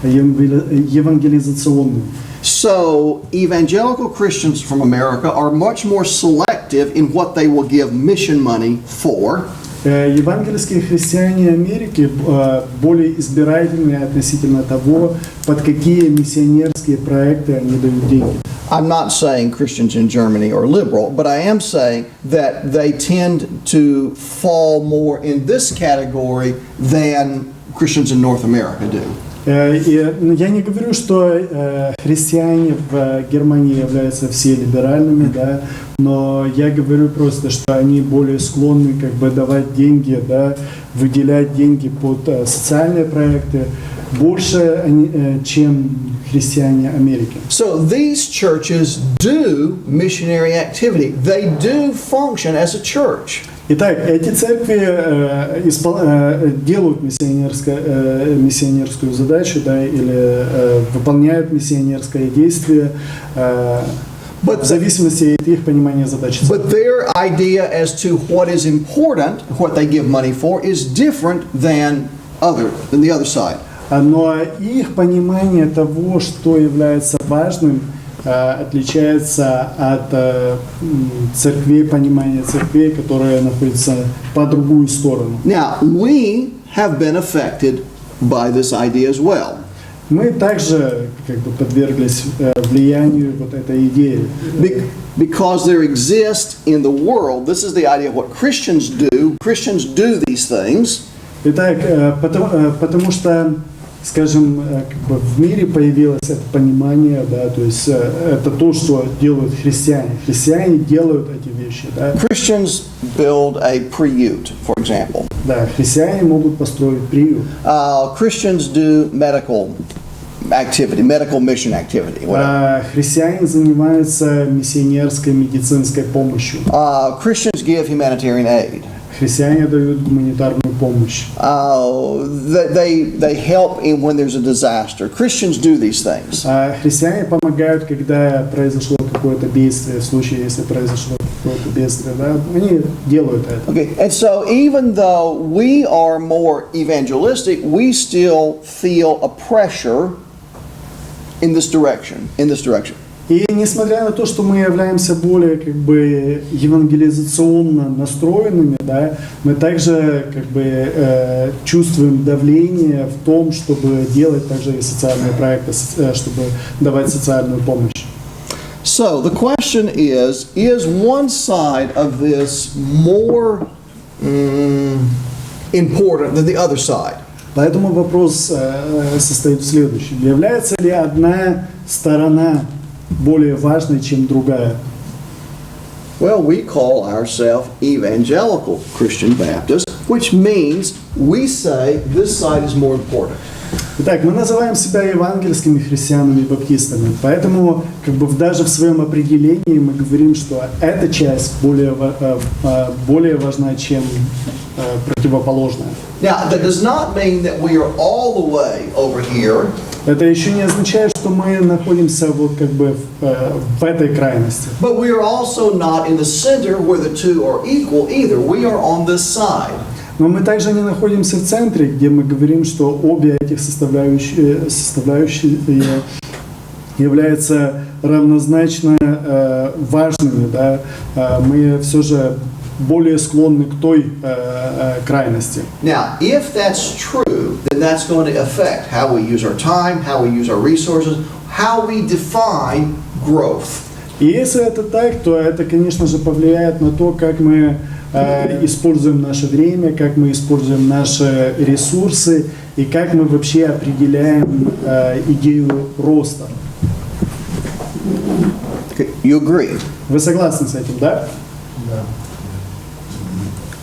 евангелизационными. So, evangelical Christians from America are much more selective in what they will give mission money for. Евангельские христиане Америки более избирательны относительно того, под какие миссионерские проекты они дают деньги. I'm not saying Christians in Germany are liberal, but I am saying that they tend to fall more in this category than Christians in North America do. Я не говорю, что христиане в Германии являются все либеральными, да, но я говорю просто, что они более склонны как бы давать деньги, да, выделять деньги под социальные проекты больше, чем христиане Америки. So these churches do missionary activity. They do function as a church. Итак, эти церкви делают миссионерскую задачу, да, или выполняют миссионерское действие в зависимости от их понимания задачи. But their idea as to what is important, what they give money for, is different than the other side. Но их понимание того, что является важным, отличается от церквей, понимания церквей, которые находятся по другую сторону. Now, we have been affected by this idea as well. Мы также как бы подверглись влиянию вот этой идеи. Because there exists in the world, this is the idea of what Christians do. Christians do these things. Итак, потому что, скажем, как бы в мире появилось это понимание, да, то есть это то, что делают христиане. Христиане делают эти вещи, да. Christians build a приют, for example. Да, христиане могут построить приют. Christians do medical activity, medical mission activity. Христиане занимаются миссионерской медицинской помощью. Christians give humanitarian aid. Христиане дают гуманитарную помощь. They help when there's a disaster. Christians do these things. Христиане помогают, когда произошло какое-то бедствие, в случае, если произошло какое-то бедствие, да, они делают это. Okay, and so even though we are more evangelistic, we still feel a pressure in this direction. И несмотря на то, что мы являемся более как бы евангелизационно настроенными, да, мы также как бы чувствуем давление в том, чтобы делать также и социальные проекты, чтобы давать социальную помощь. So the question is one side of this more important than the other side? Поэтому вопрос состоит в следующем. Является ли одна сторона более важной, чем другая? Well, we call ourselves evangelical Christian Baptists, which means we say this side is more important. Итак, мы называем себя евангельскими христианами-баптистами, поэтому как бы даже в своем определении мы говорим, что эта часть более важна, чем противоположная. Now, that does not mean that we are all the way over here. Это еще не означает, что мы находимся вот как бы в этой крайности. But we are also not in the center where the two are equal either. We are on this side. Но мы также не находимся в центре, где мы говорим, что обе этих составляющие являются равнозначно важными. Да? Мы все же более склонны к той крайности. Now, if that's true, then that's going to affect how we use our time, how we use our resources, how we define growth. И если это так, то это, конечно же, повлияет на то, как мы используем наше время, как мы используем наши ресурсы и как мы вообще определяем идею роста. Okay, you agree? Вы согласны с этим, да?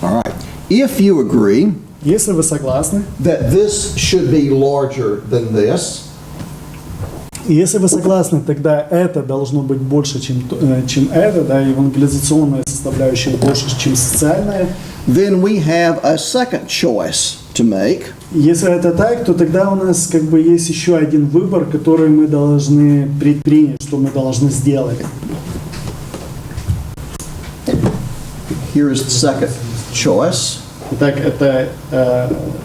All right. If you agree Если вы согласны, that this should be larger than this, и если вы согласны, тогда это должно быть больше, чем это, да, евангелизационная составляющая больше, чем социальная. then we have a second choice to make. Если это так, то тогда у нас как бы есть еще один выбор, который мы должны предпринять, что мы должны сделать. Here is the second choice. Итак, это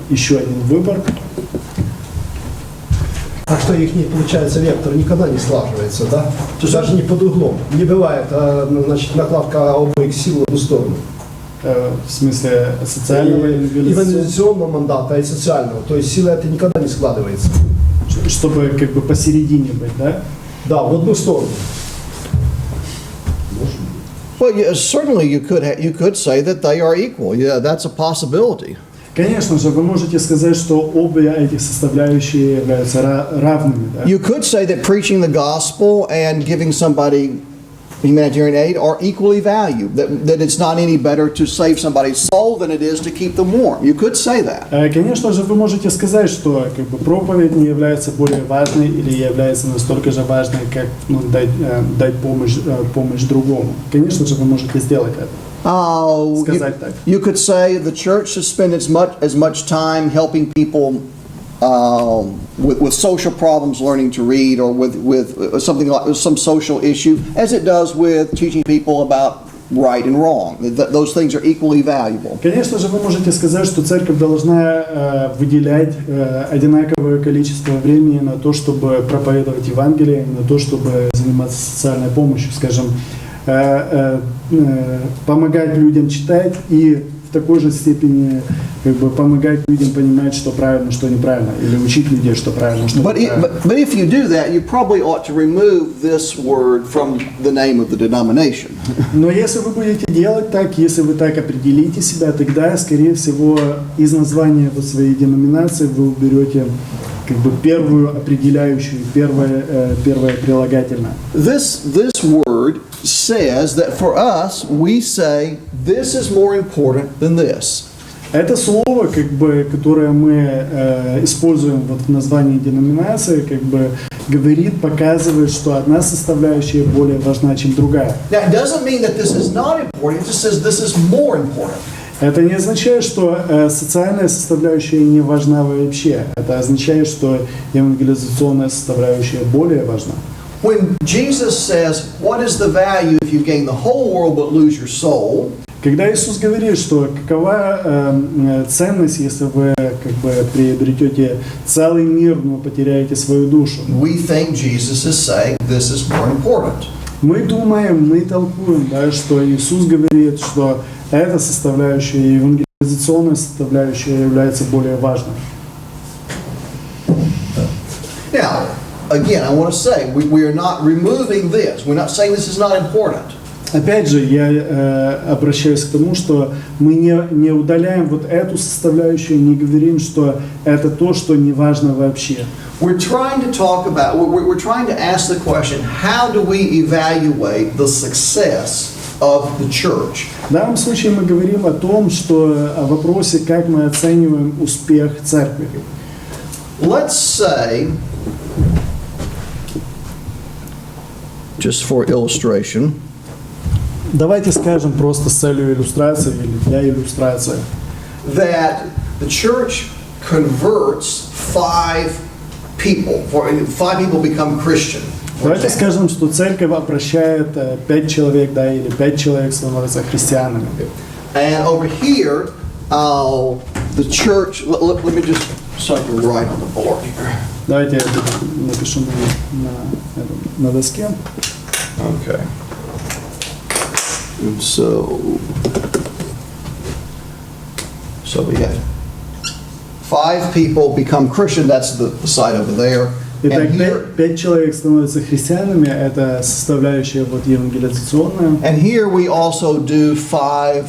еще один выбор. Так что их, получается, вектор никогда не слаживается, да? То есть даже не под углом. Не бывает, значит, накладка обоих сил в одну сторону. В смысле социального И евангелизационного, евангелизационного мандата, и социального. То есть сила это никогда не складывается. чтобы как бы посередине быть, да? Да, в одну сторону. Well, certainly you could say that they are equal. Yeah, that's a possibility. Конечно же, вы можете сказать, что обе эти составляющие являются равными, да? You could say that preaching the gospel and giving somebody humanitarian aid are equally valued. That it's not any better to save somebody's soul than it is to keep them warm. You could say that. Конечно же, вы можете сказать, что как бы проповедь не является более важной или является настолько же важной, как дать помощь другому. Конечно же, вы можете сделать это. Сказать так. You could say the church should spend as much time helping people with social problems, learning to read, or with something like some social issue, as it does with teaching people about right and wrong. Those things are equally valuable. Конечно же, вы можете сказать, что церковь должна выделять одинаковое количество времени на то, чтобы проповедовать Евангелие, на то, чтобы заниматься социальной помощью, скажем, помогать людям читать и в такой же степени как бы помогать людям понимать, что правильно, что неправильно, или учить людей, что правильно, что неправильно. But if you do that, you probably ought to remove this word from the name of the denomination. Но если вы будете делать так, если вы так определите себя, тогда, скорее всего, из названия вот своей деноминации вы уберете как бы первую определяющую, первое прилагательное. This word says that for us, we say this is more important than this. Это слово, как бы, которое мы используем вот в названии деноминации, как бы говорит, показывает, что одна составляющая более важна, чем другая. Now, it doesn't mean that this is not important. It just says this is more important. Это не означает, что социальная составляющая не важна вообще. Это означает, что евангелизационная составляющая более важна. When Jesus says, "What is the value if you gain the whole world but lose your soul?" Когда Иисус говорит, что какова ценность, если вы как бы приобретете целый мир, но потеряете свою душу? We think Jesus is saying this is more important. Мы думаем, мы толкуем, да, что Иисус говорит, что эта составляющая, евангелизационная составляющая является более важной. Now, again, I want to say, we are not removing this. We're not saying this is not important. Опять же, я обращаюсь к тому, что мы не удаляем вот эту составляющую, не говорим, что это то, что не важно вообще. We're trying to talk about, we're trying to ask the question, how do we evaluate the success of the church? В данном случае мы говорим о том, что о вопросе, как мы оцениваем успех церкви. Let's say, just for illustration, Давайте скажем просто с целью иллюстрации или для иллюстрации, that the church converts 5 people. 5 people become Christian. давайте скажем, что церковь обращает 5 человек, да, или 5 человек становятся христианами. And over here, the church, let me just, so I can write on the board here. Давайте я напишу на доске. Okay. And so we have 5 people become Christian. That's the side over there. Итак, And here- 5 человек становятся христианами, это составляющая вот евангелизационная. And here we also do five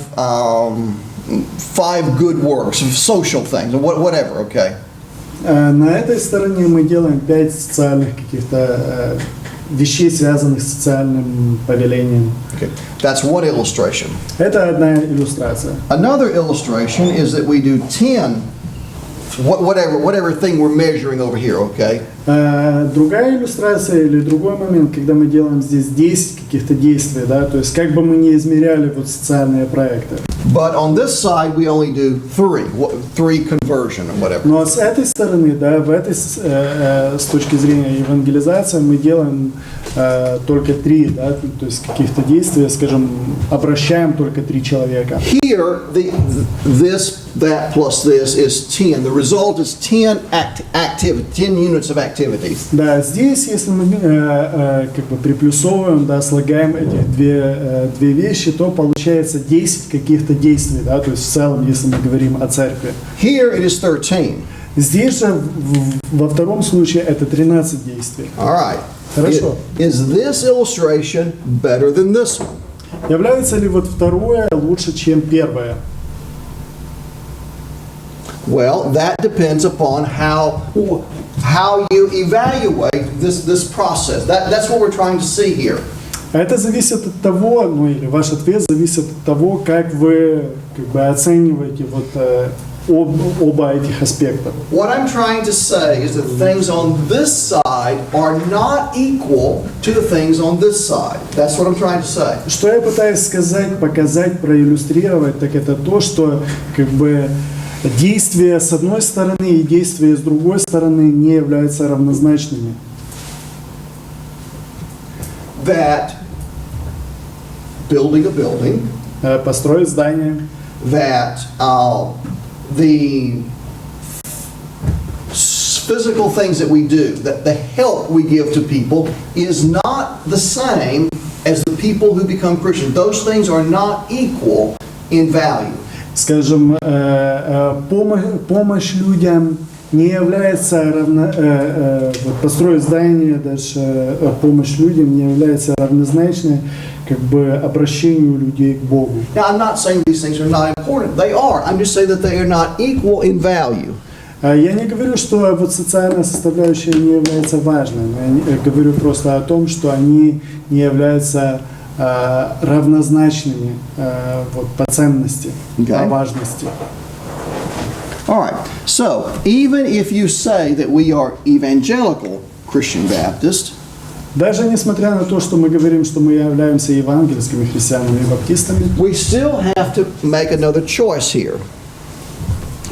good works, social things, whatever, okay? На этой стороне мы делаем 5 социальных каких-то вещей, связанных с социальным повелением. Okay. That's one illustration. Это одна иллюстрация. Another illustration is that we do 10, whatever thing we're measuring over here, okay? Другая иллюстрация или другой момент, когда мы делаем здесь 10 каких-то действий, да, то есть как бы мы не измеряли вот социальные проекты. But on this side, we only do 3 conversion or whatever. Но с этой стороны, да, с точки зрения евангелизации мы делаем только 3, да, то есть каких-то действий, скажем, обращаем только 3 человека. Here, that plus this is 10. The result is 10 units of activities. Да, здесь, если мы как бы приплюсовываем, да, слагаем эти две вещи, то получается 10 каких-то действий, да, то есть в целом, если мы говорим о церкви. Here it is 13. Здесь же во втором случае это 13 действий. All right. Хорошо. Is this illustration better than this one? Является ли вот второе лучше, чем первое? Well, that depends upon how you evaluate this process. That's what we're trying to see here. Это зависит от того, ну или ваш ответ зависит от того, как вы как бы оцениваете вот оба этих аспекта. What I'm trying to say is that things on this side are not equal to the things on this side. That's what I'm trying to say. Что я пытаюсь сказать, показать, проиллюстрировать, так это то, что как бы действия с одной стороны и действия с другой стороны не являются равнозначными. That building a building, Построить здание, that the physical things that we do, that the help we give to people is not the same as the people who become Christians. Those things are not equal in value. скажем, помощь людям не является построить здание, даже помощь людям не является равнозначной как бы обращению людей к Богу. Now, I'm not saying these things are not important. They are. I'm just saying that they are not equal in value. Я не говорю, что вот социальная составляющая не является важной, но я говорю просто о том, что они не являются равнозначными вот, по ценности, по важности. All right. So, even if you say that we are evangelical Christian Baptist, даже несмотря на то, что мы говорим, что мы являемся евангельскими христианами и баптистами, we still have to make another choice here.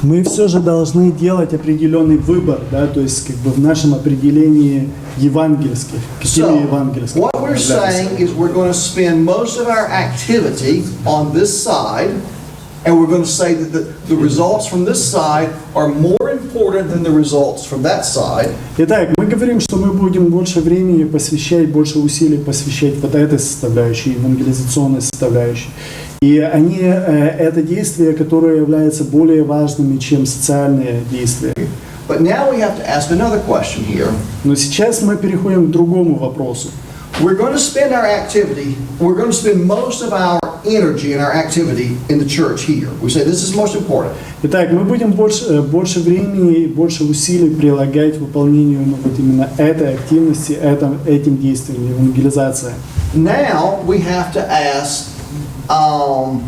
мы все же должны делать определенный выбор, да, то есть как бы в нашем определении евангельских. Какими евангельскими? What we're saying is we're going to spend most of our activity on this side, and we're going to say that the results from this side are more important than the results from that side. Итак, мы говорим, что мы будем больше времени посвящать, больше усилий посвящать вот этой составляющей, евангелизационной составляющей. И это действия, которые являются более важными, чем социальные действия. But now we have to ask another question here. Но сейчас мы переходим к другому вопросу. We're going to spend most of our energy and our activity in the church here. We say this is most important. Итак, мы будем больше времени и больше усилий прилагать к выполнению вот именно этой активности, этим действиям, евангелизации. Now we have to ask, how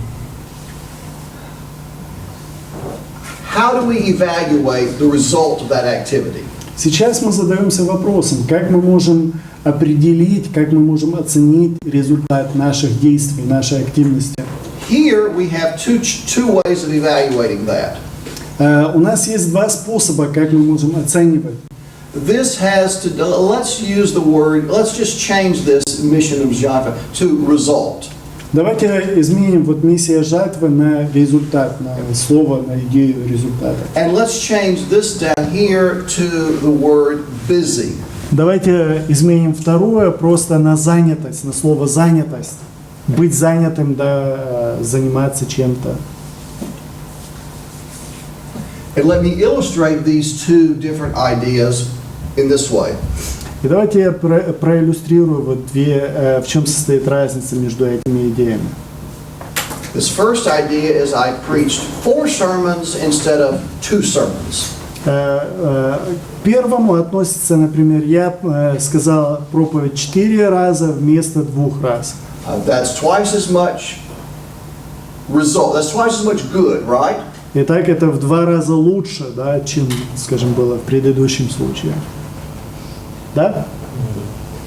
do we evaluate the result of that activity? Сейчас мы задаемся вопросом, как мы можем определить, как мы можем оценить результат наших действий, нашей активности. Here we have two ways of evaluating that. У нас есть два способа, как мы можем оценивать. This has to, let's use the word, let's just change this mission of жатва to result. Давайте изменим вот миссия жатвы на результат, на слово, на идею результата. And let's change this down here to the word busy. Давайте изменим второе просто на занятость, на слово занятость. Быть занятым, да, заниматься чем-то. And let me illustrate these two different ideas in this way. И давайте я проиллюстрирую вот в чем состоит разница между этими идеями. This first idea is I preached 4 sermons instead of 2 sermons. К первому относится, например, я сказал проповедь 4 раза вместо 2 раз. That's twice as much result. That's twice as much good, right? Итак, это в 2 раза лучше, да, чем, скажем, было в предыдущем случае. Да?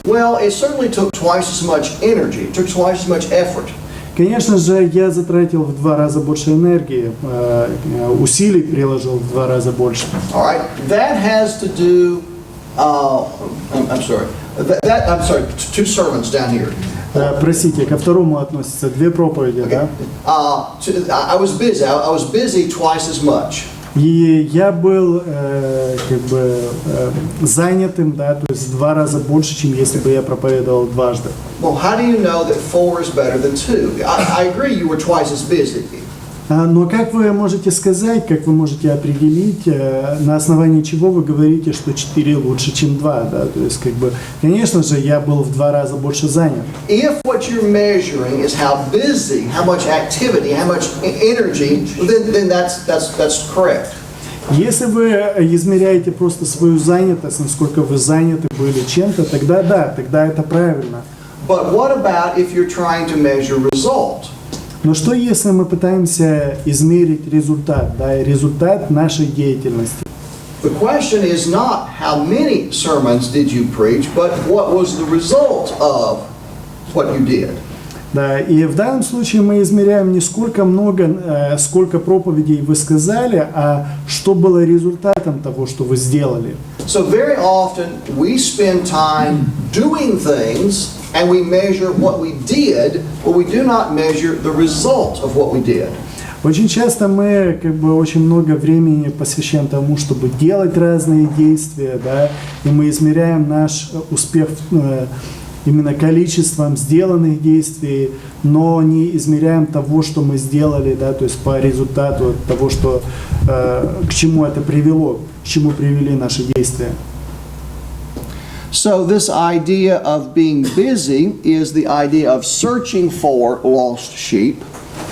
Well, it certainly took twice as much energy. It took twice as much effort. Конечно же, я затратил в 2 раза больше энергии, усилий приложил в 2 раза больше. All right, that has to do. I'm sorry. I'm sorry. 2 sermons down here. Простите, ко второму относится 2 проповеди, да? I was busy. I was busy twice as much. И я был как бы занятым, да, то есть в 2 раза больше, чем если бы я проповедовал дважды. Well, how do you know that 4 is better than 2? I agree you were twice as busy. Но как вы можете сказать, как вы можете определить, на основании чего вы говорите, что 4 лучше, чем 2, да? То есть, как бы, конечно же, я был в 2 раза больше занят. If what you're measuring is how busy, how much activity, how much energy, then that's correct. Если вы измеряете просто свою занятость, насколько вы заняты были чем-то, тогда да, тогда это правильно. But what about if you're trying to measure result? Но что если мы пытаемся измерить результат, да, результат нашей деятельности? The question is not how many sermons did you preach, but what was the result of what you did. Да, и в данном случае мы измеряем не сколько много, сколько проповедей вы сказали, а что было результатом того, что вы сделали. So very often we spend time doing things and we measure what we did, but we do not measure the result of what we did. Очень часто мы как бы очень много времени посвящаем тому, чтобы делать разные действия, да, и мы измеряем наш успех именно количеством сделанных действий, но не измеряем того, что мы сделали, да, то есть по результату того, что к чему это привело, к чему привели наши действия. So this idea of being busy is the idea of searching for lost sheep.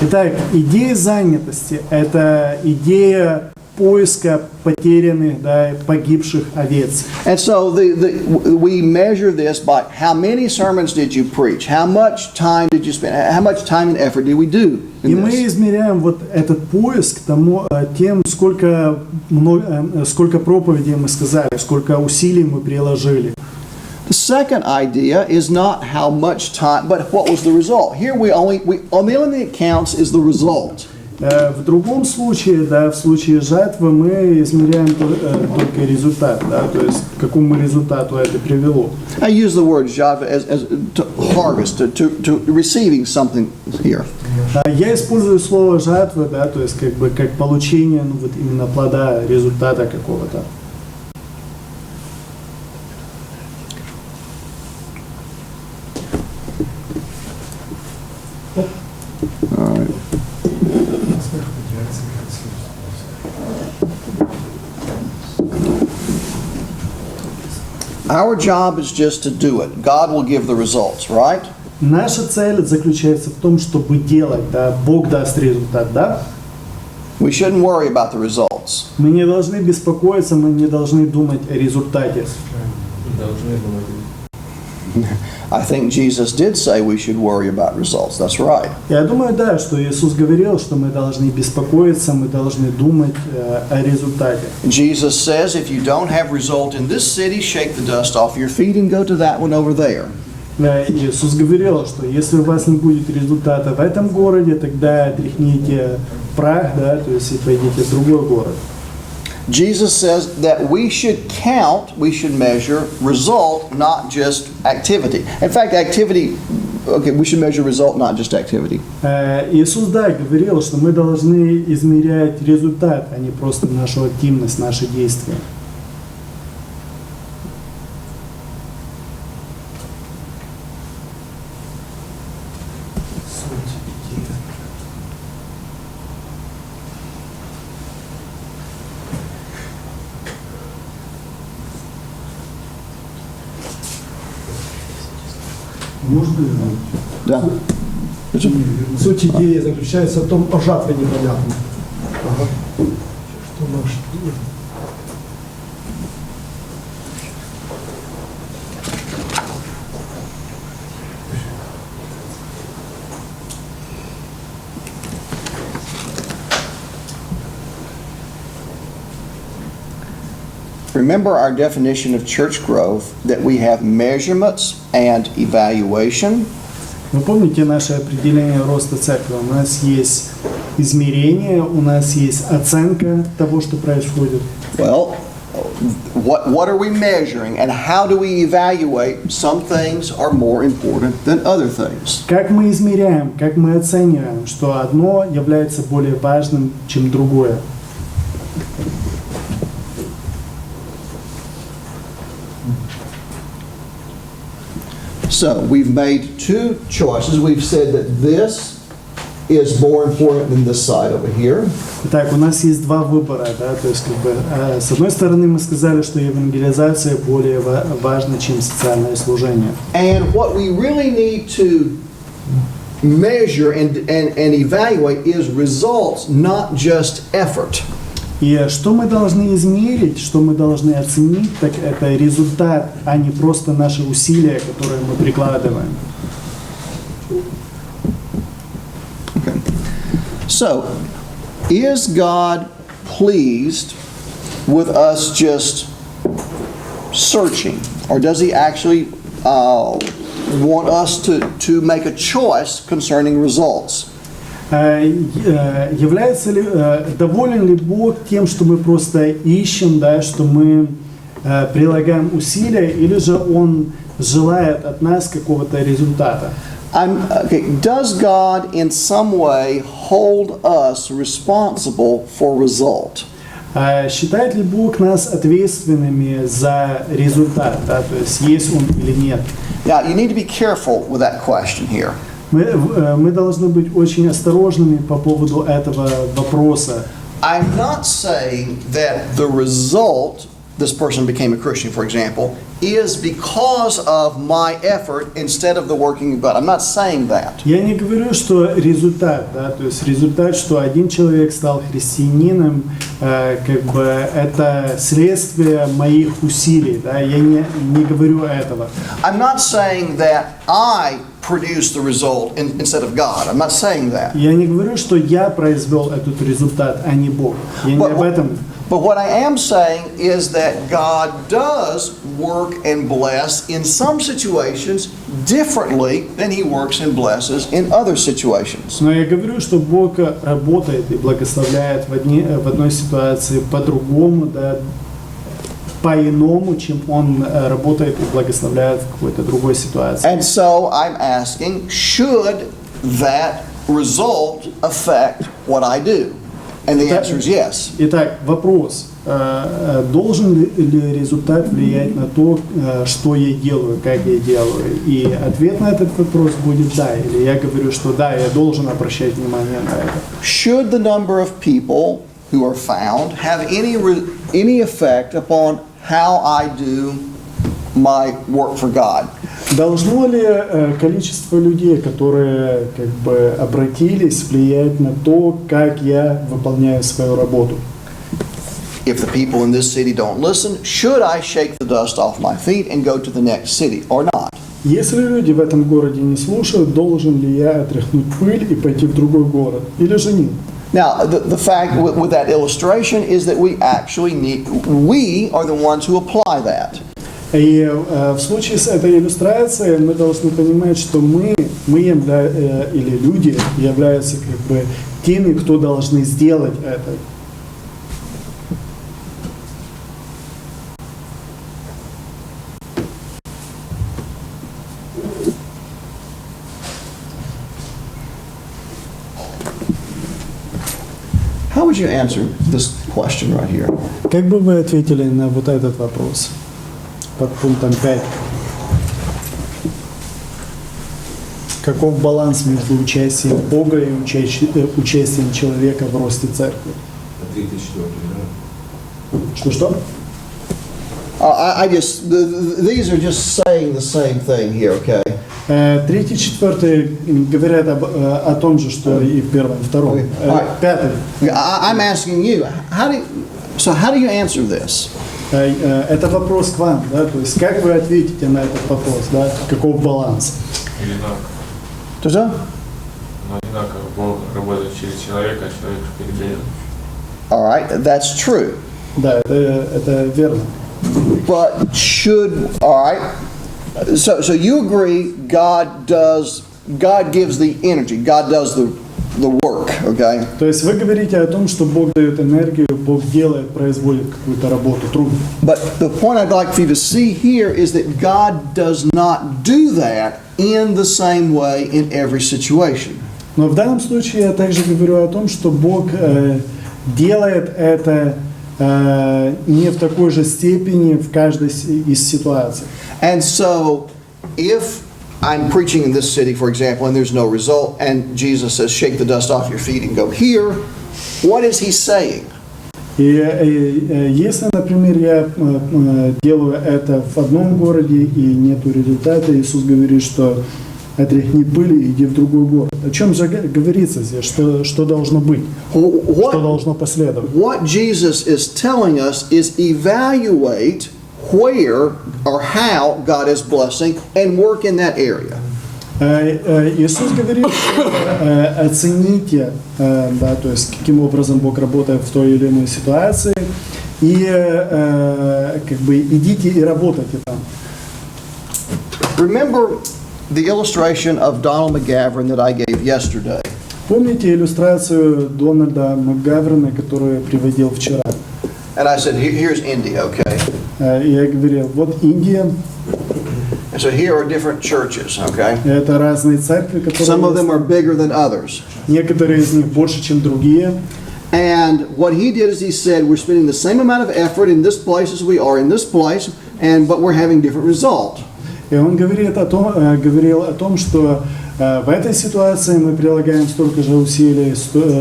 Итак, идея занятости – это идея поиска потерянных, да, погибших овец. And so we measure this by how many sermons did you preach? How much time did you spend? How much time and effort did we do И in мы this? измеряем вот этот поиск тем, сколько проповедей мы сказали, сколько усилий мы приложили. The second idea is not how much time, but what was the result. Here the only thing that counts is the result. В другом случае, да, в случае жатвы мы измеряем только результат, да, то есть к какому результату это привело. I use the word жатва as to harvest, to receiving something here. Я использую слово жатва, да, то есть как бы как получение, ну, вот именно плода, результата какого-то. Our job is just to do it. God will give the results, right? Наша цель заключается в том, чтобы делать, да, Бог даст результат, да? We shouldn't worry about the results. Мы не должны беспокоиться, мы не должны думать о результате. Должны думать. I think Jesus did say we should worry about results. That's right. Я думаю, да, что Иисус говорил, что мы должны беспокоиться, мы должны думать о результате. Jesus says if you don't have result in this city, shake the dust off your feet and go to that one over there. Иисус говорил, что если у вас не будет результата в этом городе, тогда отряхните прах, да, то есть и пойдите в другой город. Jesus says that we should count, we should measure result, not just activity. In fact, we should measure result, not just activity. Иисус, да, говорил, что мы должны измерять результат, а не просто нашу активность, наши действия. Можно вернуть? Да. Суть идеи заключается в том, о жатве непонятно. Ага. Что наш? Remember our definition of church growth, that we have measurements and evaluation. Вы помните наше определение роста церкви? У нас есть измерение, у нас есть оценка того, что происходит. Well, what are we measuring and how do we evaluate? Some things are more important than other things. Как мы измеряем, как мы оцениваем, что одно является более важным, чем другое? So we've made two choices. We've said that this is more important than this side over here. Итак, у нас есть два выбора, да, то есть с одной стороны мы сказали, что евангелизация более важна, чем социальное служение. And what we really need to measure and evaluate is results, not just effort. И что мы должны измерить, что мы должны оценить, так это результат, а не просто наши усилия, которые мы прикладываем. Okay. So, is God pleased with us just searching, or does He actually want us to make a choice concerning results? Является ли, доволен ли Бог тем, что мы просто ищем, да, что мы прилагаем усилия, или же Он желает от нас какого-то результата? Does God in some way hold us responsible for result? Считает ли Бог нас ответственными за результат, да, то есть есть Он или нет? Now, you need to be careful with that question here. Мы должны быть очень осторожными по поводу этого вопроса. I'm not saying that the result, this person became a Christian, for example, is because of my effort instead of the working of God. I'm not saying that. Я не говорю, что результат, да, то есть результат, что один человек стал христианином, как бы это следствие моих усилий, да, я не говорю этого. I'm not saying that I produce the result instead of God. I'm not saying that. Я не говорю, что я произвел этот результат, а не Бог. Я не об этом. But what I am saying is that God does work and bless in some situations differently than He works and blesses in other situations. Но я говорю, что Бог работает и благословляет в одной ситуации по-другому, да, по-иному, чем Он работает и благословляет в какой-то другой ситуации. And so I'm asking, should that result affect what I do? And the answer is yes. Итак, вопрос. Должен ли результат влиять на то, что я делаю, как я делаю? И ответ на этот вопрос будет да. Или я говорю, что да, я должен обращать внимание на это. Should the number of people who are found have any effect upon how I do my work for God? Должно ли количество людей, которые как бы обратились, влиять на то, как я выполняю свою работу? If the people in this city don't listen, should I shake the dust off my feet and go to the next city or not? Если люди в этом городе не слушают, должен ли я отряхнуть пыль и пойти в другой город? Или же нет? Now, the fact with that illustration is that we are the ones who apply that. И в случае с этой иллюстрацией мы должны понимать, что мы или люди являются как бы теми, кто должны сделать это. How would you answer this question right here? Как бы вы ответили на вот этот вопрос под пунктом 5? Каков баланс между участием Бога и участием человека в росте церкви? Что? These are just saying the same thing here, okay? Третий, четвертый говорят о том же, что и в первом, втором. Пятый. I'm asking you, how do you answer this? Это вопрос к вам, да, то есть как вы ответите на этот вопрос, да, каков баланс? Одинаково. Что? Но одинаково. Бог работает через человека, а человек передает. All right, that's true. Да, это верно. But all right, so you agree God gives the energy, God does the work, okay? То есть вы говорите о том, что Бог дает энергию, Бог делает, производит какую-то работу, труд. But the point I'd like for you to see here is that God does not do that in the same way in every situation. Но в данном случае я также говорю о том, что Бог делает это не в такой же степени в каждой из ситуаций. And so, if I'm preaching in this city, for example, and there's no result, and Jesus says, shake the dust off your feet and go here, what is he saying? И если, например, я делаю это в одном городе и нету результата, Иисус говорит, что отряхни пыль и иди в другой город. О чем же говорится здесь? Что должно быть? Что должно последовать? What Jesus is telling us is evaluate where or how God is blessing and work in that area. Иисус говорит, оцените, да, то есть каким образом Бог работает в той или иной ситуации, и как бы идите и работайте там. Remember the illustration of Donald McGavran that I gave yesterday. Помните иллюстрацию Дональда МакГаврена, которую я приводил вчера? And I said, here's India, okay? Я говорил, вот Индия. And so here are different churches, okay? Это разные церкви, которые Some of them are bigger than others. Некоторые из них больше, чем другие. And what he did is he said, we're spending the same amount of effort in this place as we are in this place, but we're having different result. И он говорил о том, что в этой ситуации мы прилагаем столько же усилий,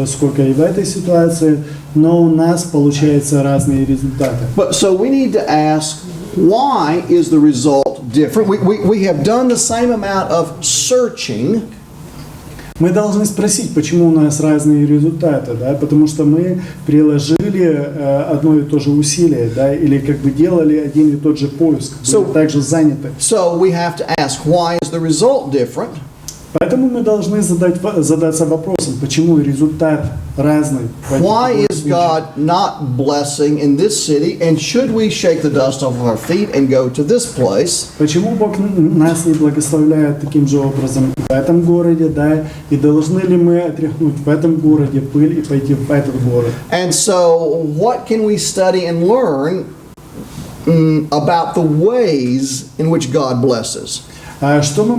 сколько и в этой ситуации, но у нас получаются разные результаты. But so we need to ask, why is the result different? We have done the same amount of searching. Мы должны спросить, почему у нас разные результаты, да? Потому что мы приложили одно и то же усилие, да? Или как бы делали один и тот же поиск, были также заняты. So we have to ask, why is the result different? Поэтому мы должны задаться вопросом, почему результат разный. Why is God not blessing in this city, and should we shake the dust off of our feet and go to this place? Почему Бог нас не благословляет таким же образом в этом городе, да? И должны ли мы отряхнуть в этом городе пыль и пойти в этот город? And so, what can we study and learn about the ways in which God blesses? Чему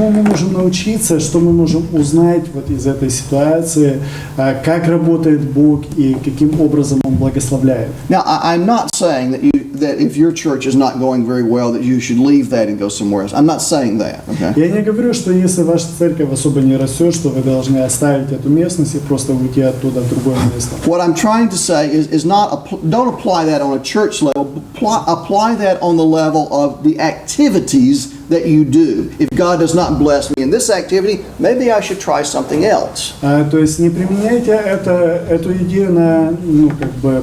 мы можем научиться, что мы можем узнать вот из этой ситуации, как работает Бог и каким образом Он благословляет? Now, I'm not saying that if your church is not going very well, that you should leave that and go somewhere else. I'm not saying that. Okay? Я не говорю, что если ваша церковь особо не растет, что вы должны оставить эту местность и просто уйти оттуда в другое место. What I'm trying to say is don't apply that on a church level. Apply that on the level of the activities that you do. If God does not bless me in this activity, maybe I should try something else. То есть не применяйте эту идею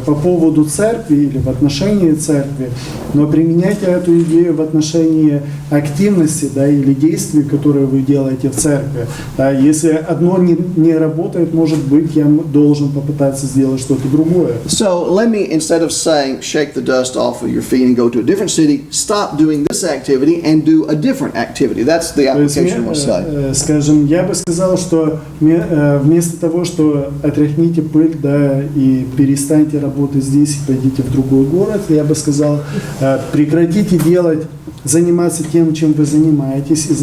по поводу церкви или в отношении церкви, но применяйте эту идею в отношении активности, да, или действий, которые вы делаете в церкви. Да, если одно не работает, может быть, я должен попытаться сделать что-то другое. So let me, instead of saying shake the dust off of your feet and go to a different city, stop doing this activity and do a different activity. That's the application we'll say. Скажем, я бы сказал, что вместо того, что отряхните пыль, да, и перестаньте работать здесь и пойдите в другой город, я бы сказал, прекратите заниматься тем, чем вы занимаетесь, и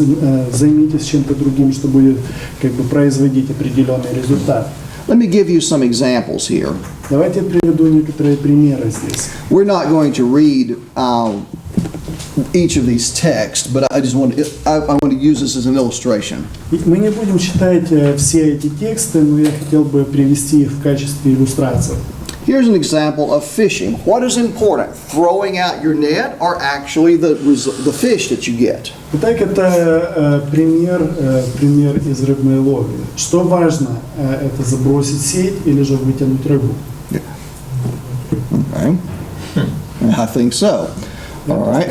займитесь чем-то другим, что будет как бы производить определенный результат. Let me give you some examples here. Давайте я приведу некоторые примеры здесь. We're not going to read each of these texts, but I want to use this as an illustration. Мы не будем читать все эти тексты, но я хотел бы привести их в качестве иллюстрации. Here's an example of fishing. What is important? Throwing out your net or actually the fish that you get? Итак, это пример из рыбной ловли. Что важно? Это забросить сеть или же вытянуть рыбу? Okay. I think so. All right.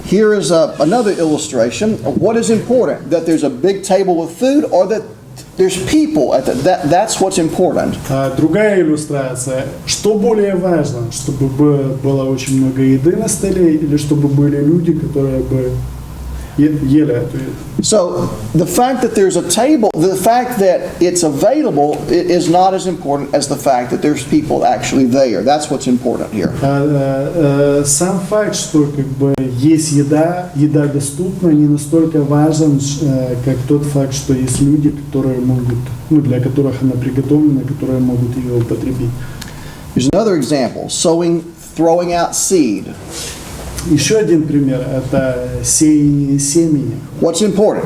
Here is another illustration of what is important, that there's a big table with food or that there's people at that's what's important. Другая иллюстрация. Что более важно? Чтобы было очень много еды на столе или чтобы были люди, которые бы ели эту еду? So the fact that there's a table, the fact that it's available is not as important as the fact that there's people actually there. That's what's important here. Сам факт, что как бы есть еда доступна, не настолько важен, как тот факт, что есть люди, которые могут, для которых она приготовлена, которые могут ее употребить. Here's another example: throwing out seed. Еще один пример – это сеяние семени. What's important?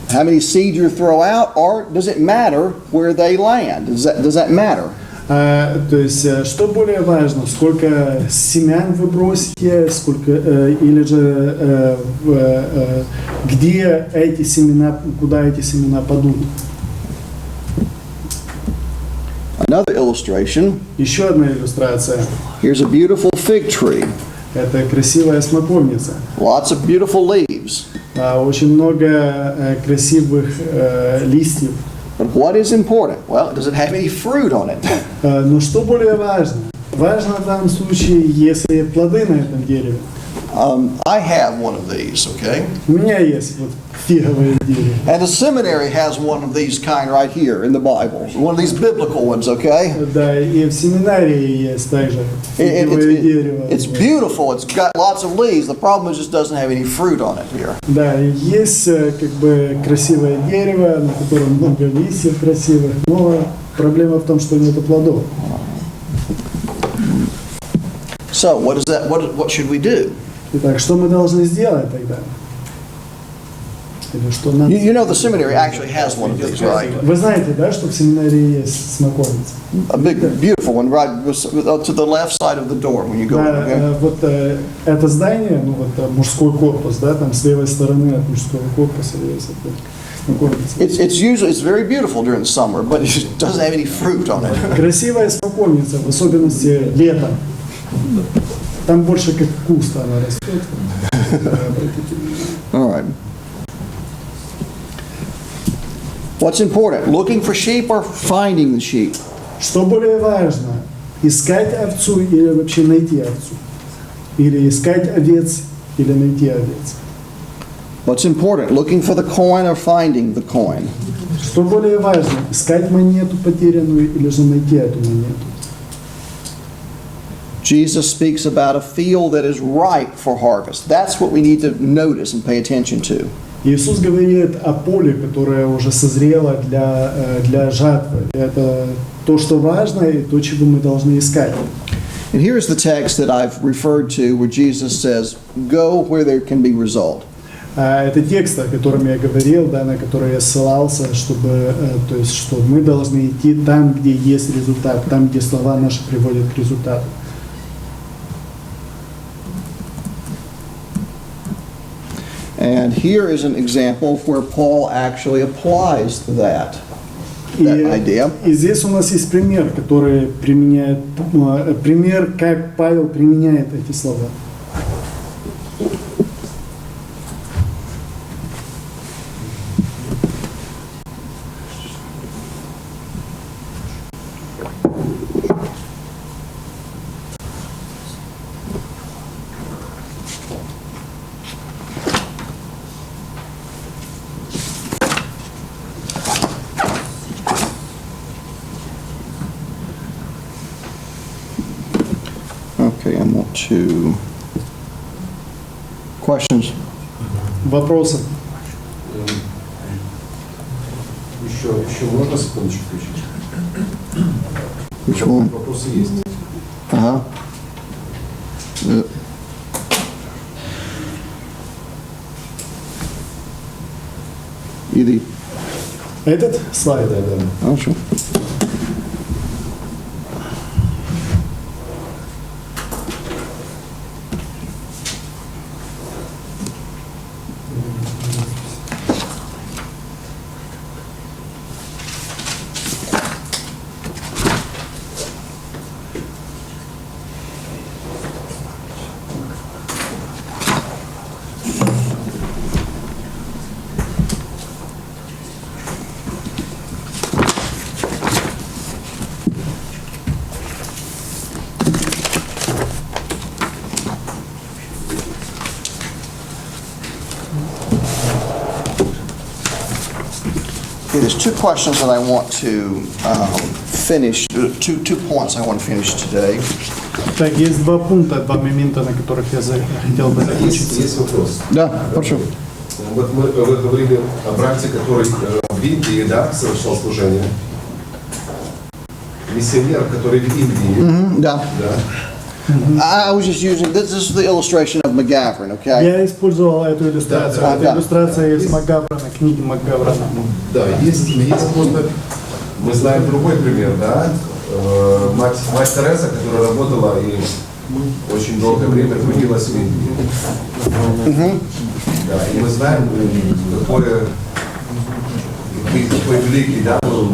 How many seeds you throw out, or does it matter where they land? Does that matter? То есть, что более важно, сколько семян вы бросите, или же где эти семена, куда эти семена падут? Another illustration. Еще одна иллюстрация. Here's a beautiful fig tree. Это красивая смоковница. Lots of beautiful leaves. Очень много красивых листьев. But what is important? Well, does it have any fruit on it? Но что более важно? Важно в данном случае, если плоды на этом дереве. I have one of these, okay? У меня есть вот фиговое дерево. And the seminary has one of these kind right here in the Bible. One of these biblical ones, okay? Да, и в семинарии есть также фиговое дерево. It's beautiful. It's got lots of leaves. The problem is it just doesn't have any fruit on it here. Да, есть как бы красивое дерево, на котором много листьев красивых, но проблема в том, что нету плодов. So what should we do? Итак, что мы должны сделать тогда? Или что нам? You know the seminary actually has one of these, right? Вы знаете, да, что в семинарии есть смоковница? A big, beautiful one, right to the left side of the door when you go in. Да, Okay? вот это здание, мужской корпус, да, там с левой стороны от мужского корпуса есть смоковница. It's very beautiful during the summer, but it doesn't have any fruit on it. Красивая смоковница, в особенности летом. Там больше как куст она растет. All right. What's important? Looking for sheep or finding the sheep? Что более важно? Искать овцу или вообще найти овцу? Или искать овец или найти овец? What's important? Looking for the coin or finding the coin? Что более важно? Искать монету потерянную или же найти эту монету? Jesus speaks about a field that is ripe for harvest. That's what we need to notice and pay attention to. Иисус говорит о поле, которое уже созрело для жатвы. Это то, что важно, и то, чего мы должны искать. And here's the text that I've referred to where Jesus says, go where there can be result. Это текст, о котором я говорил, да, на который я ссылался, то есть, что мы должны идти там, где есть результат, там, где слова наши приводят к результату. And here is an example where Paul actually applies that idea. И здесь у нас есть пример, который применяет, пример, как Павел применяет эти слова. Okay, I want to... Questions? Вопросы? Еще можно секундочку включить? Which one? Вопросы есть. Uh-huh. Иди. Этот слайд? Хорошо. there's two questions that I want to finish, two points I want to finish today. Так, есть два пункта, два момента, на которых я хотел бы закончить. Есть вопрос. Да, прошу. Вот вы говорили о брате, который в Индии, да, совершал служение. Миссионер, который в Индии. Да. Да. I was just using, this is the illustration of McGavran, okay? Я использовал эту иллюстрацию. Да, Это да. иллюстрация из Макгаврана, книги Макгаврана. Да, есть просто, мы знаем другой пример, да, мать Тереза, которая работала и очень долгое время трудилась в Индии. Да, и мы знаем, какой великий, да, был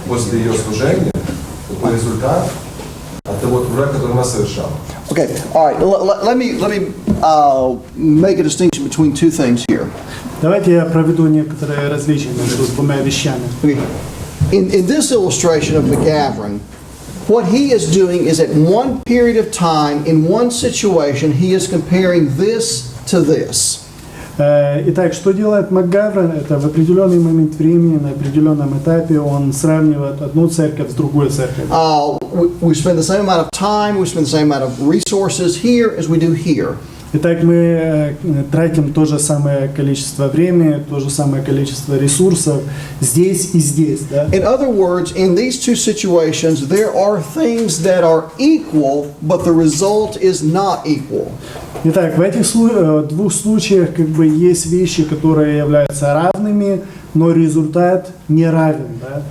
после ее служения, какой результат от того труда, который она совершала. Okay, all right, let me make a distinction between two things here. Давайте я проведу некоторые различия между двумя вещами. Okay. In this illustration of McGavran, what he is doing is at one period of time, in one situation, he is comparing this to this. Итак, что делает Макгавран? Это в определенный момент времени, на определенном этапе он сравнивает одну церковь с другой церковью. We spend the same amount of time, we spend the same amount of resources here as we do here. Итак, мы тратим то же самое количество времени, то же самое количество ресурсов здесь и здесь. Да? In other words, in these two situations, there are things that are equal, but the result is not equal. Итак, в этих двух случаях как бы есть вещи, которые являются равными, но результат не равен, да?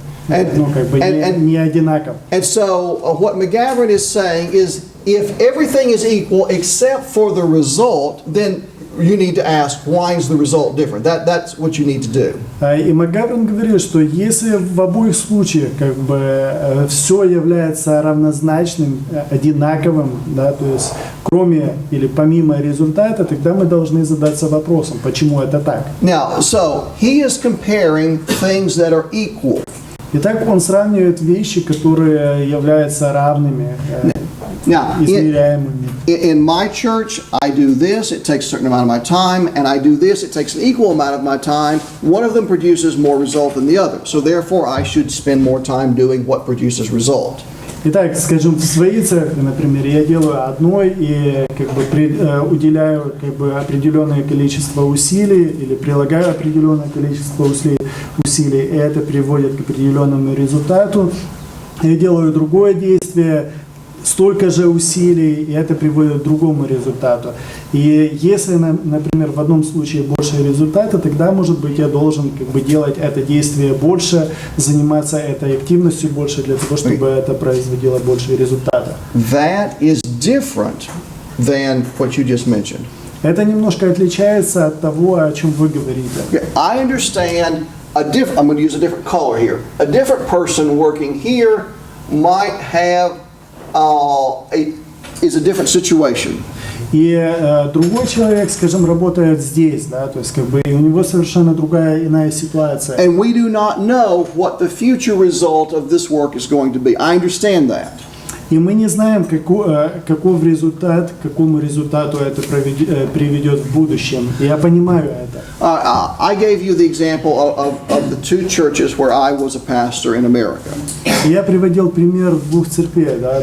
Ну, как бы не одинаков. And so what McGavran is saying is if everything is equal except for the result, then you need to ask, why is the result different? That's what you need to do. И Макгавран говорит, что если в обоих случаях как бы все является равнозначным, одинаковым, да, то есть кроме или помимо результата, тогда мы должны задаться вопросом, почему это так. Now, so he is comparing things that are equal. Итак, он сравнивает вещи, которые являются равными, Now, измеряемыми. in my church, I do this, it takes a certain amount of my time, and I do this, it takes an equal amount of my time. One of them produces more result than the other. So therefore, I should spend more time doing what produces result. Итак, скажем, в своей церкви, например, я делаю одно и как бы уделяю как бы определенное количество усилий или прилагаю определенное количество усилий, и это приводит к определенному результату. Я делаю другое действие, столько же усилий, и это приводит к другому результату. И если, например, в одном случае больше результата, тогда, может быть, я должен как бы делать это действие больше, заниматься этой активностью больше для того, чтобы это производило больше результата. That is different than what you just mentioned. Это немножко отличается от того, о чем вы говорите. I understand I'm going to use a different color here. A different person working here might have is a different situation. И другой человек, скажем, работает здесь, да, то есть как бы и у него совершенно другая иная ситуация. And we do not know what the future result of this work is going to be. I understand that. И мы не знаем, каков результат, к какому результату это приведет в будущем. И я понимаю это. I gave you the example of the two churches where I was a pastor in America. Я приводил пример двух церквей, да,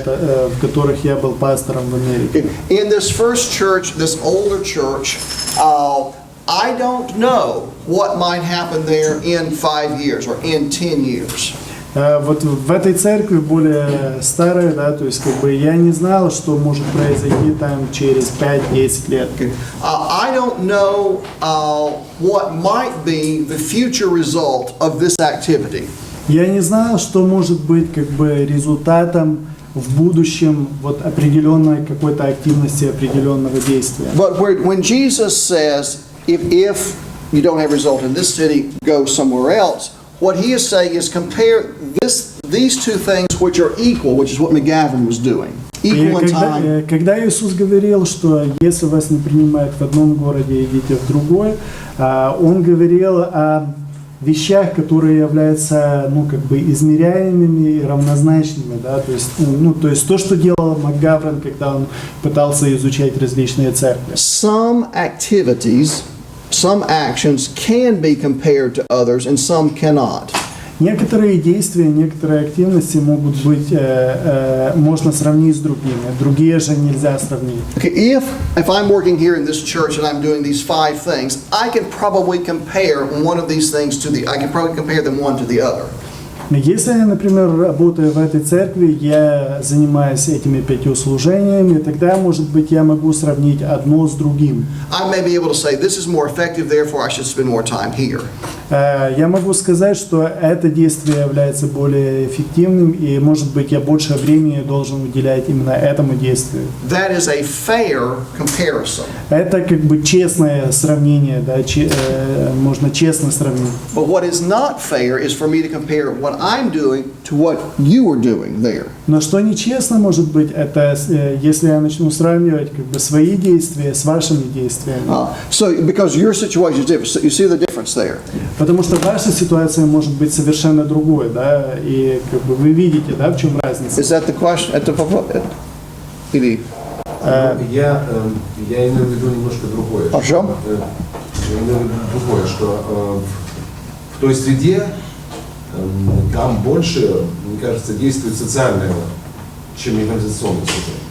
в которых я был пастором в Америке. In this first church, this older church, I don't know what might happen there in 5 years or in 10 years. Вот в этой церкви более старой, да, то есть как бы я не знал, что может произойти там через 5-10 лет. I don't know what might be the future result of this activity. Я не знал, что может быть как бы результатом в будущем вот определенной какой-то активности, определенного действия. But when Jesus says, if you don't have result in this city, go somewhere else, what he is saying is compare these two things which are equal, which is what McGavran was doing. Equal in time. Когда Иисус говорил, что если вас не принимают в одном городе, идите в другой, он говорил о вещах, которые являются, ну, как бы измеряемыми и равнозначными, да, то есть то, что делал Макгавран, когда он пытался изучать различные церкви. Some activities, some actions can be compared to others and some cannot. Некоторые действия, некоторые активности могут быть, можно сравнить с другими, другие же нельзя сравнить. Okay, if I'm working here in this church and I'm doing these 5 things, I can probably compare one of these things I can probably compare them one to the other. Если я, например, работаю в этой церкви, я занимаюсь этими 5 служениями, тогда, может быть, я могу сравнить одно с другим. I may be able to say, this is more effective, therefore I should spend more time here. Я могу сказать, что это действие является более эффективным, и, может быть, я больше времени должен уделять именно этому действию. That is a fair comparison. Это как бы честное сравнение, да, можно честно сравнить. But what is not fair is for me to compare what I'm doing to what you are doing there. Но что нечестно может быть, это если я начну сравнивать как бы свои действия с вашими действиями. So because your situation is different, so you see the difference there. Потому что ваша ситуация может быть совершенно другой, да, и как бы вы видите, да, в чем разница. Is that the question? Или? Я имею в виду немножко другое. А что? Я имею в виду другое, что в той среде там больше, мне кажется, действует социальное, чем евангелизационное служение.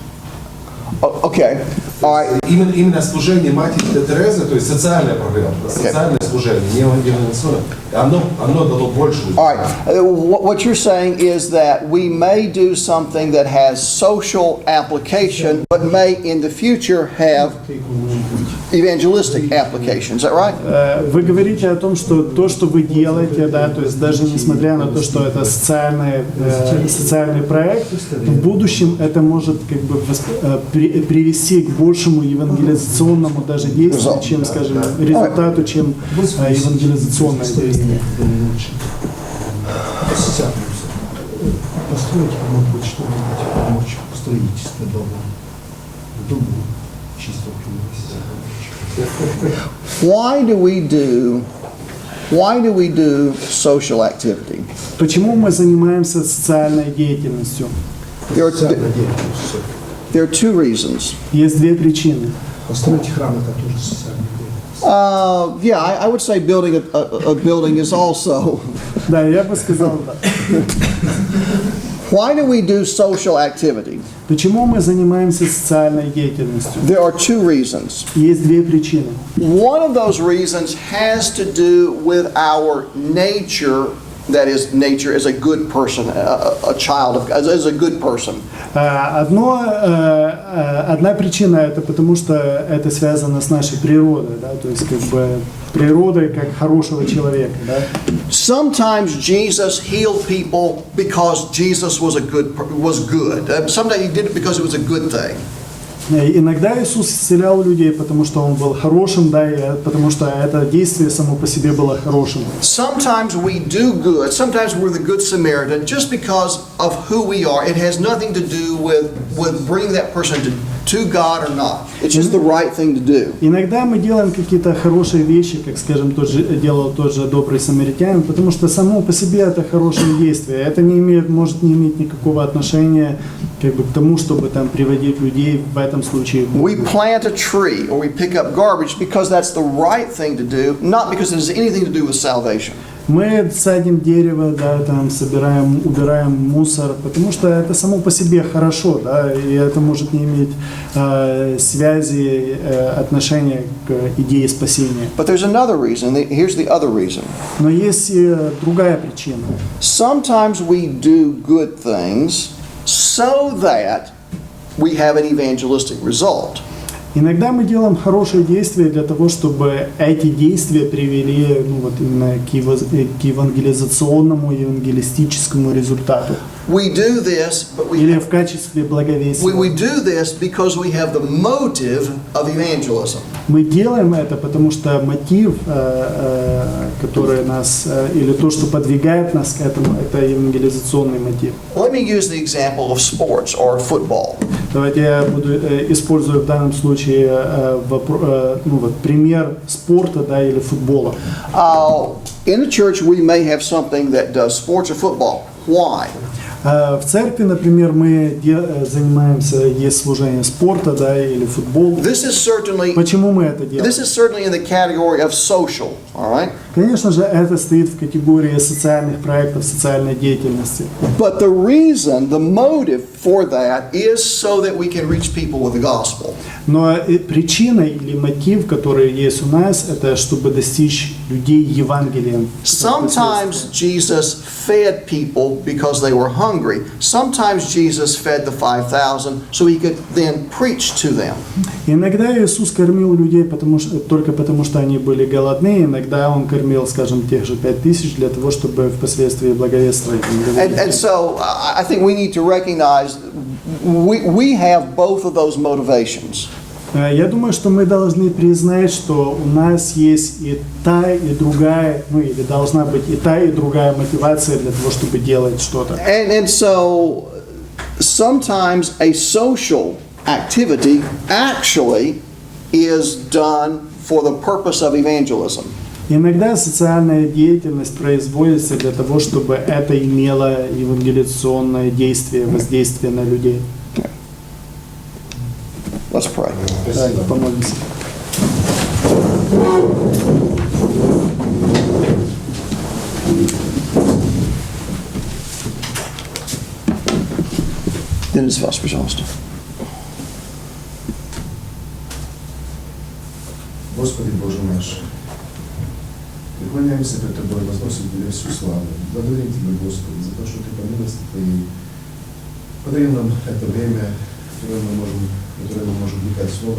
Okay. All right. Именно служение Матери Терезы, то есть социальная программа, социальное служение, не евангелизационное, оно дало больше. All right. What you're saying is that we may do something that has social application, but may in the future have evangelistic application. Is that right? Вы говорите о том, что то, что вы делаете, да, то есть даже несмотря на то, что это социальный проект, в будущем это может как бы привести к большему евангелизационному даже действию, чем, скажем, результату, чем евангелизационное действие. Постройте, может быть, что-нибудь, помочь в строительстве дома. Дому чисто Why do we do social activity? Почему мы занимаемся социальной деятельностью? There are 2 reasons. Есть 2 причины. Построить храм — это тоже социальный деятельность. Yeah, I would say building a building is also. Да, я бы сказал, да. Why do we do social activity? Почему мы занимаемся социальной деятельностью? There are 2 reasons. Есть 2 причины. One of those reasons has to do with our nature. That is, nature as a good person, a child of God, as a good person. Одна причина это потому, что это связано с нашей природой, да, то есть как бы природой как хорошего человека, да. Sometimes Jesus healed people because Jesus was good. Sometimes he did it because it was a good thing. Иногда Иисус исцелял людей, потому что Он был хорошим, да, и потому что это действие само по себе было хорошим. Sometimes we do good, sometimes we're the good Samaritan just because of who we are. It has nothing to do with bringing that person to God or not. It's just the right thing to do. Иногда мы делаем какие-то хорошие вещи, как, скажем, делал тот же добрый самаритянин, потому что само по себе это хорошее действие. Это может не иметь никакого отношения как бы к тому, чтобы там приводить людей в этом случае. We plant a tree or we pick up garbage because that's the right thing to do, not because it has anything to do with salvation. Мы садим дерево, да, там убираем мусор, потому что это само по себе хорошо, да, и это может не иметь связи, отношения к идее спасения. But there's another reason. Here's the other reason. Но есть и другая причина. Sometimes we do good things so that we have an evangelistic result. Иногда мы делаем хорошие действия для того, чтобы эти действия привели именно к евангелизационному, евангелистическому результату. We do this, but Или в качестве благовестия. we do this because we have the motive of evangelism. Мы делаем это, потому что мотив, который нас, или то, что подвигает нас к этому, это евангелизационный мотив. Let me use the example of sports or football. Давайте я буду использую в данном случае пример спорта, да, или футбола. In the church, we may have something that does sports or football. Why? В церкви, например, мы занимаемся, есть служение спорта, да, или футбол. This is certainly Почему мы это делаем? This is certainly in the category of social, all right? Конечно же, это стоит в категории социальных проектов, социальной деятельности. But the reason, the motive for that is so that we can reach people with the gospel. Но причина или мотив, который есть у нас, это чтобы достичь людей Евангелием. Sometimes Jesus fed people because they were hungry. Sometimes Jesus fed the 5,000 so he could then preach to them. Иногда Иисус кормил людей только потому, что они были голодны. Иногда Он кормил, скажем, тех же 5000 для того, чтобы впоследствии благовествовать им. And so I think we need to recognize we have both of those motivations. Я думаю, что мы должны признать, что у нас есть и та, и другая, ну или должна быть и та, и другая мотивация для того, чтобы делать что-то. And so sometimes a social activity actually is done for the purpose of evangelism. Иногда социальная деятельность производится для того, чтобы это имело евангелизационное действие, воздействие на людей. Let's pray. Давайте помолимся. Денис вас, пожалуйста. Господи Боже наш, преклоняемся перед Тобой, возносим Тебе всю славу. Благодарим Тебя, Господи, за то, что Ты по милости Твоей подарил нам это время, в которое мы можем вникать в Слово.